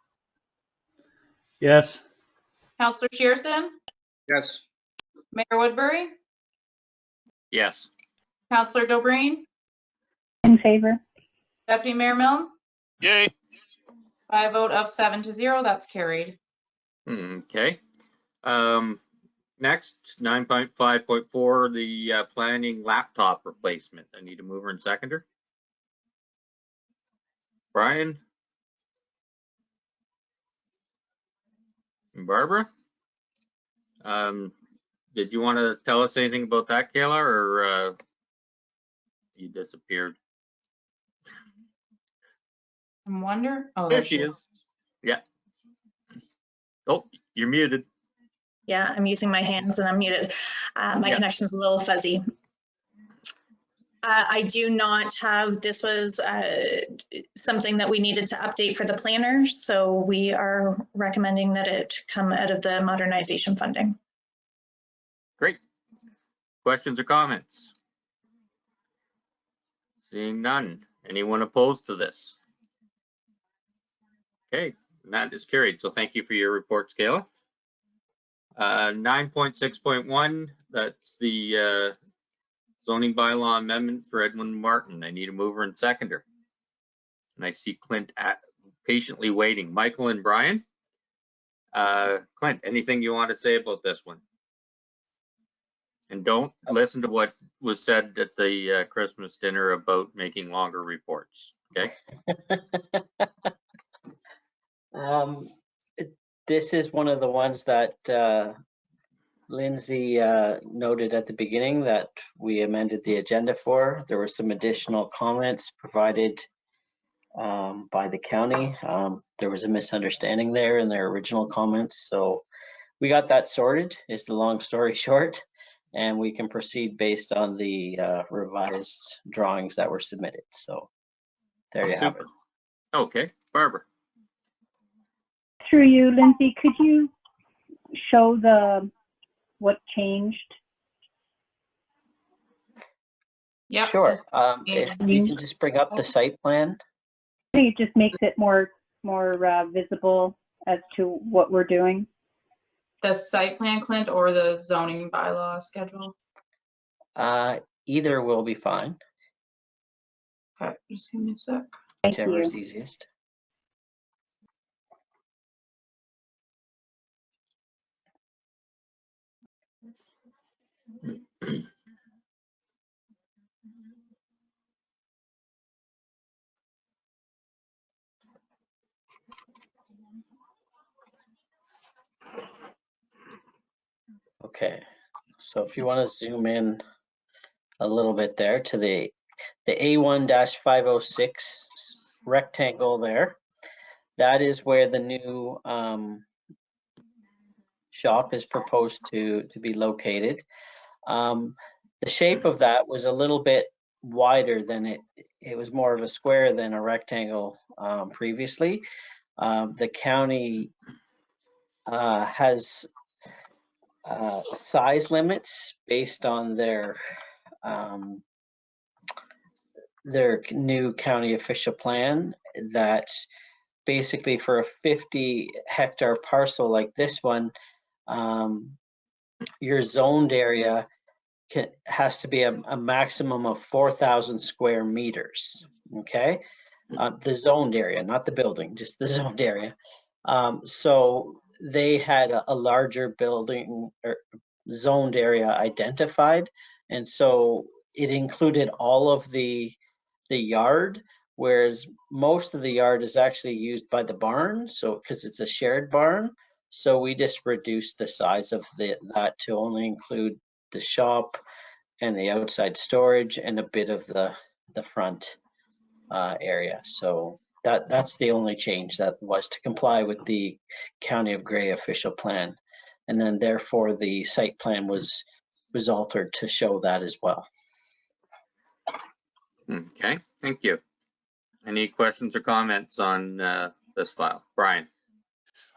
Yes. Councillor Shearson, Yes. Mayor Woodbury, Yes. Councillor Dobreen, In favor. Deputy Mayor Milne. Yay. By a vote of 7-0, that's carried. Okay. Next, 9.5.4, the planning laptop replacement. I need a mover and seconder. Brian? And Barbara? Did you want to tell us anything about that, Kayla, or you disappeared? I wonder. Oh, there she is. Yeah. Oh, you're muted. Yeah, I'm using my hands and I'm muted. My connection's a little fuzzy. I do not have, this was something that we needed to update for the planners, so we are recommending that it come out of the modernization funding. Great. Questions or comments? Seeing none. Anyone opposed to this? Okay, that is carried. So thank you for your report, Kayla. 9.6.1, that's the zoning bylaw amendment for Edwin Martin. I need a mover and seconder. And I see Clint patiently waiting. Michael and Brian. Clint, anything you want to say about this one? And don't listen to what was said at the Christmas dinner about making longer reports, okay? This is one of the ones that Lindsay noted at the beginning that we amended the agenda for. There were some additional comments provided by the county. There was a misunderstanding there in their original comments, so we got that sorted, is the long story short, and we can proceed based on the revised drawings that were submitted. So there you have it. Okay, Barbara. Through you, Lindsay, could you show what changed? Yeah. Sure. If you can just bring up the site plan. I think it just makes it more visible as to what we're doing. The site plan, Clint, or the zoning bylaw schedule? Either will be fine. Okay, just give me a sec. Whichever's easiest. Okay, so if you want to zoom in a little bit there to the A1-506 rectangle there, that is where the new shop is proposed to be located. The shape of that was a little bit wider than it was more of a square than a rectangle previously. The county has size limits based on their new county official plan, that basically for a 50-hectare parcel like this one, your zoned area has to be a maximum of 4,000 square meters, okay? The zoned area, not the building, just the zoned area. So they had a larger building or zoned area identified, and so it included all of the yard, whereas most of the yard is actually used by the barn, so because it's a shared barn. So we just reduced the size of that to only include the shop and the outside storage and a bit of the front area. So that's the only change that was to comply with the County of Grey official plan. And then therefore the site plan was altered to show that as well. Okay, thank you. Any questions or comments on this file? Brian?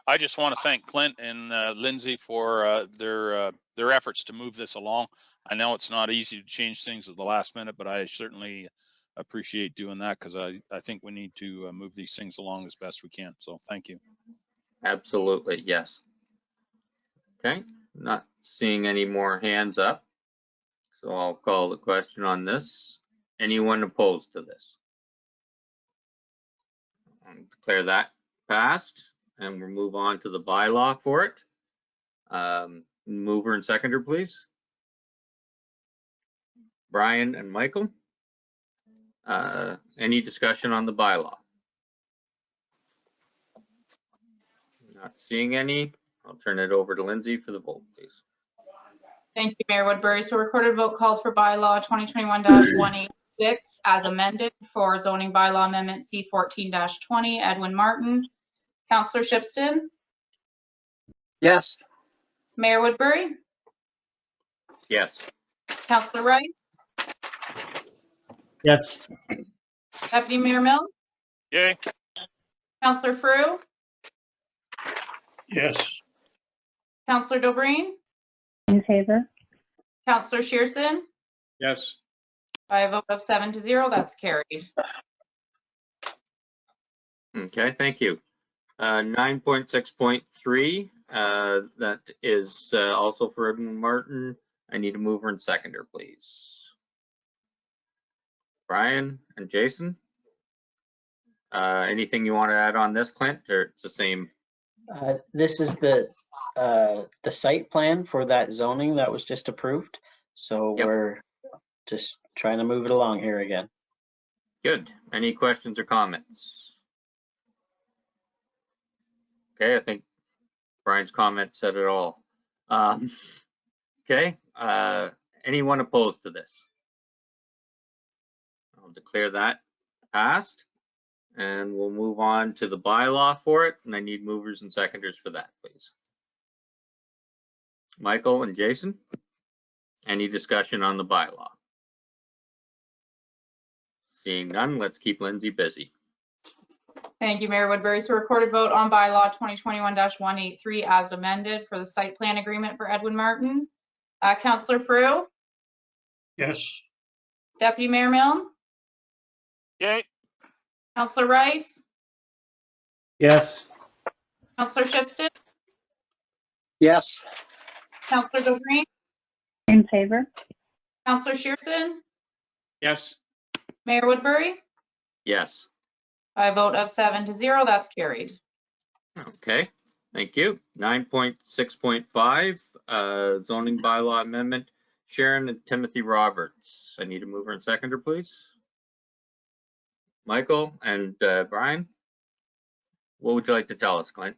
I just want to thank Clint and Lindsay for their efforts to move this along. I know it's not easy to change things at the last minute, but I certainly appreciate doing that, because I think we need to move these things along as best we can. So thank you. Absolutely, yes. Okay, not seeing any more hands up, so I'll call the question on this. Anyone opposed to this? I'll declare that passed, and we'll move on to the bylaw for it. Mover and seconder, please. Brian and Michael. Any discussion on the bylaw? Not seeing any. I'll turn it over to Lindsay for the vote, please. Thank you, Mayor Woodbury. So recorded vote called for bylaw 2021-186 as amended for zoning bylaw amendment C14-20, Edwin Martin. Councillor Shipston? Yes. Mayor Woodbury? Yes. Councillor Rice? Yes. Deputy Mayor Milne? Yay. Councillor Frew? Yes. Councillor Dobreen? In favor? Councillor Shearson? Yes. By a vote of 7-0, that's carried. Okay, thank you. 9.6.3, that is also for Edwin Martin. I need a mover and seconder, please. Brian and Jason. Anything you want to add on this, Clint, or it's the same? This is the site plan for that zoning that was just approved. So Yep. We're just trying to move it along here again. Good. Any questions or comments? Okay, I think Brian's comment said it all. Okay, anyone opposed to this? I'll declare that passed, and we'll move on to the bylaw for it, and I need movers and seconders for that, please. Michael and Jason, any discussion on the bylaw? Seeing none, let's keep Lindsay busy. Thank you, Mayor Woodbury. So recorded vote on bylaw 2021-183 as amended for the site plan agreement for Edwin Martin. Councillor Frew? Yes. Deputy Mayor Milne? Yay. Councillor Rice? Yes. Councillor Shipston? Yes. Councillor Dobreen? In favor? Councillor Shearson? Yes. Mayor Woodbury? Yes. By a vote of 7-0, that's carried. Okay, thank you. 9.6.5, zoning bylaw amendment. Sharon and Timothy Roberts. I need a mover and seconder, please. Michael and Brian. What would you like to tell us, Clint?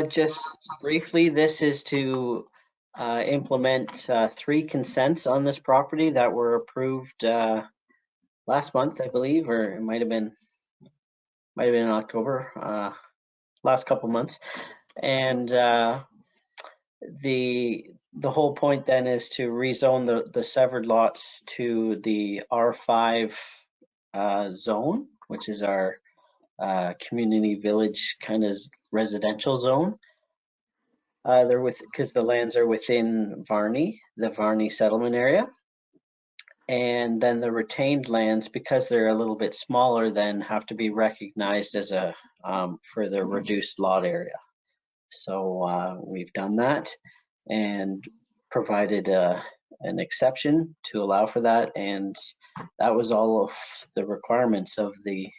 Just briefly, this is to implement 3 consents on this property that were approved last month, I believe, or it might have been in October, last couple months. And the whole point then is to rezone the severed lots to the R5 zone, which is our community village kind of residential zone. They're because the lands are within Varney, the Varney settlement area. And then the retained lands, because they're a little bit smaller, then have to be recognized as a for the reduced lot area. So we've done that and provided an exception to allow for that, and that was all of the requirements of the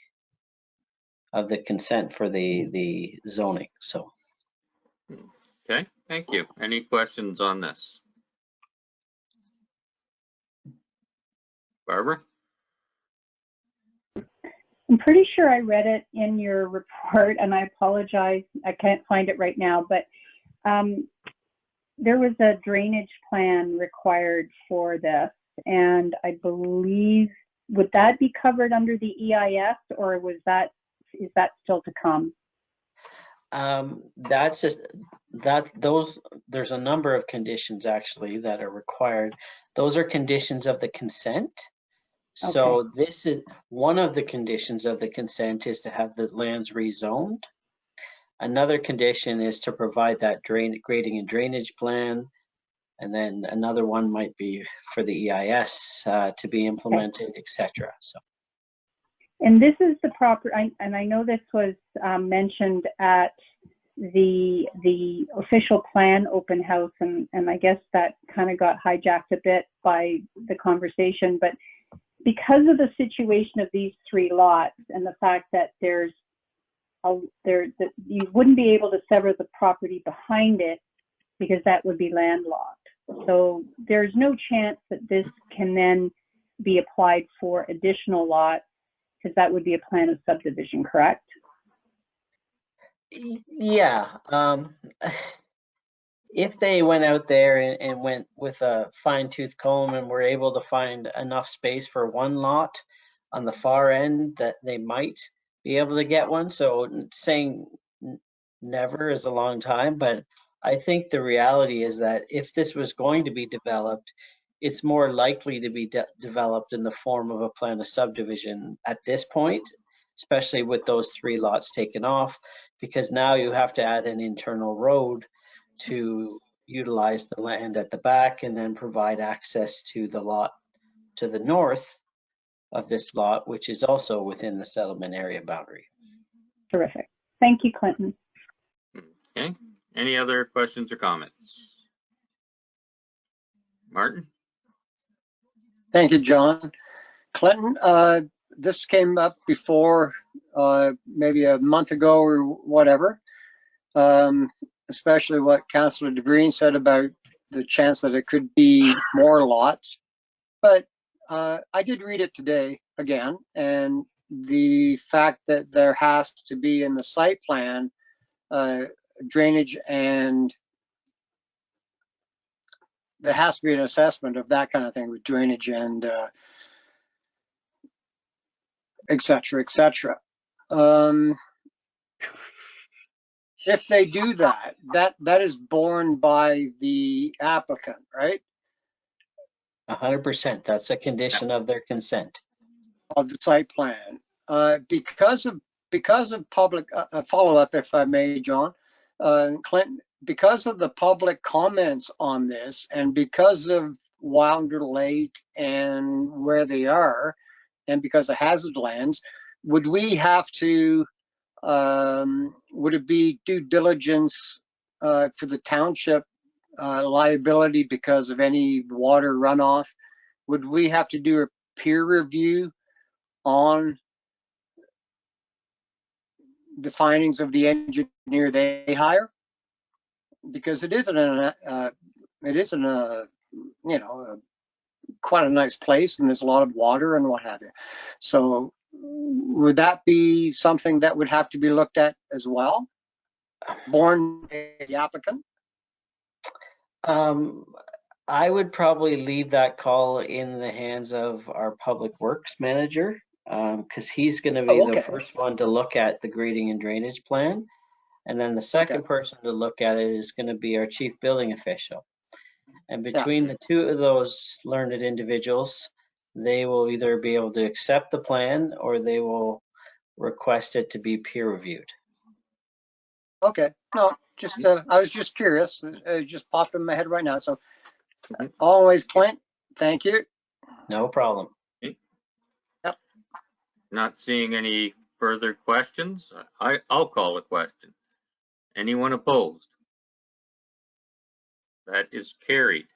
consent for the zoning. So. Okay, thank you. Any questions on this? Barbara? I'm pretty sure I read it in your report, and I apologize, I can't find it right now, but there was a drainage plan required for this, and I believe, would that be covered under the EIS, or is that still to come? That's just there's a number of conditions actually that are required. Those are conditions of the consent. Okay. So this is one of the conditions of the consent is to have the lands rezoned. Another condition is to provide that grading and drainage plan. And then another one might be for the EIS to be implemented, etc. So. And this is the proper, and I know this was mentioned at the official plan open house, and I guess that kind of got hijacked a bit by the conversation, but because of the situation of these 3 lots and the fact that you wouldn't be able to sever the property behind it because that would be landlocked. So there's no chance that this can then be applied for additional lots, because that would be a plan of subdivision, correct? Yeah. If they went out there and went with a fine-tooth comb and were able to find enough space for one lot on the far end, that they might be able to get one. So saying never is a long time, but I think the reality is that if this was going to be developed, it's more likely to be developed in the form of a plan of subdivision at this point, especially with those 3 lots taken off, because now you have to add an internal road to utilize the land at the back and then provide access to the lot to the north of this lot, which is also within the settlement area boundary. Terrific. Thank you, Clinton. Okay. Any other questions or comments? Martin? Thank you, John. Clinton, this came up before, maybe a month ago or whatever, especially what Councillor DeGreen said about the chance that it could be more lots. But I did read it today again, and the fact that there has to be in the site plan drainage, and there has to be an assessment of that kind of thing with drainage and et cetera, et cetera. If they do that, that is borne by the applicant, right? 100%. That's a condition of their consent. Of the site plan. Because of public follow-up, if I may, John, Clinton, because of the public comments on this, and because of Wilder Lake and where they are, and because of hazard lands, would we have to, would it be due diligence for the township liability because of any water runoff? Would we have to do a peer review on the findings of the engineer they hire? Because it isn't a, you know, quite a nice place, and there's a lot of water and what have you. So would that be something that would have to be looked at as well, borne by the applicant? I would probably leave that call in the hands of our public works manager, because he's going to be the first one to look at the grading and drainage plan. And then the second person to look at it is going to be our chief building official. And between the two of those learned individuals, they will either be able to accept the plan or they will request it to be peer reviewed. Okay, no, just, I was just curious. It just popped in my head right now. So always, Clint, thank you. No problem. Yep. Not seeing any further questions. I'll call a question. Anyone opposed? That is carried.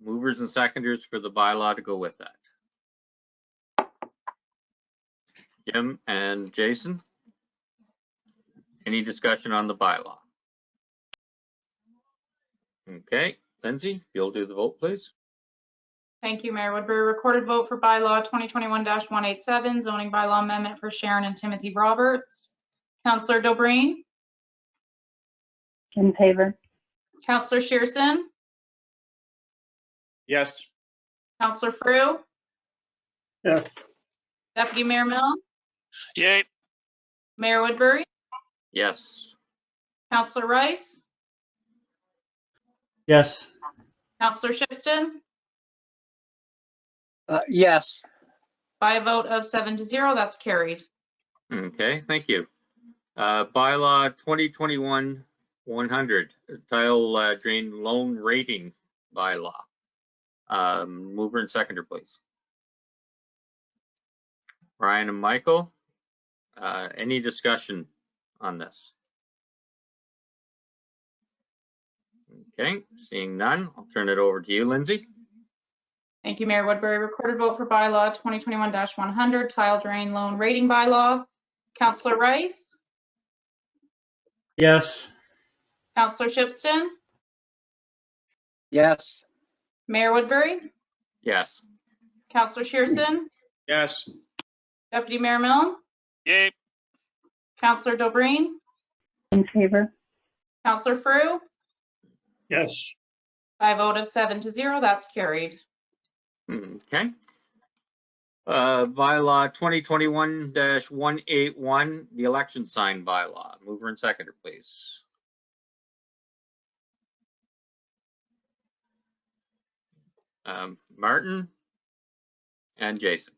Movers and seconders for the bylaw to go with that. Jim and Jason, any discussion on the bylaw? Okay, Lindsay, if you'll do the vote, please. Thank you, Mayor Woodbury. Recorded vote for bylaw 2021-187, zoning bylaw amendment for Sharon and Timothy Roberts. Councillor Dobreen, In favor. Councillor Shearson, Yes. Councillor Frew, Yes. Deputy Mayor Milne, Yay. Mayor Woodbury, Yes. Councillor Rice, Yes. Councillor Shipston. Yes. By a vote of 7 to 0, that's carried. Okay, thank you. Bylaw 2021-100, tile drain loan rating bylaw. Mover and seconder, please. Brian and Michael, any discussion on this? Okay, seeing none, I'll turn it over to you, Lindsay. Thank you, Mayor Woodbury. Recorded vote for bylaw 2021-100, tile drain loan rating bylaw. Councillor Rice, Yes. Councillor Shipston, Yes. Mayor Woodbury, Yes. Councillor Shearson, Yes. Deputy Mayor Milne, Yay. Councillor Dobreen, In favor. Councillor Frew. Yes. By a vote of 7 to 0, that's carried. Okay. Bylaw 2021-181, the election sign bylaw. Mover and seconder, please. Martin and Jason.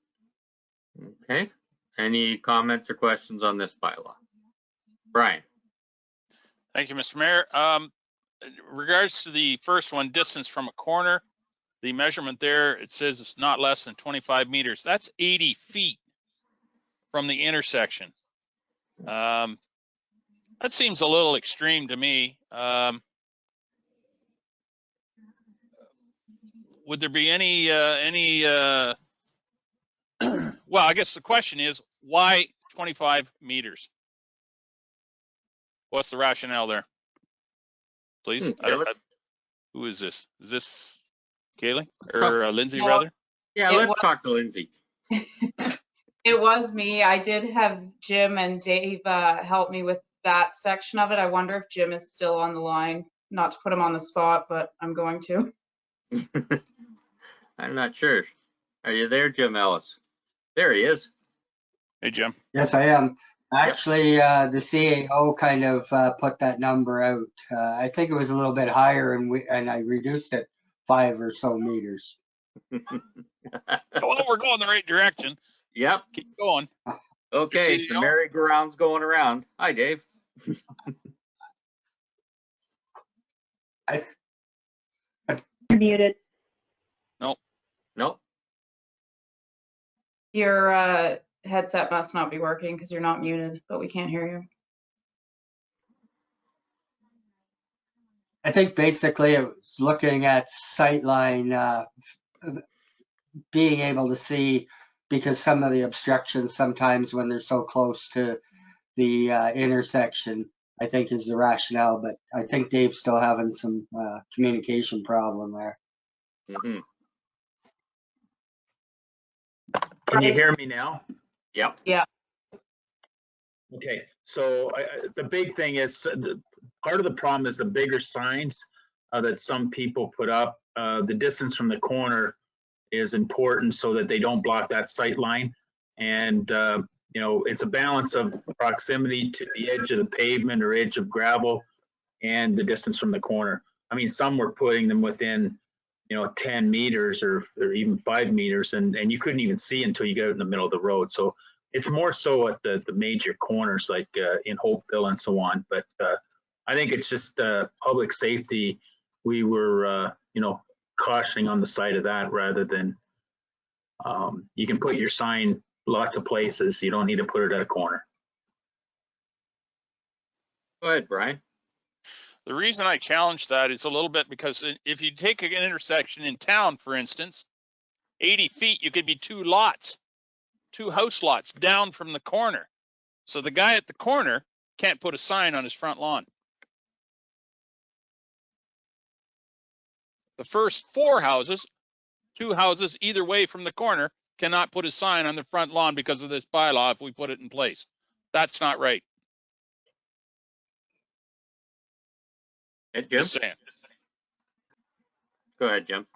Okay. Any comments or questions on this bylaw? Brian. Thank you, Mr. Mayor. In regards to the first one, distance from a corner, the measurement there, it says it's not less than 25 meters. That's 80 feet from the intersection. That seems a little extreme to me. Would there be any well, I guess the question is, why 25 meters? What's the rationale there? Please. Who is this? Is this Kaylee or Lindsay, No, rather? Yeah, let's talk to Lindsay. It was me. I did have Jim and Dave help me with that section of it. I wonder if Jim is still on the line. Not to put him on the spot, but I'm going to. I'm not sure. Are you there, Jim Ellis? There he is. Hey, Jim. Yes, I am. Actually, the CAO kind of put that number out. I think it was a little bit higher, and I reduced it 5 or so meters. Well, we're going the right direction. Yep. Keep going. Okay, the merry-go-round's going around. Hi, Dave. You're muted. Nope. Your headset must not be working because you're not muted, but we can't hear you. I think basically it was looking at sightline, being able to see, because some of the obstructions sometimes when they're so close to the intersection, I think is the rationale, but I think Dave's still having some communication problem there. Mm-hmm. Can you hear me now? Yep. Yeah. Okay, so the big thing is, part of the problem is the bigger signs that some people put up. The distance from the corner is important so that they don't block that sight line. And, you know, it's a balance of proximity to the edge of the pavement or edge of gravel and the distance from the corner. I mean, some were putting them within, you know, 10 meters or even 5 meters, and you couldn't even see until you got out in the middle of the road. So it's more so at the major corners, like in Hopeville and so on. But I think it's just public safety. We were, cautioning on the side of that rather than you can put your sign lots of places. You don't need to put it at a corner. Go ahead, Brian. The reason I challenge that is a little bit because if you take an intersection in town, for instance, 80 feet, you could be two house lots down from the corner. So the guy at the corner can't put a sign on his front lawn. The first four houses, two houses either way from the corner, cannot put a sign on the front lawn because of this bylaw if we put it in place. That's not right. Hey, Jim? Just saying. Go ahead, Jim.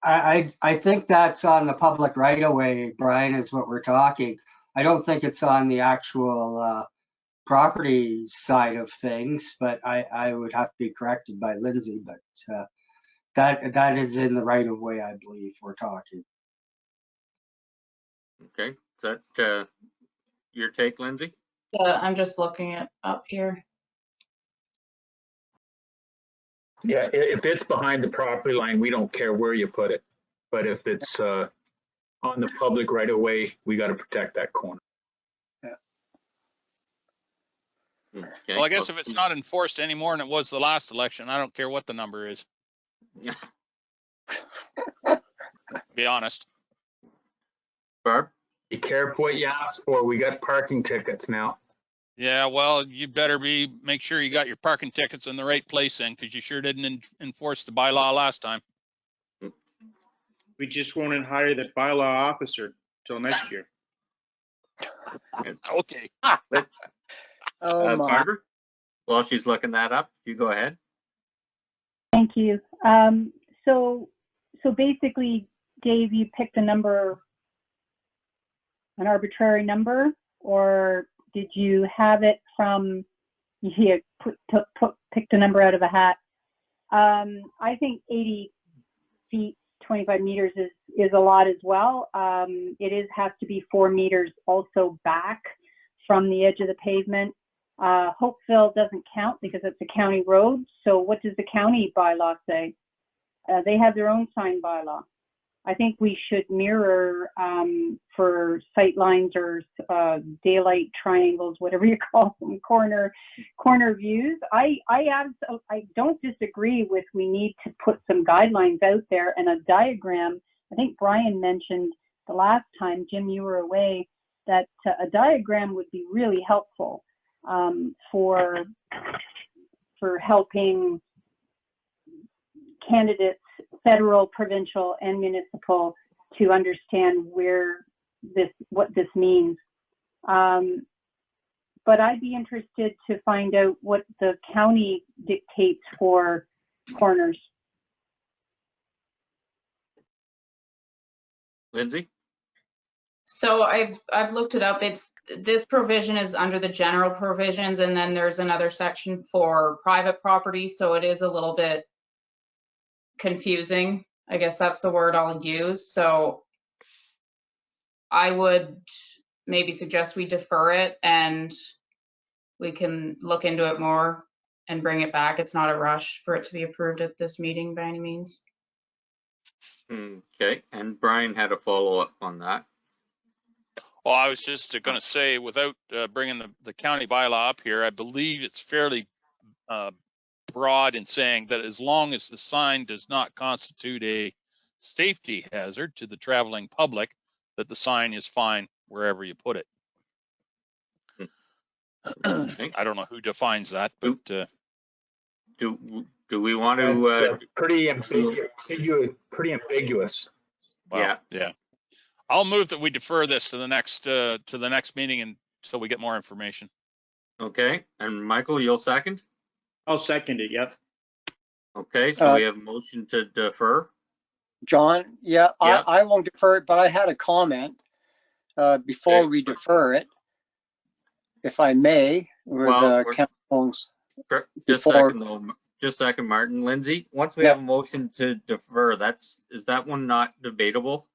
I think that's on the public right of way, Brian, is what we're talking. I don't think it's on the actual property side of things, but I would have to be corrected by Lindsay, but that is in the right of way, I believe we're talking. Okay, is that your take, Lindsay? I'm just looking it up here. Yeah, if it's behind the property line, we don't care where you put it. But if it's on the public right of way, we got to protect that corner. Okay. Well, I guess if it's not enforced any more than it was the last election, I don't care what the number is. Yeah. Be honest. Barb? Be careful what you ask for. We got parking tickets now. Yeah, well, you better make sure you got your parking tickets in the right place then, because you sure didn't enforce the bylaw last time. We just won't hire the bylaw officer till next year. Okay. Oh my. Barbara? While she's looking that up, you go ahead. Thank you. So basically, Dave, you picked a number, an arbitrary number, or did you have it from, you picked a number out of a hat? I think 80 feet, 25 meters is a lot as well. It has to be 4 meters also back from the edge of the pavement. Hopeville doesn't count because it's a county road. So what does the county bylaw say? They have their own sign bylaw. I think we should mirror for sight lines or daylight triangles, whatever you call them, corner views. I don't disagree with we need to put some guidelines out there and a diagram. I think Brian mentioned the last time, Jim, you were away, that a diagram would be really helpful for helping candidates, federal, provincial, and municipal, to understand what this means. But I'd be interested to find out what the county dictates for corners. Lindsay? So I've looked it up. This provision is under the general provisions, and then there's another section for private property. So it is a little bit confusing. I guess that's the word I'll use. So I would maybe suggest we defer it and we can look into it more and bring it back. It's not a rush for it to be approved at this meeting by any means. Okay, and Brian had a follow-up on that. Well, I was just going to say, without bringing the county bylaw up here, I believe it's fairly broad in saying that as long as the sign does not constitute a safety hazard to the traveling public, that the sign is fine wherever you put it. Okay. I don't know who defines that, but do we want to? Pretty ambiguous. Well, yeah. I'll move that we defer this to the next meeting, and so we get more information. Okay, and Michael, you'll second? I'll second it. Yep. Okay, so we have a motion to defer. John, yeah. I won't defer it, but I had a comment before we defer it, if I may, with council's. Just a second, though. Just a second, Martin. Lindsay, once we have a motion to defer, is that one not debatable?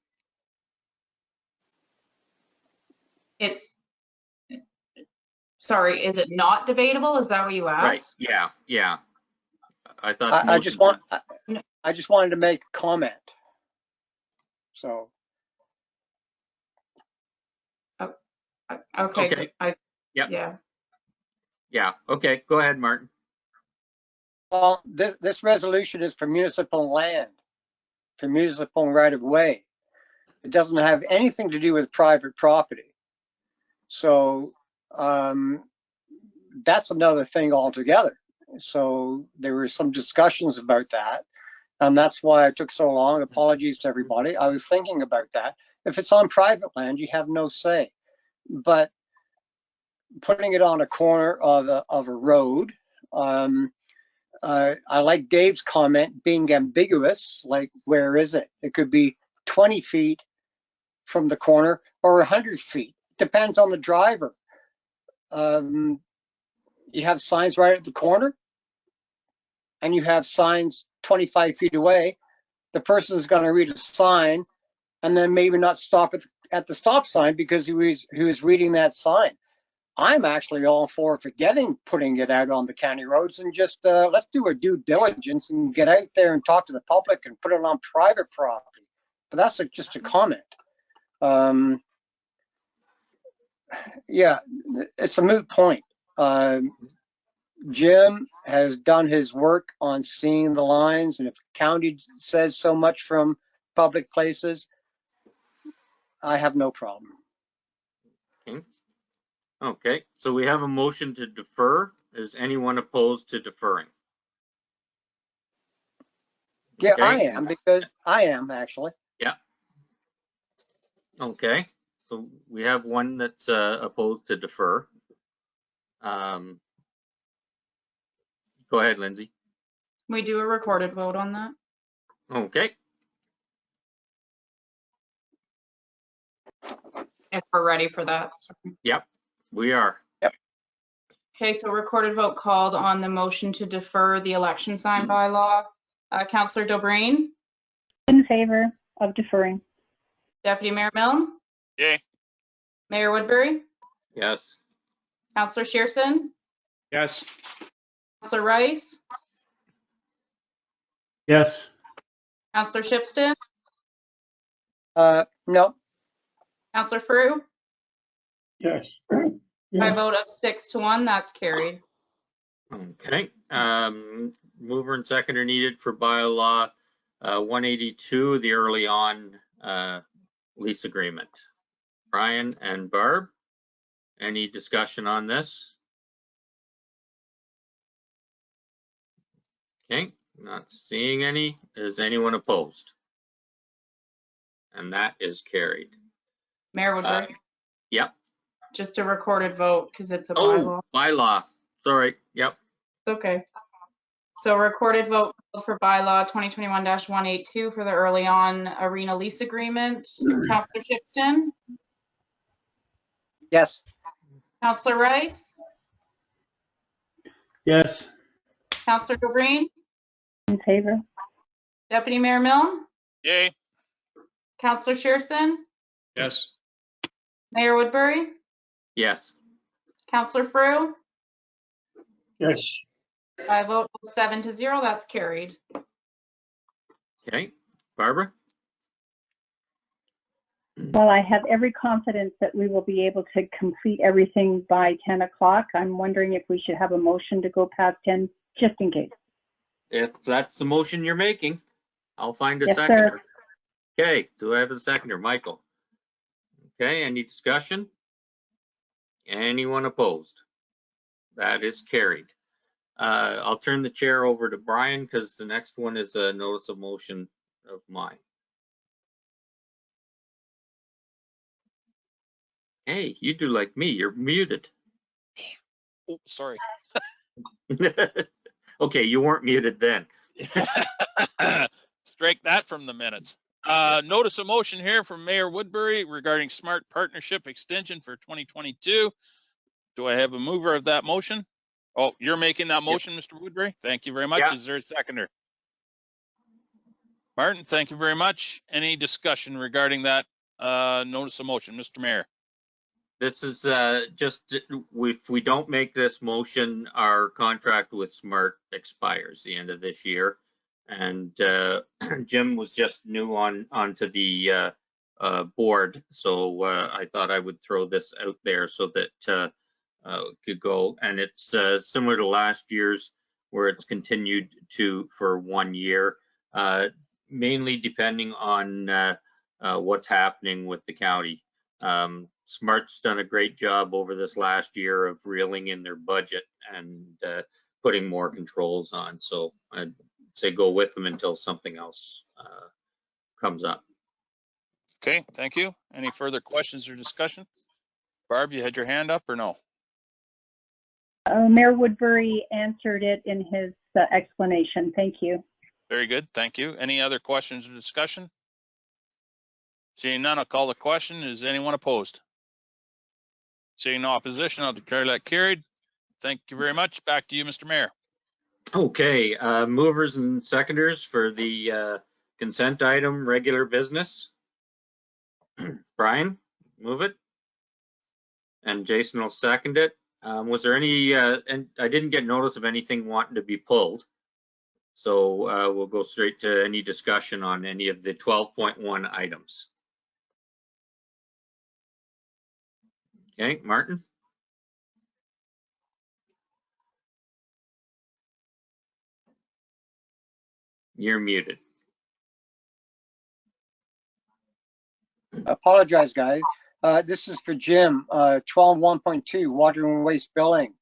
Sorry, is it not debatable? Is that what you Right, asked? yeah. I thought. I just wanted to make a comment. So. Okay. Yep. Yeah. Yeah, okay, go ahead, Martin. Well, this resolution is for municipal land, for municipal right of way. It doesn't have anything to do with private property. So that's another thing altogether. So there were some discussions about that. And that's why it took so long. Apologies to everybody. I was thinking about that. If it's on private land, you have no say. But putting it on a corner of a road, I like Dave's comment being ambiguous, like where is it? It could be 20 feet from the corner or 100 feet. Depends on the driver. You have signs right at the corner and you have signs 25 feet away. The person's going to read a sign and then maybe not stop at the stop sign because he was reading that sign. I'm actually all for putting it out on the county roads and just let's do a due diligence and get out there and talk to the public and put it on private property. But that's just a comment. Yeah, it's a moot point. Jim has done his work on seeing the lines, and if the county says so much from public places, I have no problem. Okay, so we have a motion to defer. Is anyone opposed to deferring? Yeah, Okay. I am, because I am actually. Yeah. Okay, so we have one that's opposed to defer. Go ahead, Lindsay. We do a recorded vote on that. Okay. If we're ready for that. Yep, we are. Yep. Okay, so recorded vote called on the motion to defer the election sign bylaw. Councillor Dobrain? In favor of deferring. Deputy Mayor Milne? Yay. Mayor Woodbury? Yes. Councillor Shearson? Yes. Councillor Rice? Yes. Councillor Shipston? No. Councillor Frew? Yes. By a vote of 6-1, that's carried. Okay. Mover and seconder needed for bylaw 182, the early on lease agreement. Brian and Barb, any discussion on this? Okay, not seeing any. Is anyone opposed? And that is carried. Mayor Woodbury? Yep. Just a recorded vote because it's a bylaw. Oh, bylaw. Sorry. Yep. It's okay. So recorded vote for bylaw 2021-182 for the early on arena lease agreement. Councillor Shipston? Yes. Councillor Rice? Yes. Councillor Dobrain? In favor. Deputy Mayor Milne? Yay. Councillor Shearson? Yes. Mayor Woodbury? Yes. Councillor Frew? Yes. By a vote of 7-0, that's carried. Okay. Barbara? Well, I have every confidence that we will be able to complete everything by 10 o'clock. I'm wondering if we should have a motion to go past 10, just in case. If that's the motion you're making, I'll find a Yes, seconder. sir. Okay, do I have a seconder? Michael. Okay, any discussion? Anyone opposed? That is carried. I'll turn the chair over to Brian because the next one is a notice of motion of mine. Hey, you do like me, you're muted. Oh, sorry. Okay, you weren't muted then. Strike that from the minutes. Notice of motion here from Mayor Woodbury regarding Smart Partnership Extension for 2022. Do I have a mover of that motion? Oh, you're making that motion, Mr. Woodbury? Thank you very much. Yeah. Is there a seconder? Martin, thank you very much. Any discussion regarding that notice of motion, Mr. Mayor? This is just, if we don't make this motion, our contract with Smart expires the end of this year. And Jim was just new onto the board, so I thought I would throw this out there so that could go. And it's similar to last year's, where it's continued for 1 year, mainly depending on what's happening with the county. Smart's done a great job over this last year of reeling in their budget and putting more controls on. So I'd say go with them until something else comes up. Okay, thank you. Any further questions or discussion? Barb, you had your hand up or no? Mayor Woodbury answered it in his explanation. Thank you. Very good, thank you. Any other questions or discussion? Seeing none, I'll call the question. Is anyone opposed? Seeing no opposition, I'll declare that carried. Thank you very much. Back to you, Mr. Mayor. Okay, movers and seconders for the consent item, regular business. Brian, move it. And Jason will second it. Was there any, and I didn't get notice of anything wanting to be pulled. So we'll go straight to any discussion on any of the 12.1 items. Okay, Martin. You're muted. Apologize, guys. This is for Jim. 12.1.2, water and waste billing.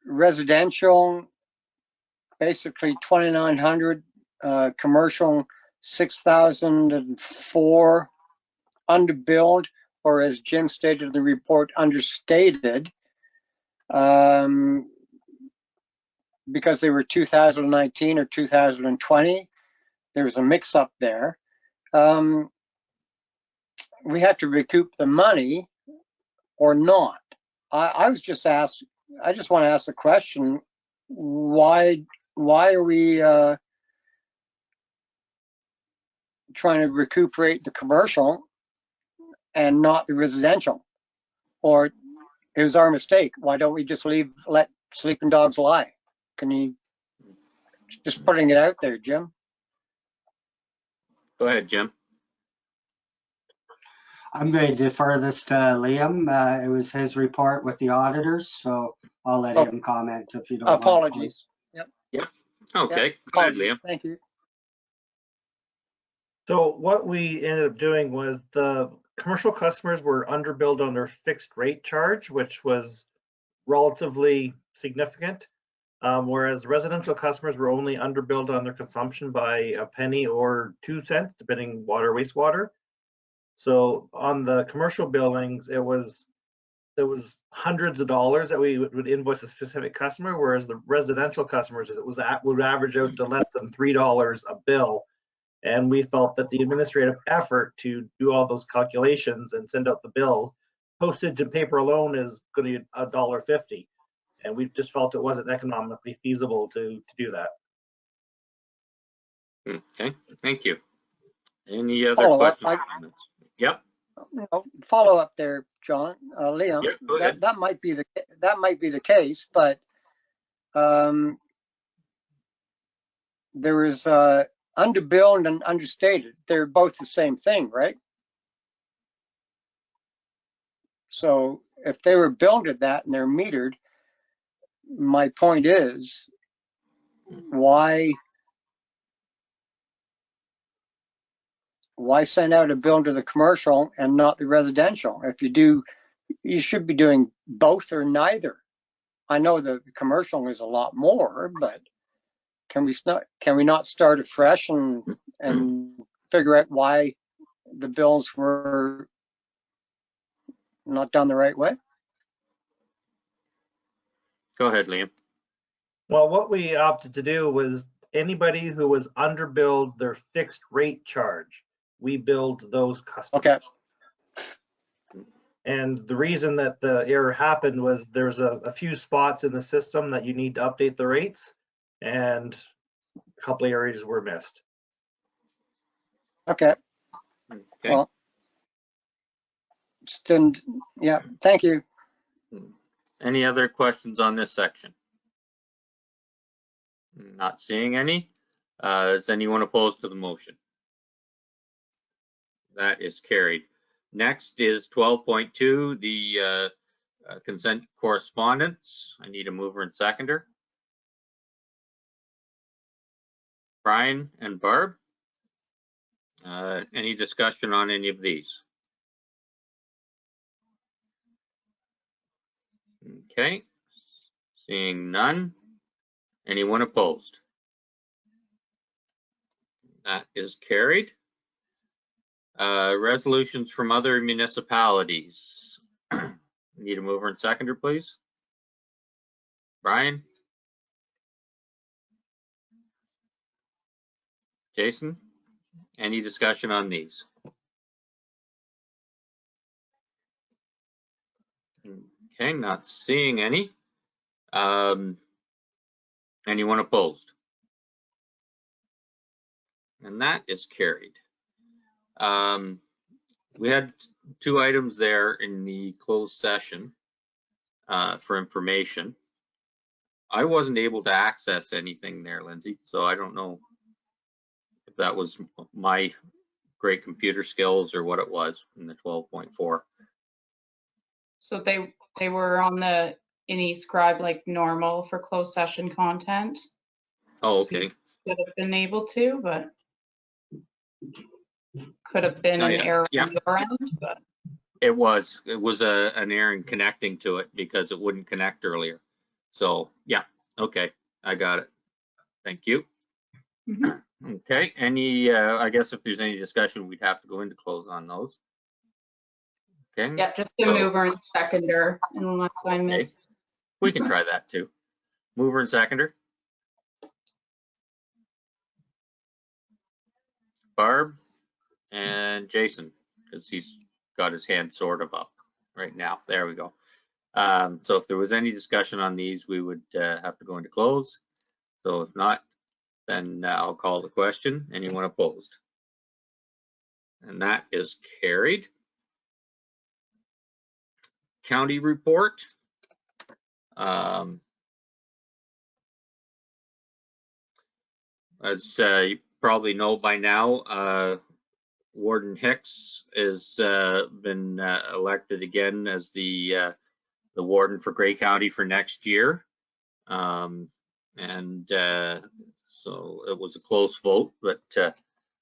Residential, basically 2,900. Commercial, 6,004. Underbilled, or as Jim stated in the report, understated. Because they were 2019 or 2020. There was a mix up there. We have to recoup the money or not. I was just asked, I just want to ask the question, why are we trying to recuperate the commercial and not the residential? Or it was our mistake. Why don't we just let sleeping dogs lie? Can you, just putting it out there, Jim? Go ahead, Jim. I'm going to defer this to Liam. It was his report with the auditors, so I'll let him comment if you don't mind. Apologies. Please. Yep. Okay. Yep. Go ahead, Apologies. Liam. Thank you. So what we ended up doing was the commercial customers were underbilled on their fixed rate charge, which was relatively significant. Whereas residential customers were only underbilled on their consumption by a penny or 2 cents, depending water, wastewater. So on the commercial billings, there was hundreds of dollars that we would invoice a specific customer, whereas the residential customers, would average out to less than $3 a bill. And we felt that the administrative effort to do all those calculations and send out the bill, postage and paper alone is going to be $1.50. And we just felt it wasn't economically feasible to do that. Okay, thank you. Any other questions? Yep. Follow up there, John. Liam, yeah, go ahead. that might be the case, but there was underbilled and understated. They're both the same thing, right? So if they were billed at that and they're metered, my point is, why send out a bill to the commercial and not the residential? If you do, you should be doing both or neither. I know the commercial is a lot more, but can we not start afresh and figure out why the bills were not done the right way? Go ahead, Liam. Well, what we opted to do was anybody who was underbilled their fixed rate charge, we billed those customers. Okay. And the reason that the error happened was there's a few spots in the system that you need to update the rates, and a couple of areas were missed. Okay. Okay. Well, Yeah, thank you. Any other questions on this section? Not seeing any. Is anyone opposed to the motion? That is carried. Next is 12.2, the consent correspondence. I need a mover and seconder. Brian and Barb. Any discussion on any of these? Okay, seeing none. Anyone opposed? That is carried. Resolutions from other municipalities. Need a mover and seconder, please. Brian? Jason? Any discussion on these? Okay, not seeing any. Anyone opposed? And that is carried. We had 2 items there in the closed session for information. I wasn't able to access anything there, Lindsay, so I don't know if that was my great computer skills or what it was in the 12.4. So they were on the eScribe like normal for closed session content. Oh, okay. Could have been able to, but could have been an error on your end. But it was an error in connecting to it because it wouldn't connect earlier. So yeah, okay, I got it. Thank you. Mm-hmm. Okay, any I guess if there's any discussion, we'd have to go into close on those. Okay. Yeah, just a mover and seconder, unless I missed. Okay. We can try that too. Mover and seconder. Barb and Jason, because he's got his hand sort of up right now. There we go. So if there was any discussion on these, we would have to go into close. So if not, then I'll call the question. Anyone opposed? And that is carried. County report. As you probably know by now, Warden Hicks has been elected again as the warden for Grey County for next year. So it was a close vote, but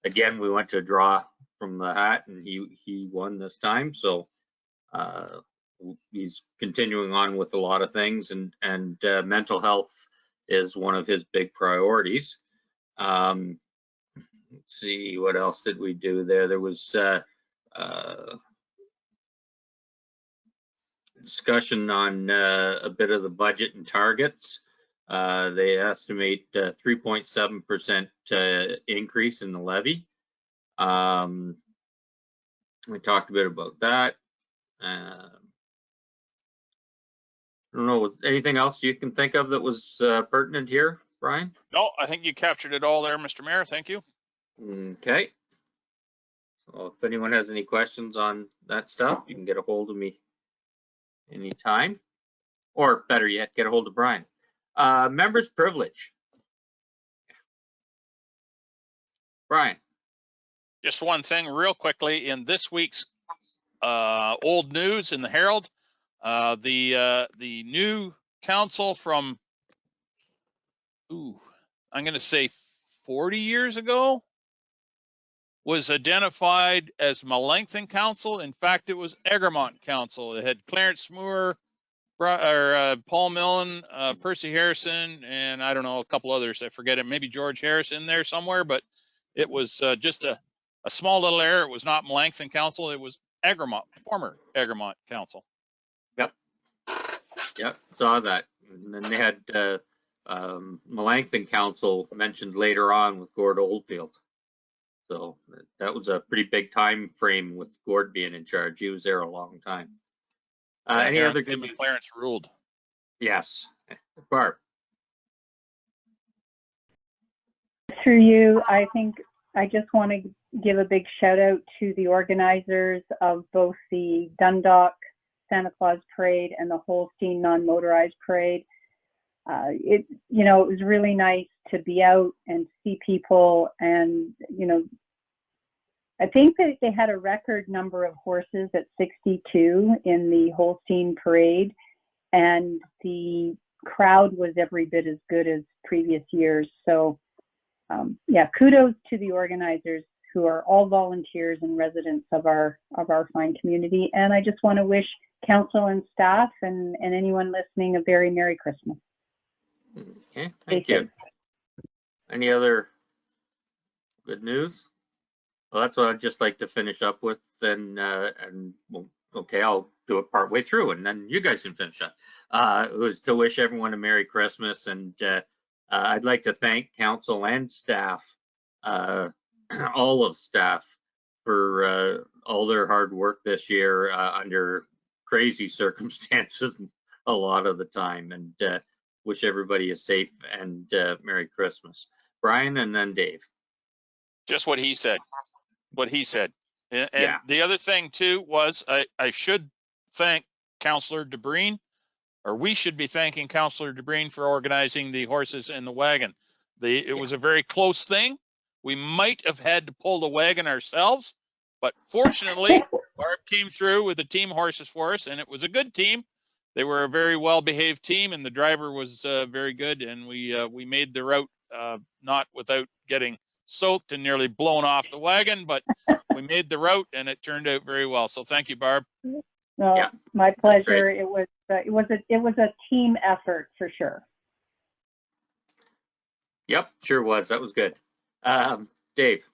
again, we went to a draw from the hat and he won this time. So he's continuing on with a lot of things, and mental health is one of his big priorities. Let's see, what else did we do there? There was discussion on a bit of the budget and targets. They estimate 3.7% increase in the levy. We talked a bit about that. I don't know, was anything else you can think of that was pertinent here, Brian? No, I think you captured it all there, Mr. Mayor. Thank you. Okay. So if anyone has any questions on that stuff, you can get a hold of me anytime, or better yet, get a hold of Brian. Members privilege. Brian. Just one thing real quickly. In this week's old news in the Herald, the new council from, I'm going to say 40 years ago, was identified as Melanchthon Council. In fact, it was Egremont Council. It had Clarence Moore, Paul Millen, Percy Harrison, and I don't know, a couple others. I forget it. Maybe George Harris in there somewhere, but it was just a small little error. It was not Melanchthon Council. It was Egremont, former Egremont Council. Yep, saw that. And then they had Melanchthon Council mentioned later on with Gord Oldfield. So that was a pretty big time frame with Gord being in charge. He was there a long time. Any other good news? Clarence ruled. Yes. Barb. Through you, I think I just want to give a big shout out to the organizers of both the Dundalk Santa Claus Parade and the Holstein non-motorized parade. It was really nice to be out and see people, and I think that they had a record number of horses at 62 in the Holstein parade, and the crowd was every bit as good as previous years. So kudos to the organizers, who are all volunteers and residents of our fine community. And I just want to wish council and staff and anyone listening a very Merry Christmas. Okay, thank you. Any other good news? Well, that's what I'd just like to finish up with, okay, I'll do it partway through and then you guys can finish up. It was to wish everyone a Merry Christmas, and I'd like to thank council and staff, all of staff, for all their hard work this year under crazy circumstances a lot of the time, and wish everybody a safe and Merry Christmas. Brian and then Dave. Just what he said. And the other thing too was I should thank Councillor DeBreen, or we should be thanking Councillor DeBreen for organizing the horses in the wagon. It was a very close thing. We might have had to pull the wagon ourselves, but fortunately, Barb came through with the team horses for us, and it was a good team. They were a very well-behaved team, and the driver was very good, and we made the route not without getting soaked and nearly blown off the wagon, but we made the route and it turned out very well. So thank you, Barb. My pleasure. It was a team effort for sure. Yep, sure was. That was good. Dave.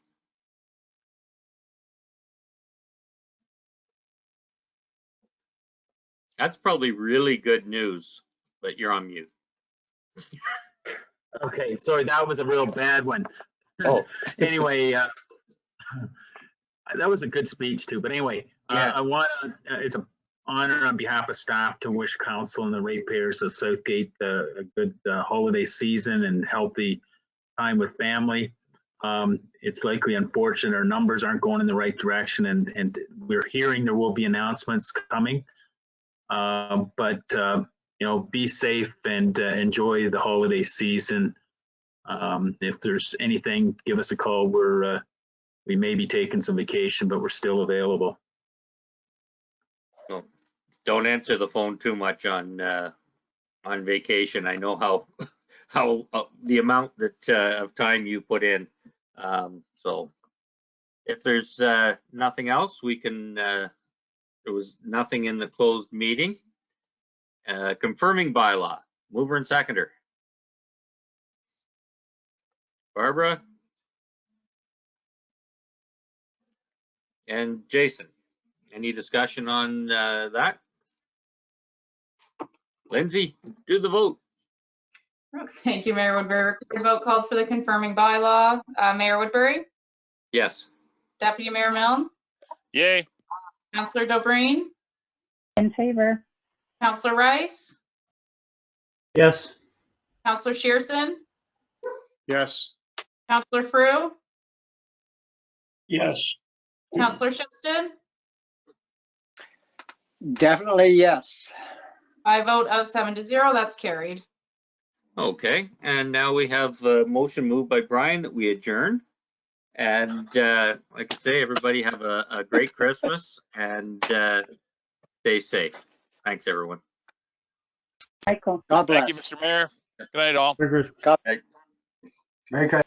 That's probably really good news, but you're on mute. Okay, sorry, that was a real bad one. Oh. Anyway, that was a good speech too. But anyway, I want it's an honor on behalf of staff to wish council and the ratepayers of Southgate a good holiday season and healthy time with family. It's likely unfortunate our numbers aren't going in the right direction, and we're hearing there will be announcements coming. But be safe and enjoy the holiday season. If there's anything, give us a call. We may be taking some vacation, but we're still available. Well, don't answer the phone too much on vacation. I know how the amount that of time you put in. So if there's nothing else, we can. There was nothing in the closed meeting. Confirming bylaw. Mover and seconder. Barbara and Jason, any discussion on that? Lindsay, do the vote. Thank you, Mayor Woodbury. Recorded vote called for the confirming bylaw. Mayor Woodbury? Yes. Deputy Mayor Milne? Yay. Councillor Dobreen? In favor. Councillor Rice? Yes. Councillor Shearson? Yes. Councillor Frew? Yes. Councillor Shipston? Definitely yes. I vote of 7-0. That's carried. Okay, and now we have a motion moved by Brian that we adjourn. And like I say, everybody have a great Christmas and stay safe. Thanks, everyone. Michael. God bless. Thank you, Mr. Mayor. Good night, all. God. Merry Christmas.